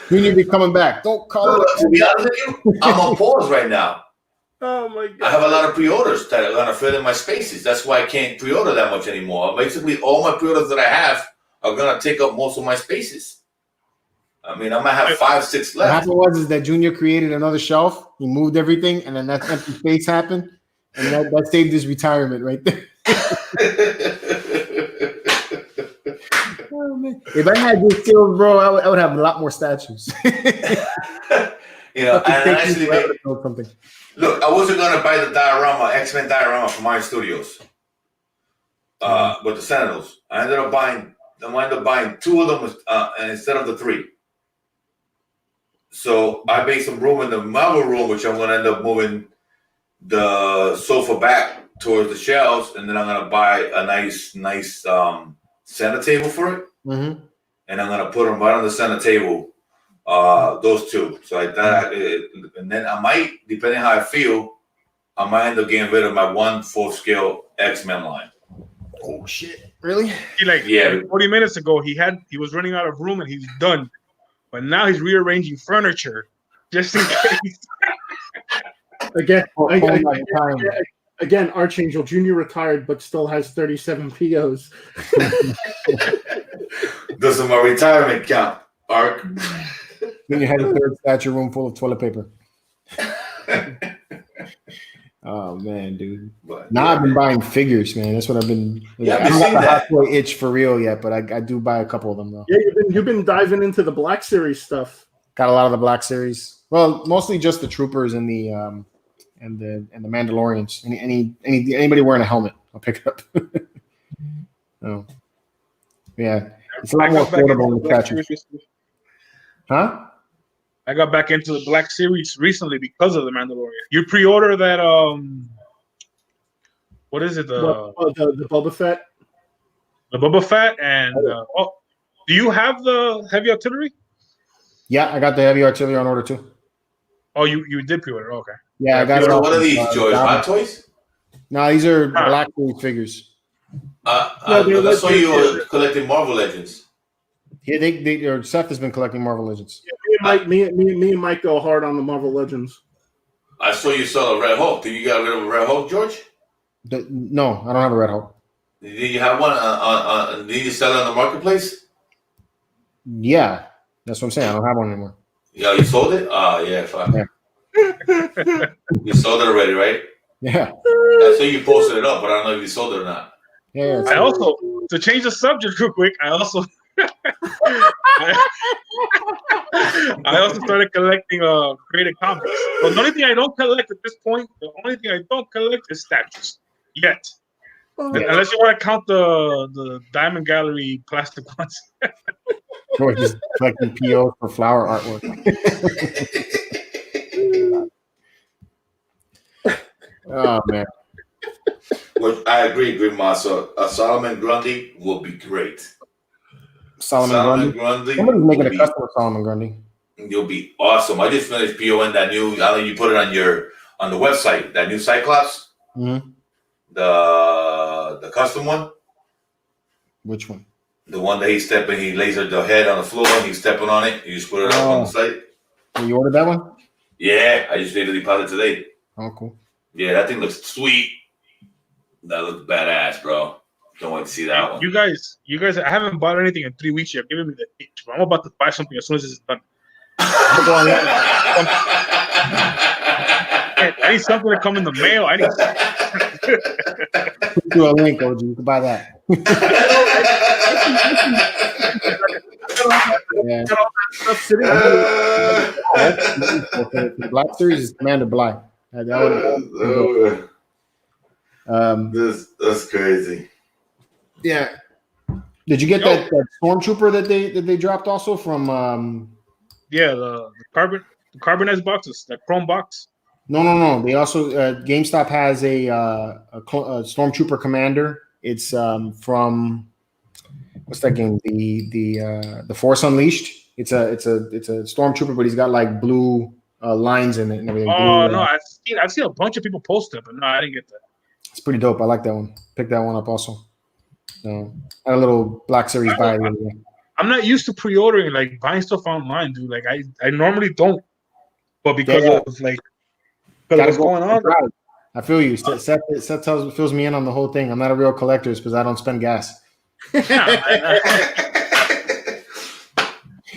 Junior be coming back. Don't call it. To be honest with you, I'm on pause right now. Oh my god! I have a lot of pre-orders that are gonna fill in my spaces. That's why I can't pre-order that much anymore. Basically, all my pre-orders that I have are gonna take up most of my spaces. I mean, I might have 5, 6 left. What happened was that Junior created another shelf. He moved everything, and then that empty space happened, and that saved his retirement right there. Oh, man. If I had these skills, bro, I would have a lot more statues. You know, and actually, something. Look, I wasn't gonna buy the diorama, X-Men diorama from Iron Studios, with the Sentinels. I ended up buying 2 of them instead of the 3. So I made some room in the Marvel room, which I'm gonna end up moving the sofa back towards the shelves, and then I'm gonna buy a nice center table for it, and I'm gonna put them right on the center table. Those 2. So I thought, and then I might, depending how I feel, I might end up getting rid of my 1/4 scale X-Men line. Oh shit! Really? 40 minutes ago, he was running out of room and he's done, but now he's rearranging furniture just in case. Again, Archangel Junior retired, but still has 37 POs. Doesn't my retirement count, Ark? Then you had a 3rd statue room full of toilet paper. Oh man, dude! Now I've been buying figures, man. That's what I've been. Yeah, I don't have the Hot Toy itch for real yet, but I do buy a couple of them though. Yeah, you've been diving into the Black Series stuff. Got a lot of the Black Series. Well, mostly just the Troopers and the Mandalorians. Anybody wearing a helmet, I'll pick it up. Oh, yeah, it's a lot more affordable in the statues. Huh? I got back into the Black Series recently because of the Mandalorian. You pre-order that what is it? The Boba Fett. The Boba Fett and do you have the heavy artillery? Yeah, I got the heavy artillery on order too. Oh, you did pre-order? Okay. Yeah, I got it. What are these, George? Hot Toys? No, these are Black Series figures. I saw you were collecting Marvel Legends. Yeah, Seth has been collecting Marvel Legends. Yeah, me and Mike go hard on the Marvel Legends. I saw you sell a Red Hulk. Did you get rid of a Red Hulk, George? No, I don't have a Red Hulk. Did you have one? Did you sell it on the marketplace? Yeah, that's what I'm saying. I don't have one anymore. Yeah, you sold it? Oh, yeah, fuck. Yeah. You sold it already, right? Yeah. I saw you posted it up, but I don't know if you sold it or not. Yeah. I also, to change the subject real quick, I also started collecting creative comics. But the only thing I don't collect at this point, is statues yet. Unless you want to count the Diamond Gallery plastic ones. Or just collecting POs for flower artwork. Oh man. Well, I agree, Grandma. So a Solomon Grundy will be great. Solomon Grundy. Somebody's making a custom of Solomon Grundy. You'll be awesome. I just finished POing that new. I think you put it on the website. That new Cyclops. Mm-hmm. The custom one. Which one? The one that he's stepping. He lays the head on the floor and he's stepping on it. You just put it up on the site. You ordered that one? Yeah, I just literally deposited today. Oh, cool. Yeah, that thing looks sweet. That looks badass, bro. Don't wait to see that one. You guys, I haven't bought anything in 3 weeks yet. Giving me the itch, but I'm about to buy something as soon as this is done. I need something to come in the mail. I need. Put you a link, OG. You can buy that. Yeah. The Black Series is Commander Bly. That's crazy. Yeah. Did you get that Stormtrooper that they dropped also from? The carbonized boxes, that chrome box. No. They also GameStop has a Stormtrooper Commander. It's from what's that game? The Force Unleashed. It's a Stormtrooper, but he's got like blue lines in it and everything. Oh no, I've seen a bunch of people post it, but no, I didn't get that. It's pretty dope. I like that one. Pick that one up also. I had a little Black Series buy. I'm not used to pre-ordering, like buying stuff online, dude. Like I normally don't, but because of what's going on. I feel you. Seth fills me in on the whole thing. I'm not a real collector because I don't spend gas.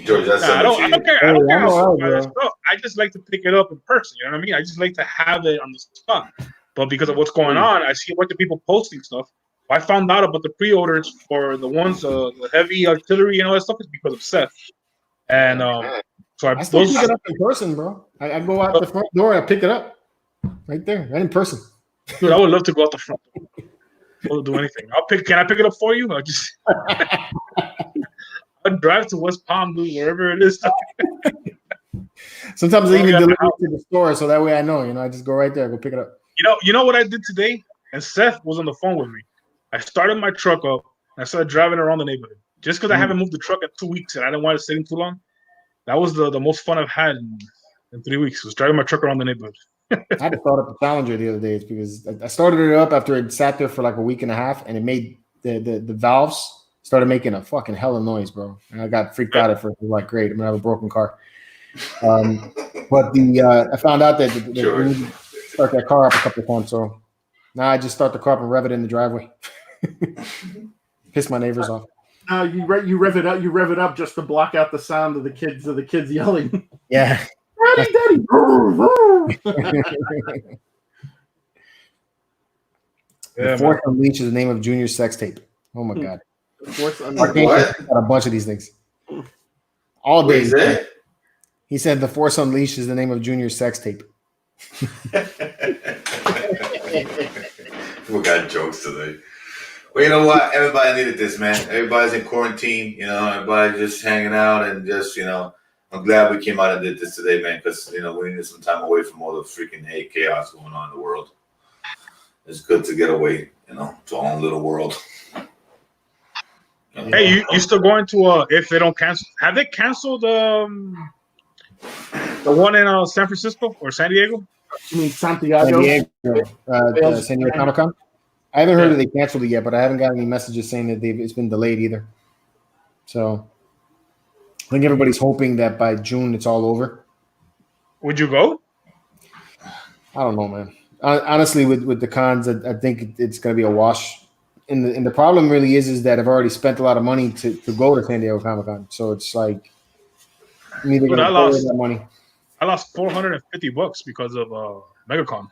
George, that's I don't care. I don't care how stuff. I just like to pick it up in person. You know what I mean? I just like to have it on the spot. But because of what's going on, I see a bunch of people posting stuff. I found out about the pre-orders for the ones, the heavy artillery and all that stuff is because of Seth. And so I still pick it up in person, bro. I go out the front door and I pick it up right there, right in person. Dude, I would love to go out the front door. I'll do anything. Can I pick it up for you? I'll drive to West Palm, dude, wherever it is. Sometimes I even deliver it to the store, so that way I know. I just go right there, go pick it up. You know what I did today? And Seth was on the phone with me. I started my truck up and I started driving around the neighborhood. Just because I haven't moved the truck in 2 weeks and I didn't want it sitting too long. That was the most fun I've had in 3 weeks. Was driving my truck around the neighborhood. I had to start up the Challenger the other day because I started it up after it sat there for like a week and a half, and it made the valves started making a fucking hell of noise, bro. And I got freaked out at first. I was like, great, I'm gonna have a broken car. But I found out that we need to start that car up a couple of times. So now I just start the car up and rev it in the driveway. Piss my neighbors off. You rev it up just to block out the sound of the kids yelling. Yeah. Daddy. The Force Unleashed is the name of Junior's sex tape. Oh my god. Force Unleashed. Got a bunch of these things. All day. He said the Force Unleashed is the name of Junior's sex tape. We got jokes today. Well, you know what? Everybody needed this, man. Everybody's in quarantine. Everybody's just hanging out and just, I'm glad we came out and did this today, man, because, we needed some time away from all the freaking chaos going on in the world. It's good to get away, to our own little world. Hey, you still going to, if they don't cancel, have they canceled the one in San Francisco or San Diego? You mean Santiago? San Diego Comic-Con? I haven't heard that they canceled it yet, but I haven't got any messages saying that it's been delayed either. So I think everybody's hoping that by June it's all over. Would you go? I don't know, man. Honestly, with the cons, I think it's going to be a wash. and the problem really is that I've already spent a lot of money to go to San Diego Comic-Con. So it's like I'm either Dude, gonna pay that money. I lost $450 because of MegaCon.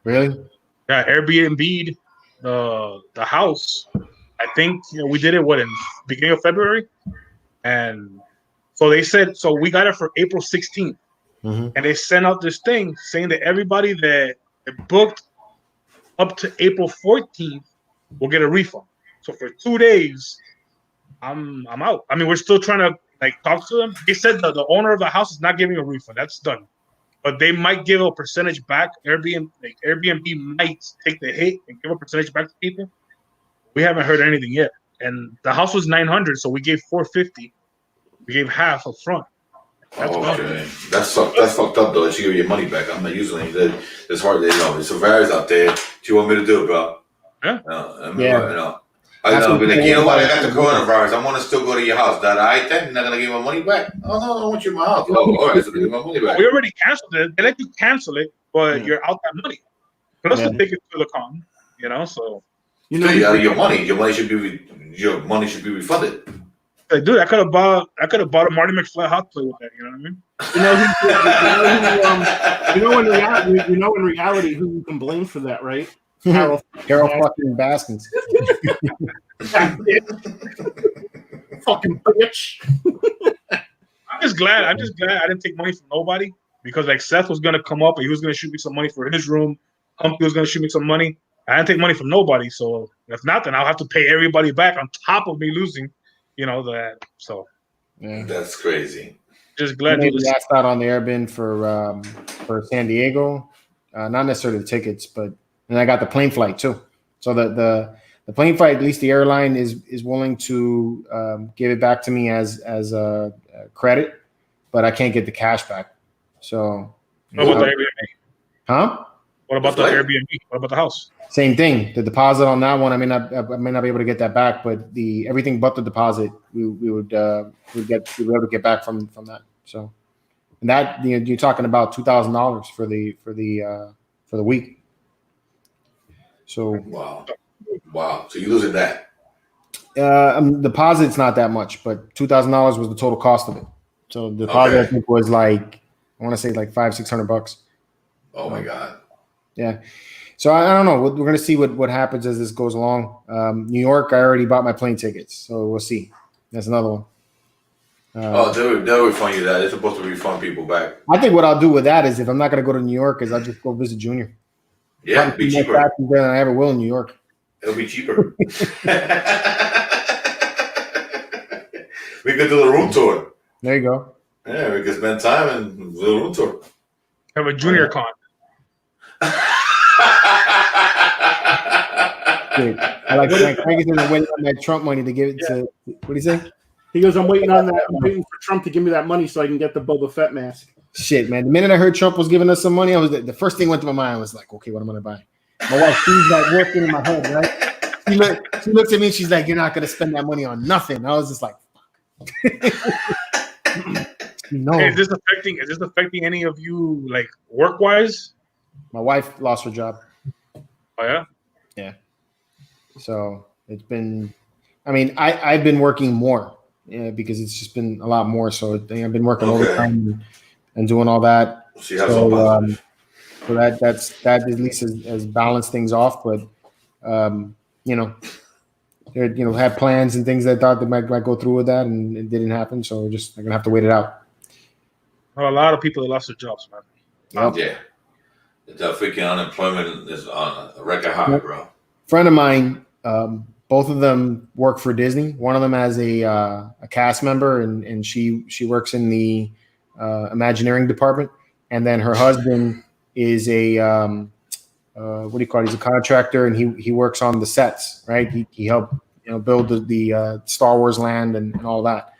Really? Yeah, Airbnb'd the house. I think we did it in beginning of February, and so they said we got it for April 16th, and they sent out this thing saying that everybody that booked up to April 14th will get a refund. So for 2 days, I'm out. I mean, we're still trying to talk to them. They said the owner of the house is not giving a refund. That's done. But they might give a percentage back. Airbnb might take the hit and give a percentage back to people. We haven't heard anything yet. And the house was $900, so we gave $450. We gave half up front. That's okay. That's fucked up though. That you give your money back. I'm not usually that. It's hard. There's a virus out there. What you want me to do, bro? Yeah. I know. Be like, you know what? I got the coronavirus. I want to still go to your house. That I then you're not gonna give my money back. Oh no, I want you in my house. Oh, all right. So give my money back. We already canceled it. They let you cancel it, but you're out that money. Plus the ticket to the con. So you out of your money. Your money should be refunded. Like, dude, I could have bought a Marty McFly hot plate with that. You know what I mean? In reality, who you can blame for that, right? Carol fucking Baskins. Fucking bitch. I'm just glad I didn't take money from nobody, because Seth was gonna come up and he was gonna shoot me some money for his room. Humpty was gonna shoot me some money. I didn't take money from nobody, so if not, then I'll have to pay everybody back on top of me losing. That. So that's crazy. Just glad you asked out on the airbin for San Diego. Not necessarily the tickets, but and I got the plane flight too. So the plane flight, at least the airline is willing to give it back to me as a credit, but I can't get the cash back. So what about the Airbnb? Huh? What about the Airbnb? What about the house? Same thing. The deposit on that one, I may not be able to get that back, but everything but the deposit, we would be able to get back from that. So, and that you're talking about $2,000 for the week. So wow. So you're losing that. Deposit's not that much, but $2,000 was the total cost of it. So the deposit I think was I want to say $500-$600. Oh my God. Yeah. So I don't know. We're going to see what happens as this goes along. New York, I already bought my plane tickets, so we'll see. That's another one. They'll refund you that. They're supposed to refund people back. I think what I'll do with that is if I'm not going to go to New York, is I'll just go visit Junior. Yeah, it'll be cheaper. Than I ever will in New York. It'll be cheaper. We could do the room tour. There you go. Yeah, we could spend time and do the room tour. Have a junior con. I like Frank is waiting on that Trump money to give it to. What do you say? He goes, I'm waiting on that. I'm waiting for Trump to give me that money so I can get the Boba Fett mask. Shit, man. The minute I heard Trump was giving us some money, the first thing went to my mind was like, okay, what am I gonna buy? My wife, she's working in my head, right? She looks at me and she's like, you're not gonna spend that money on nothing. I was just like, fuck. No. Hey, is this affecting any of you work wise? My wife lost her job. Oh yeah? Yeah. So it's been, I've been working more because it's just been a lot more. So I've been working overtime and doing all that. So that at least has balanced things off. But had plans and things I thought they might go through with that, and it didn't happen. So I'm gonna have to wait it out. Well, a lot of people that lost their jobs, man. Yep. Yeah. The freaking unemployment is on a record high, bro. Friend of mine, both of them work for Disney. One of them as a cast member, and she works in the Imagineering department. And then her husband is a what do you call it? He's a contractor, and he works on the sets, right? He helped build the Star Wars land and all that.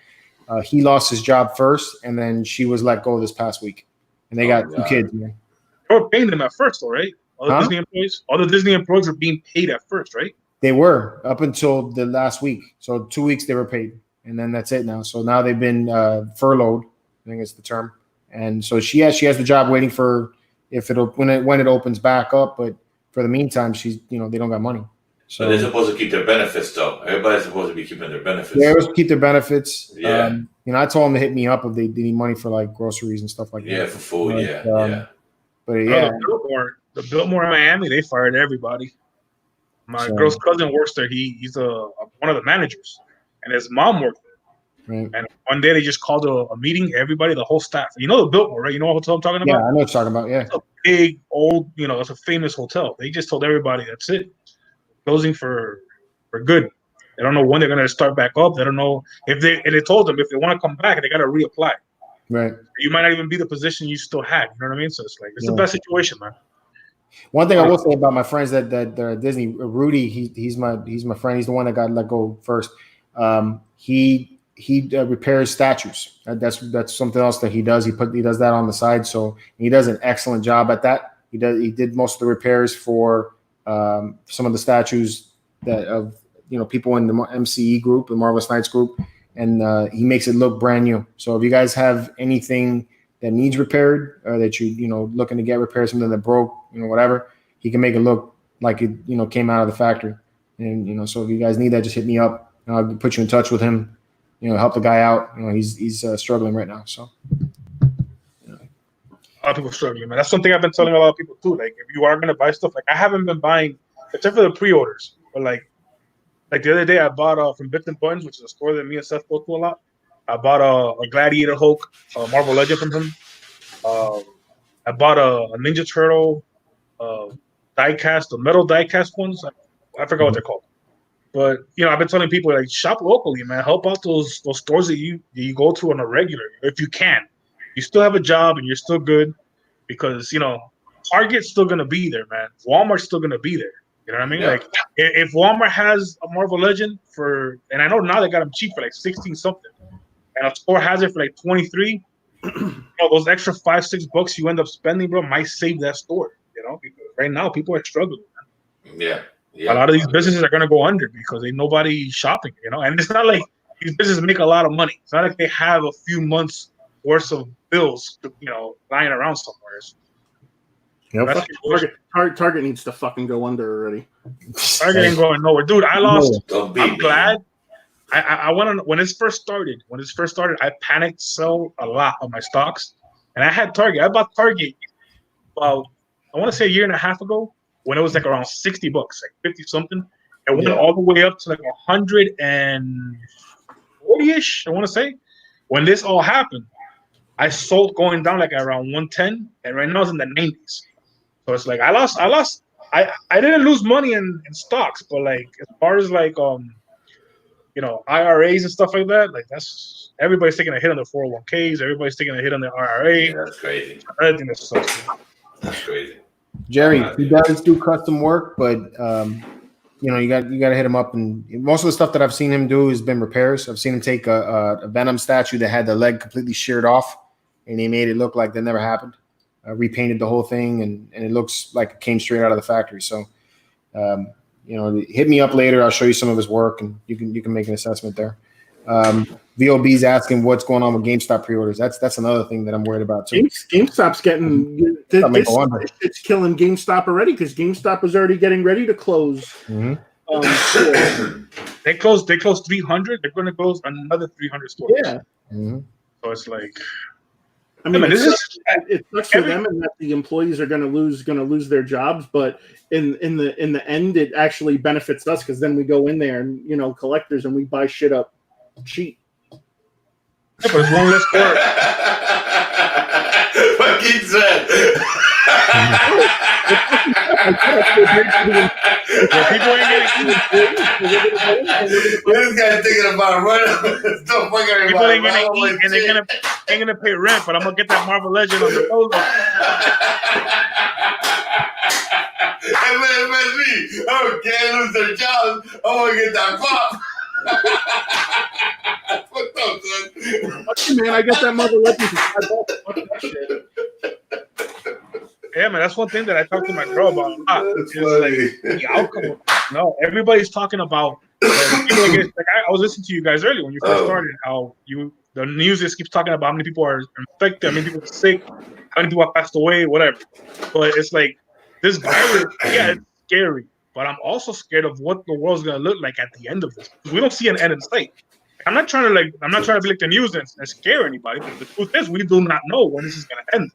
He lost his job first, and then she was let go this past week, and they got 2 kids, man. They were paying them at first, though, right? All the Disney employees were being paid at first, right? They were up until the last week. So 2 weeks they were paid, and then that's it now. So now they've been furloughed, I think it's the term. And so she has the job waiting for when it opens back up. But for the meantime, she's they don't got money. So they're supposed to keep their benefits, though. Everybody's supposed to be keeping their benefits. They're supposed to keep their benefits. Yeah. I told them to hit me up if they need money for like groceries and stuff like that. Yeah, for food. But yeah, the Biltmore in Miami, they fired everybody. My girl's cousin works there. He's one of the managers, and his mom worked there. Right. And one day they just called a meeting, everybody, the whole staff. You know the Biltmore, right? You know what hotel I'm talking about? Yeah, I know what you're talking about. Yeah, it's a big old, it's a famous hotel. They just told everybody that's it, closing for good. They don't know when they're gonna start back up. They don't know and they told them if they want to come back, they got to reapply. Right. You might not even be the position you still had. You know what I mean? So it's like the best situation, man. One thing I will say about my friends that are at Disney, Rudy, he's my friend. He's the one that got let go first. He repairs statues. That's something else that he does. He does that on the side. So he does an excellent job at that. He did most of the repairs for some of the statues that of people in the MCE group, the Marvelous Knights group, and he makes it look brand new. So if you guys have anything that needs repaired or that looking to get repaired, something that broke, whatever, he can make it look like it came out of the factory. And so if you guys need that, just hit me up. I'll put you in touch with him. Help the guy out. He's struggling right now. So a lot of people struggling, man. That's something I've been telling a lot of people too. Like, if you are gonna buy stuff, like I haven't been buying except for the pre-orders, but like the other day I bought from Bits and Buttons, which is a store that me and Seth go to a lot. I bought a Gladiator Hulk, Marvel Legend from him. I bought a Ninja Turtle diecast, the metal diecast ones. I forgot what they're called. But I've been telling people, like, shop locally, man. Help out those stores that you go to on a regular, if you can. You still have a job and you're still good, because Target's still gonna be there, man. Walmart's still gonna be there. You know what I mean? Yeah. Like, if Walmart has a Marvel Legend and I know now they got them cheap for like 16 something, and a store has it for like 23, those extra $5-6 you end up spending, bro, might save that store. Because right now people are struggling, man. Yeah. A lot of these businesses are going to go under because ain't nobody shopping, and it's not like these businesses make a lot of money. It's not like they have a few months worth of bills, lying around somewhere. Yep. Target needs to fucking go under already. Target ain't going nowhere, dude. I lost. I'm glad. I went on when this first started. I panicked sell a lot of my stocks, and I had Target. I bought Target about, I want to say, a year and a half ago, when it was like around $60, like 50 something, and went all the way up to like 140-ish. I want to say, when this all happened, I sold going down like around 110, and right now it's in the 90s. So it's like I lost. I didn't lose money in stocks, but like as far as like IRAs and stuff like that, like that's everybody's taking a hit on their 401ks. Everybody's taking a hit on their IRA. Yeah, that's crazy. I think that's sucks. That's crazy. Jerry, he does do custom work, but you got to hit him up. And most of the stuff that I've seen him do has been repairs. I've seen him take a Venom statue that had the leg completely sheared off, and he made it look like that never happened. Repainted the whole thing, and it looks like it came straight out of the factory. So, hit me up later. I'll show you some of his work, and you can make an assessment there. VOB's asking what's going on with GameStop pre-orders. That's another thing that I'm worried about too. GameStop's getting it's killing GameStop already, because GameStop was already getting ready to close. Mm-hmm. They closed 300. They're going to close another 300 stores. Yeah. Mm-hmm. So it's like, I mean, it sucks for them, and that the employees are going to lose their jobs. But in the end, it actually benefits us, because then we go in there and collectors, and we buy shit up cheap. Yeah, but it's one less store. What Geek said. People ain't This guy's thinking about running. People ain't gonna eat, and they're gonna pay rent. But I'm gonna get that Marvel Legend on the photo. Hey, man, me. Oh, can't lose their jobs. I want to get that pop. What's up, son? Man, I got that Marvel Legend for $5. Fuck that shit. Yeah, man, that's one thing that I talked to my girl about a lot. It's like the outcome. No, everybody's talking about. I was listening to you guys earlier when you first started. How the news just keeps talking about how many people are infected, how many people are sick, how many people have passed away, whatever. But it's like this virus. Yeah, it's scary. but I'm also scared of what the world's gonna look like at the end of this. We don't see an end in sight. I'm not trying to be like the news and scare anybody, but the truth is we do not know when this is gonna end.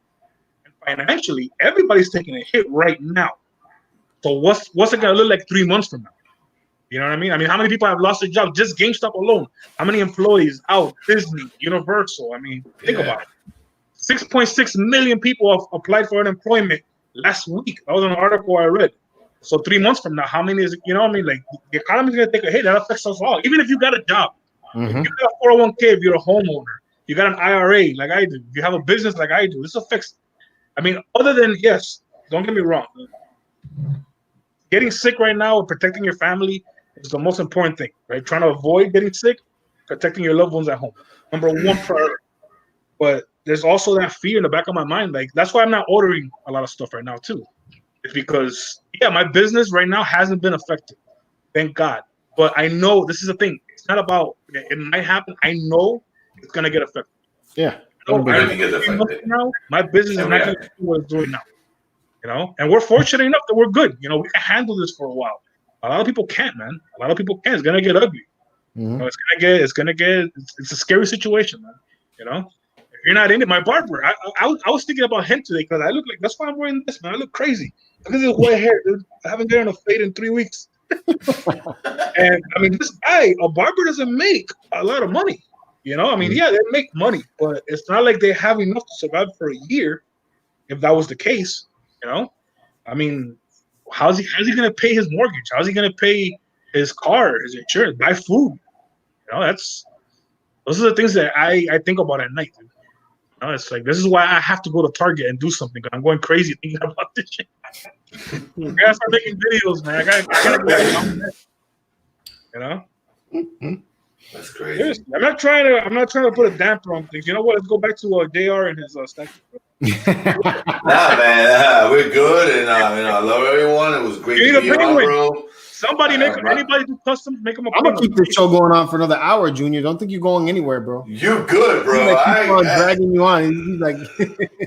And financially, everybody's taking a hit right now. So what's it gonna look like 3 months from now? You know what I mean? I mean, how many people have lost their jobs just GameStop alone? How many employees out? Disney, Universal. I mean, think about it. 6.6 million people have applied for unemployment last week. That was an article I read. So 3 months from now, how many is it? You know what I mean? Like the economy's gonna take a hit. That affects us all. Even if you got a job, if you got a 401k, if you're a homeowner, you got an IRA like I do, if you have a business like I do, this affects. I mean, other than yes, don't get me wrong. Getting sick right now and protecting your family is the most important thing, right? Trying to avoid getting sick, protecting your loved ones at home. Number one priority. But there's also that fear in the back of my mind. Like, that's why I'm not ordering a lot of stuff right now, too. It's because, yeah, my business right now hasn't been affected. Thank God. But I know this is the thing. It's not about, it might happen. I know it's going to get affected. Yeah. Now, my business is not going to do what it's doing now. You know, and we're fortunate enough that we're good. You know, we can handle this for a while. A lot of people can't, man. A lot of people can't. It's gonna get ugly. You know, it's a scary situation, man. You know, if you're not in it, my barber. I was thinking about him today because I look like, that's why I'm wearing this, man. I look crazy. Look at this white hair, dude. I haven't gotten a fade in 3 weeks. And I mean, this guy, a barber doesn't make a lot of money. You know, I mean, yeah, they make money, but it's not like they have enough to survive for a year. If that was the case. You know, I mean, how's he going to pay his mortgage? How's he going to pay his car, his insurance, buy food? You know, those are the things that I think about at night. Dude. You know, it's like, this is why I have to go to Target and do something. I'm going crazy thinking about this shit. I gotta start making videos, man. I gotta you know. That's crazy. Seriously, I'm not trying to put a damper on things. You know what? Let's go back to JR and his statue. Nah, man, we're good, and I love everyone. It was great to be on, bro. Somebody anybody do customs, make them a I'm gonna keep this show going on for another hour, Junior. Don't think you're going anywhere, bro. You're good, bro. Like, dragging you on. He's like,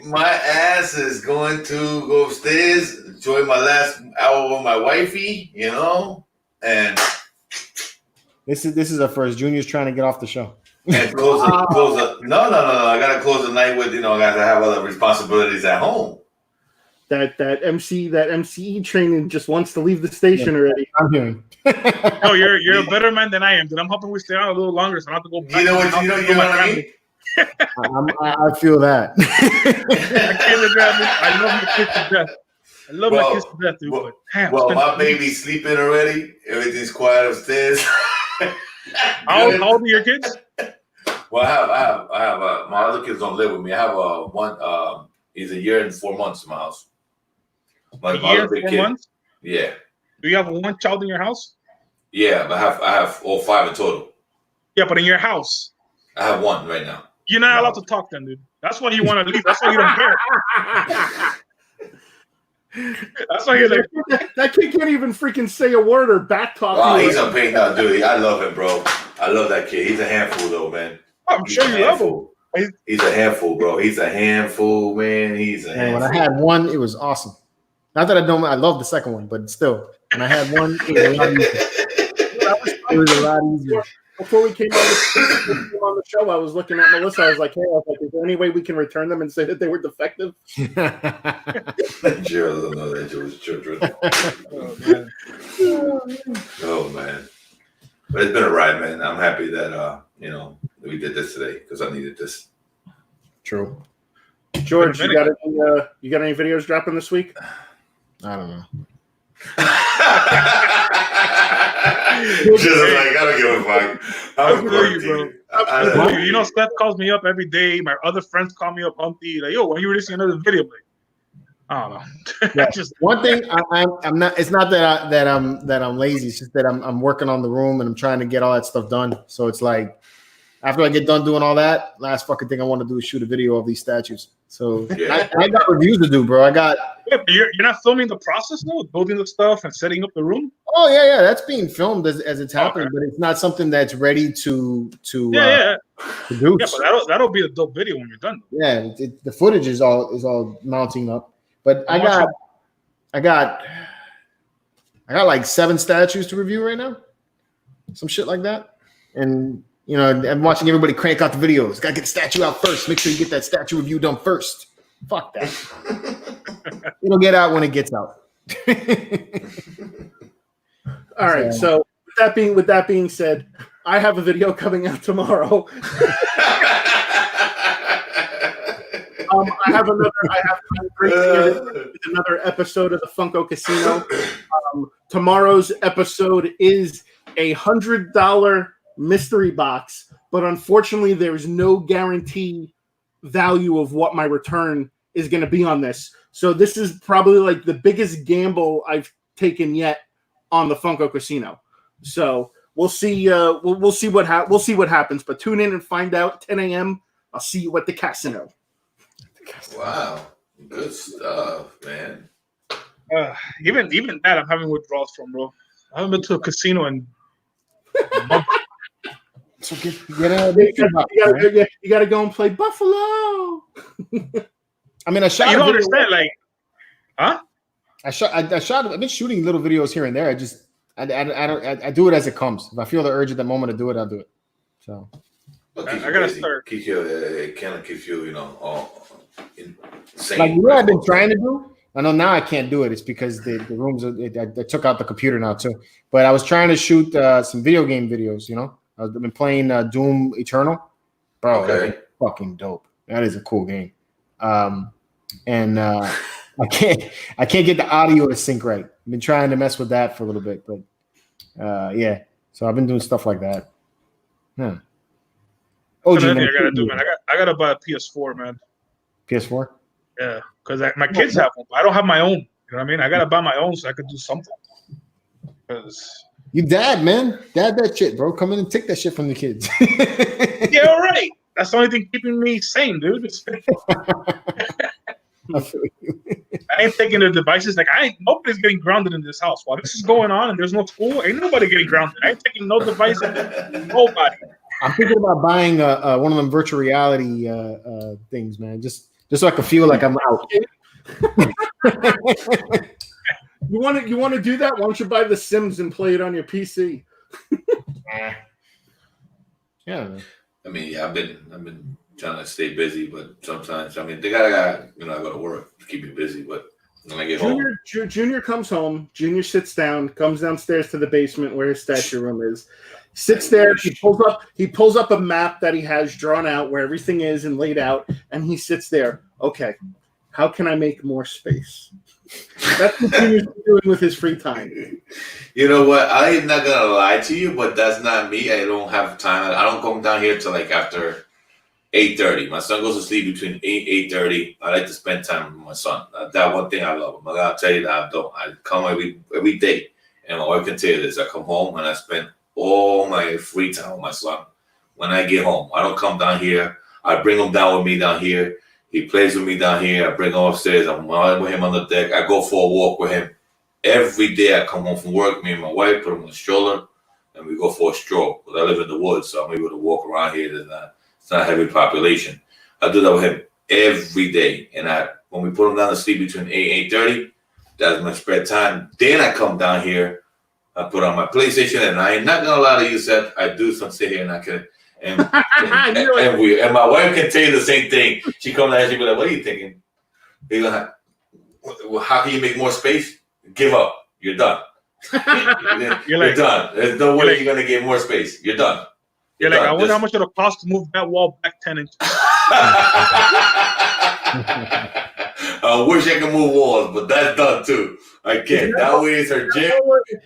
my ass is going to go upstairs, enjoy my last hour with my wifey, you know, and this is our first. Junior's trying to get off the show. And close the no. I gotta close the night with, I gotta have other responsibilities at home. That MCE training just wants to leave the station already. I'm hearing. No, you're a better man than I am, dude. I'm hoping we stay on a little longer, so I don't have to go back. You know what I mean? I feel that. I love my kids to death. I love my kids to death, dude. Well, my baby's sleeping already. Everything's quiet upstairs. How old are your kids? Well, I have my other kids don't live with me. I have one. He's 1 year and 4 months in my house. My other big 4 months? Yeah. Do you have one child in your house? Yeah, but I have all 5 in total. Yeah, but in your house, I have 1 right now. You're not allowed to talk, then, dude. That's why you want to leave. That's why you don't care. That's why you're like, that kid can't even freaking say a word or back talk. Oh, he's a pain now, dude. I love him, bro. I love that kid. He's a handful, though, man. I'm sure you love him. He's a handful, bro. He's a handful, man. He's a handful. When I had 1, it was awesome. Not that I love the second one, but still, when I had 1, it was a lot easier. Before we came on the show, I was looking at Melissa. I was like, is there any way we can return them and say that they were defective? Gerald doesn't know that it was children. Oh, man. But it's been a ride, man. I'm happy that, we did this today because I needed this. True. George, you got any videos dropping this week? I don't know. Just like, I don't give a fuck. I'm bro. You know, Steph calls me up every day. My other friends call me up, Humpty. Like, yo, when are you releasing another video? Like, I don't know. Yeah. One thing I'm not. It's not that I'm lazy. It's just that I'm working on the room and I'm trying to get all that stuff done. So it's like after I get done doing all that, last fucking thing I want to do is shoot a video of these statues. So yeah. I got reviews to do, bro. You're not filming the process though, building the stuff and setting up the room. Oh yeah, that's being filmed as it's happening, but it's not something that's ready to produce. Yeah, but that'll be a dope video when you're done. Yeah, the footage is all mounting up, but I got I got like 7 statues to review right now, some shit like that. And you know, I'm watching everybody crank out the videos. Got to get the statue out first. Make sure you get that statue review done first. Fuck that. It'll get out when it gets out. All right. So with that being said, I have a video coming out tomorrow. I have another episode of the Funko Casino. Tomorrow's episode is a $100 mystery box, but unfortunately, there's no guarantee value of what my return is going to be on this. So this is probably like the biggest gamble I've taken yet on the Funko Casino. So we'll see. We'll see what happens. But tune in and find out. 10 a.m. I'll see you at the casino. Wow, good stuff, man. Even that I'm having withdrawals from, bro. I haven't been to a casino in. So you got to go and play Buffalo. I mean, I shot. You don't understand, like, huh? I shot. I've been shooting little videos here and there. I do it as it comes. If I feel the urge at the moment to do it, I'll do it. So I gotta start. It kind of keeps you, all insane. Like what I've been trying to do. I know now I can't do it. It's because the rooms. I took out the computer now too. But I was trying to shoot some video game videos. I've been playing Doom Eternal. Bro, okay. That's fucking dope. That is a cool game. And I can't get the audio to sync right. I've been trying to mess with that for a little bit, but yeah. So I've been doing stuff like that. Yeah. I gotta do, man. I gotta buy a PS4, man. PS4? Yeah, because my kids have one. I don't have my own. You know what I mean? I gotta buy my own so I could do something. Because you dad, man. Dad that shit, bro. Come in and take that shit from the kids. Yeah, all right. That's the only thing keeping me sane, dude. I ain't taking the devices. Like, nobody's getting grounded in this house. While this is going on and there's no school, ain't nobody getting grounded. I ain't taking no devices. Nobody. I'm thinking about buying one of them virtual reality things, man. Just so I can feel like I'm out. You want to do that? Why don't you buy The Sims and play it on your PC? Yeah. I mean, I've been trying to stay busy, but sometimes, I mean, they gotta I go to work to keep me busy, but when I get home. Junior comes home. Junior sits down, comes downstairs to the basement where his statue room is. Sits there. He pulls up a map that he has drawn out where everything is and laid out, and he sits there. Okay, how can I make more space? That's what Junior's doing with his free time. You know what? I am not gonna lie to you, but that's not me. I don't have time. I don't come down here till like after 8:30. My son goes to sleep between 8:30. I like to spend time with my son. That one thing I love him. I gotta tell you that I don't. I come every day, and my wife can tell you this. I come home and I spend all my free time with my son. When I get home, I don't come down here. I bring him down with me down here. He plays with me down here. I bring him upstairs. I'm with him on the deck. I go for a walk with him. Every day I come home from work, me and my wife put him in the stroller, and we go for a stroll. But I live in the woods, so I'm able to walk around here. It's not a heavy population. I do that with him every day. And when we put him down to sleep between 8 and 8:30, that's my spare time. Then I come down here. I put on my PlayStation, and I ain't not gonna lie to you, Seth. I do some sit here and I can, and my wife can tell you the same thing. She comes down and she be like, "What are you thinking? How can you make more space? Give up. You're done. You're done. There's no way you're gonna get more space. You're done. You're like, I wonder how much it'll cost to move that wall back 10 inches. I wish I could move walls, but that's done too. I can't. That way it's her gym.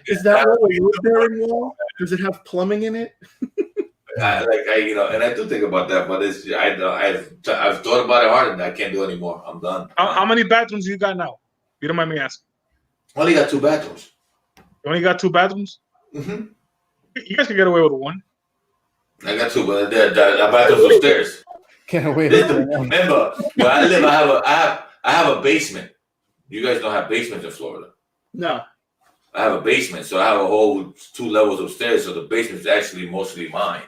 Is that what we live there in wall? Does it have plumbing in it? And I do think about that, but I've thought about it hard, and I can't do it anymore. I'm done. How many bathrooms you got now? You don't mind me asking. I only got 2 bathrooms. You only got 2 bathrooms? Mm-hmm. You guys can get away with 1. I got 2, but the bathroom's upstairs. Can't wait. Remember, where I live, I have a basement. You guys don't have basements in Florida. No. I have a basement, so I have a whole 2 levels upstairs. So the basement's actually mostly mine.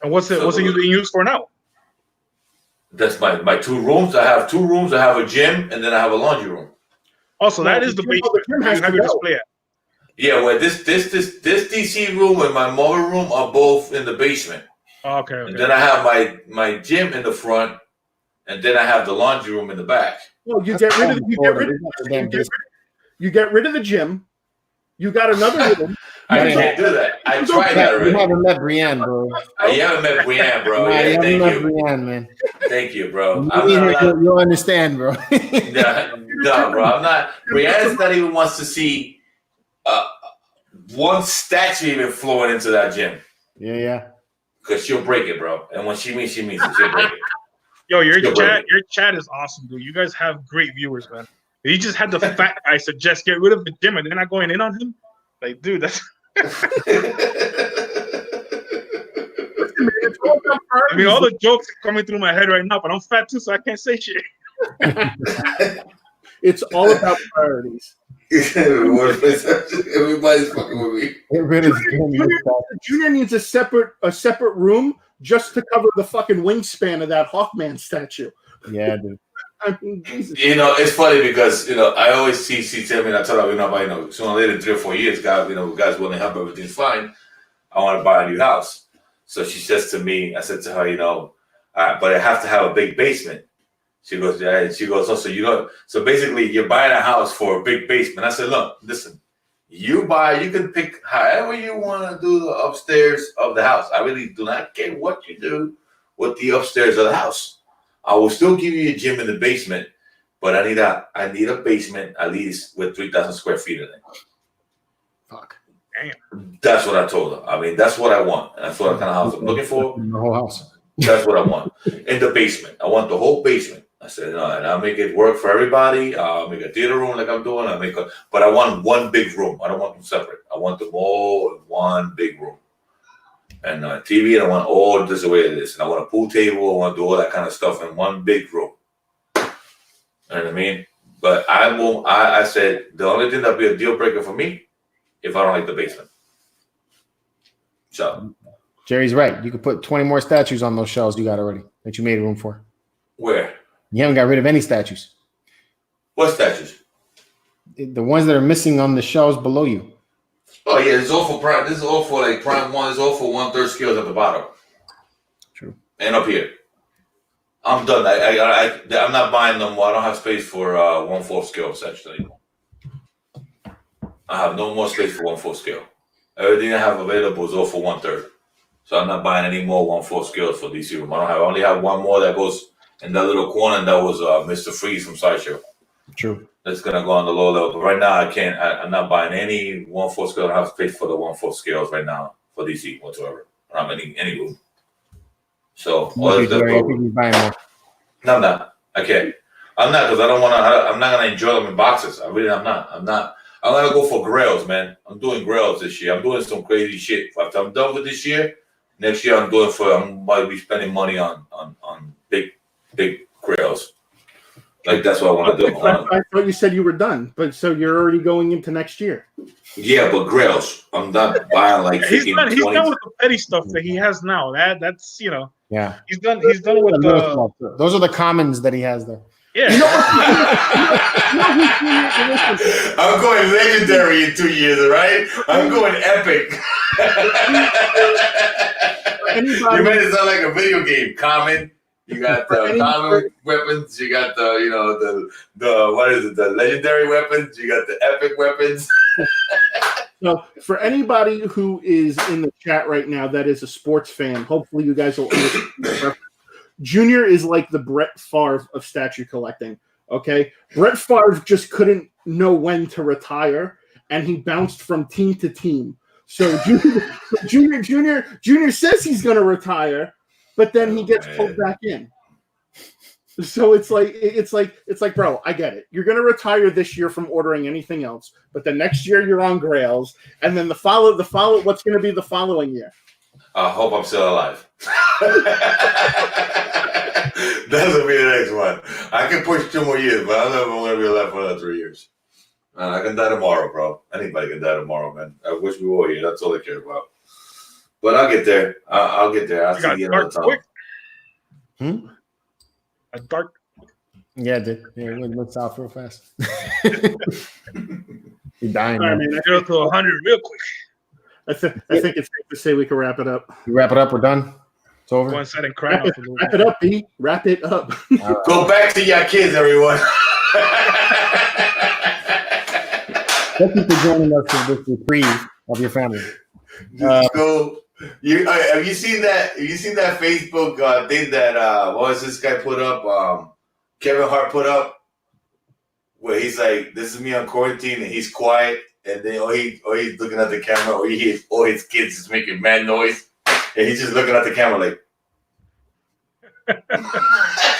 And what's it being used for now? That's my 2 rooms. I have 2 rooms. I have a gym, and then I have a laundry room. Also, that is the basement. You have your display at. Yeah, well, this DC room and my mother room are both in the basement. Okay. And then I have my gym in the front, and then I have the laundry room in the back. Well, you get rid of the gym. You got another room. I can't do that. I tried that already. You haven't met Brienne, bro. You haven't met Brienne, bro. Nah, Yeah, thank you. Brienne, man. Thank you, bro. You'll understand, bro. No, bro. I'm not. Brianne's not even wants to see one statue even flowing into that gym. Yeah. Because she'll break it, bro. And when she means it. She'll break it. Yo, your chat is awesome, dude. You guys have great viewers, man. He just had the fat guy suggest get rid of the gym and they're not going in on him. Like, dude, that's. I mean, all the jokes are coming through my head right now, but I'm fat too, so I can't say shit. It's all about priorities. Everybody's fucking with me. Junior needs a separate room just to cover the fucking wingspan of that Hawkman statue. Yeah, dude. I mean, Jesus. It's funny because I always see tell me, and I tell her, sooner or later, in 3 or 4 years, guys willing to help, everything's fine. I want to buy a new house. So she says to me, I said to her, but I have to have a big basement. She goes, yeah. And she goes, so basically you're buying a house for a big basement. I said, look, listen, you can pick however you want to do the upstairs of the house. I really do not care what you do with the upstairs of the house. I will still give you a gym in the basement, but I need a basement at least with 3,000 square feet in it. Fuck. Damn. That's what I told her. I mean, that's what I want. That's what kind of house I'm looking for. The whole house. That's what I want. In the basement. I want the whole basement. I said, and I'll make it work for everybody. I'll make a theater room like I'm doing. But I want one big room. I don't want them separate. I want them all in one big room. And TV, and I want all this the way it is. And I want a pool table. I want to do all that kind of stuff in one big room. You know what I mean? But I said, the only thing that'll be a deal breaker for me, if I don't like the basement. So. Jerry's right. You could put 20 more statues on those shelves you got already that you made room for. Where? You haven't got rid of any statues. What statues? The ones that are missing on the shelves below you. Oh yeah, this is all for prime. This is all for like prime one. This is all for 1/3 scales at the bottom. True. And up here, I'm done. I'm not buying them. I don't have space for 1/4 scale sections anymore. I have no more space for 1/4 scale. Everything I have available is all for 1/3. So I'm not buying any more 1/4 scales for DC room. I only have one more that goes in that little corner, and that was Mr. Freeze from Sideshow. True. That's gonna go on the low level. But right now, I can't. I'm not buying any 1/4 scale. I don't have space for the 1/4 scales right now for DC whatsoever. I don't have any room. So all this stuff. No, I'm not. I can't. I'm not because I don't want to. I'm not gonna enjoy them in boxes. I'm not. I'm gonna go for Grails, man. I'm doing Grails this year. I'm doing some crazy shit. After I'm done with this year, next year I'm might be spending money on big Grails. Like that's what I want to do. I thought you said you were done, but so you're already going into next year. Yeah, but Grails. I'm not buying like he's done with the petty stuff that he has now. That's yeah. He's done with the. Those are the commons that he has there. Yeah. I'm going legendary in 2 years, right? I'm going epic. You made it sound like a video game. Common. You got the common weapons. You got the what is it? The legendary weapons. You got the epic weapons. So, for anybody who is in the chat right now that is a sports fan, hopefully you guys will understand. Junior is like the Brett Favre of statue collecting. Okay, Brett Favre just couldn't know when to retire, and he bounced from team to team. So Junior says he's going to retire, but then he gets pulled back in. So it's like, bro, I get it. You're going to retire this year from ordering anything else, but the next year you're on Grails, and then the follow. What's going to be the following year? I hope I'm still alive. That'll be the next one. I can push 2 more years, but I don't know if I'm going to be alive for another 3 years. I can die tomorrow, bro. Anybody can die tomorrow, man. I wish we were here. That's all I care about. But I'll get there. I'll get there. I'll see you another time. A dark. Yeah, it did. Yeah, it went south real fast. You're dying, All right, man. man. 0 to 100 real quick. I think it's safe to say we can wrap it up. You wrap it up. We're done. It's over. Go inside and cry. Wrap it up, B. Wrap it up. Go back to your kids, everyone. Thank you for joining us for this reprieve of your family. Go. Have you seen that? Have you seen that Facebook thing that what was this guy put up? Kevin Hart put up, where he's like, "This is me on quarantine," and he's quiet, and then he's looking at the camera, or he hears all his kids just making mad noise, and he's just looking at the camera like,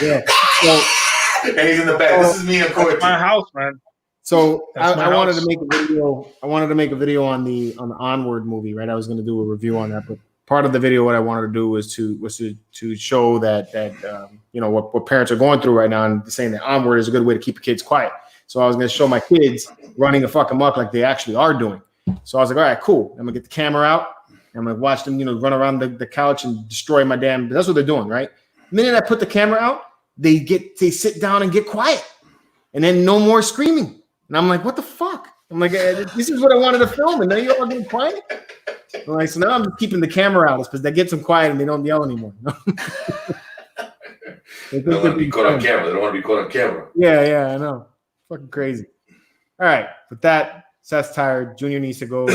Yeah. So, and he's in the back. This is me on quarantine. My house, man. So I wanted house. to make a video. I wanted to make a video on the Onward movie, right? I was going to do a review on that, but part of the video, what I wanted to do was to show that you know what parents are going through right now, and saying that Onward is a good way to keep your kids quiet. So I was going to show my kids running a fuck amok like they actually are doing. So I was like, all right, cool. I'm gonna get the camera out. I'm gonna watch them, run around the couch and destroy my damn. That's what they're doing, right? The minute I put the camera out, they sit down and get quiet, and then no more screaming. And I'm like, what the fuck? I'm like, this is what I wanted to film, and now you're all getting quiet? I'm like, so now I'm just keeping the camera out because that gets them quiet and they don't yell anymore. They don't want to be caught on camera. They don't want to be caught on camera. Yeah, I know. Fucking crazy. All right, with that, Seth's tired. Junior needs to go.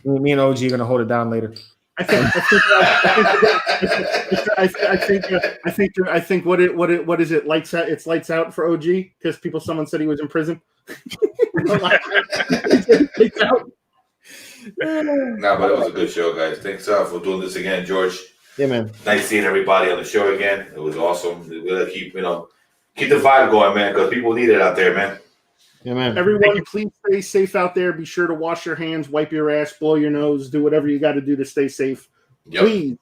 Me and OG are gonna hold it down later. I think what is it? Lights out. It's lights out for OG because someone said he was in prison. Lights out. Nah, but it was a good show, guys. Thanks for doing this again, George. Yeah, man. Nice seeing everybody on the show again. It was awesome. We gotta keep the vibe going, man, because people need it out there, man. Yeah, man. Everyone, please stay safe out there. Be sure to wash your hands, wipe your ass, blow your nose, do whatever you got to do to stay safe. Yep. Please.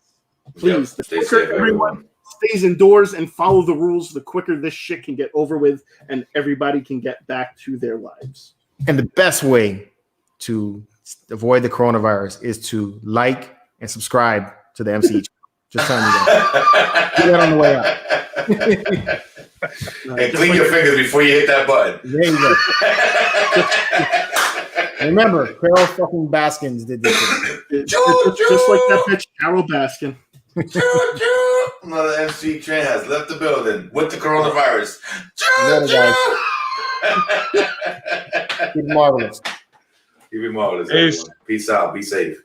Yep. The Stay quicker safe, everyone stays indoors and follow the rules, the quicker this shit can get over with and everybody can get back to their lives. And the best way to avoid the coronavirus is to like and subscribe to the MC. Just telling you that. Do that on the way out. And clean your fingers before you hit that button. There you go. Remember, Carol fucking Baskins did this. Just like that bitch, Carol Baskin. Another MC train has left the building with the coronavirus. Keep it marvelous. Keep it marvelous. Peace. Everyone. Peace out. Be safe.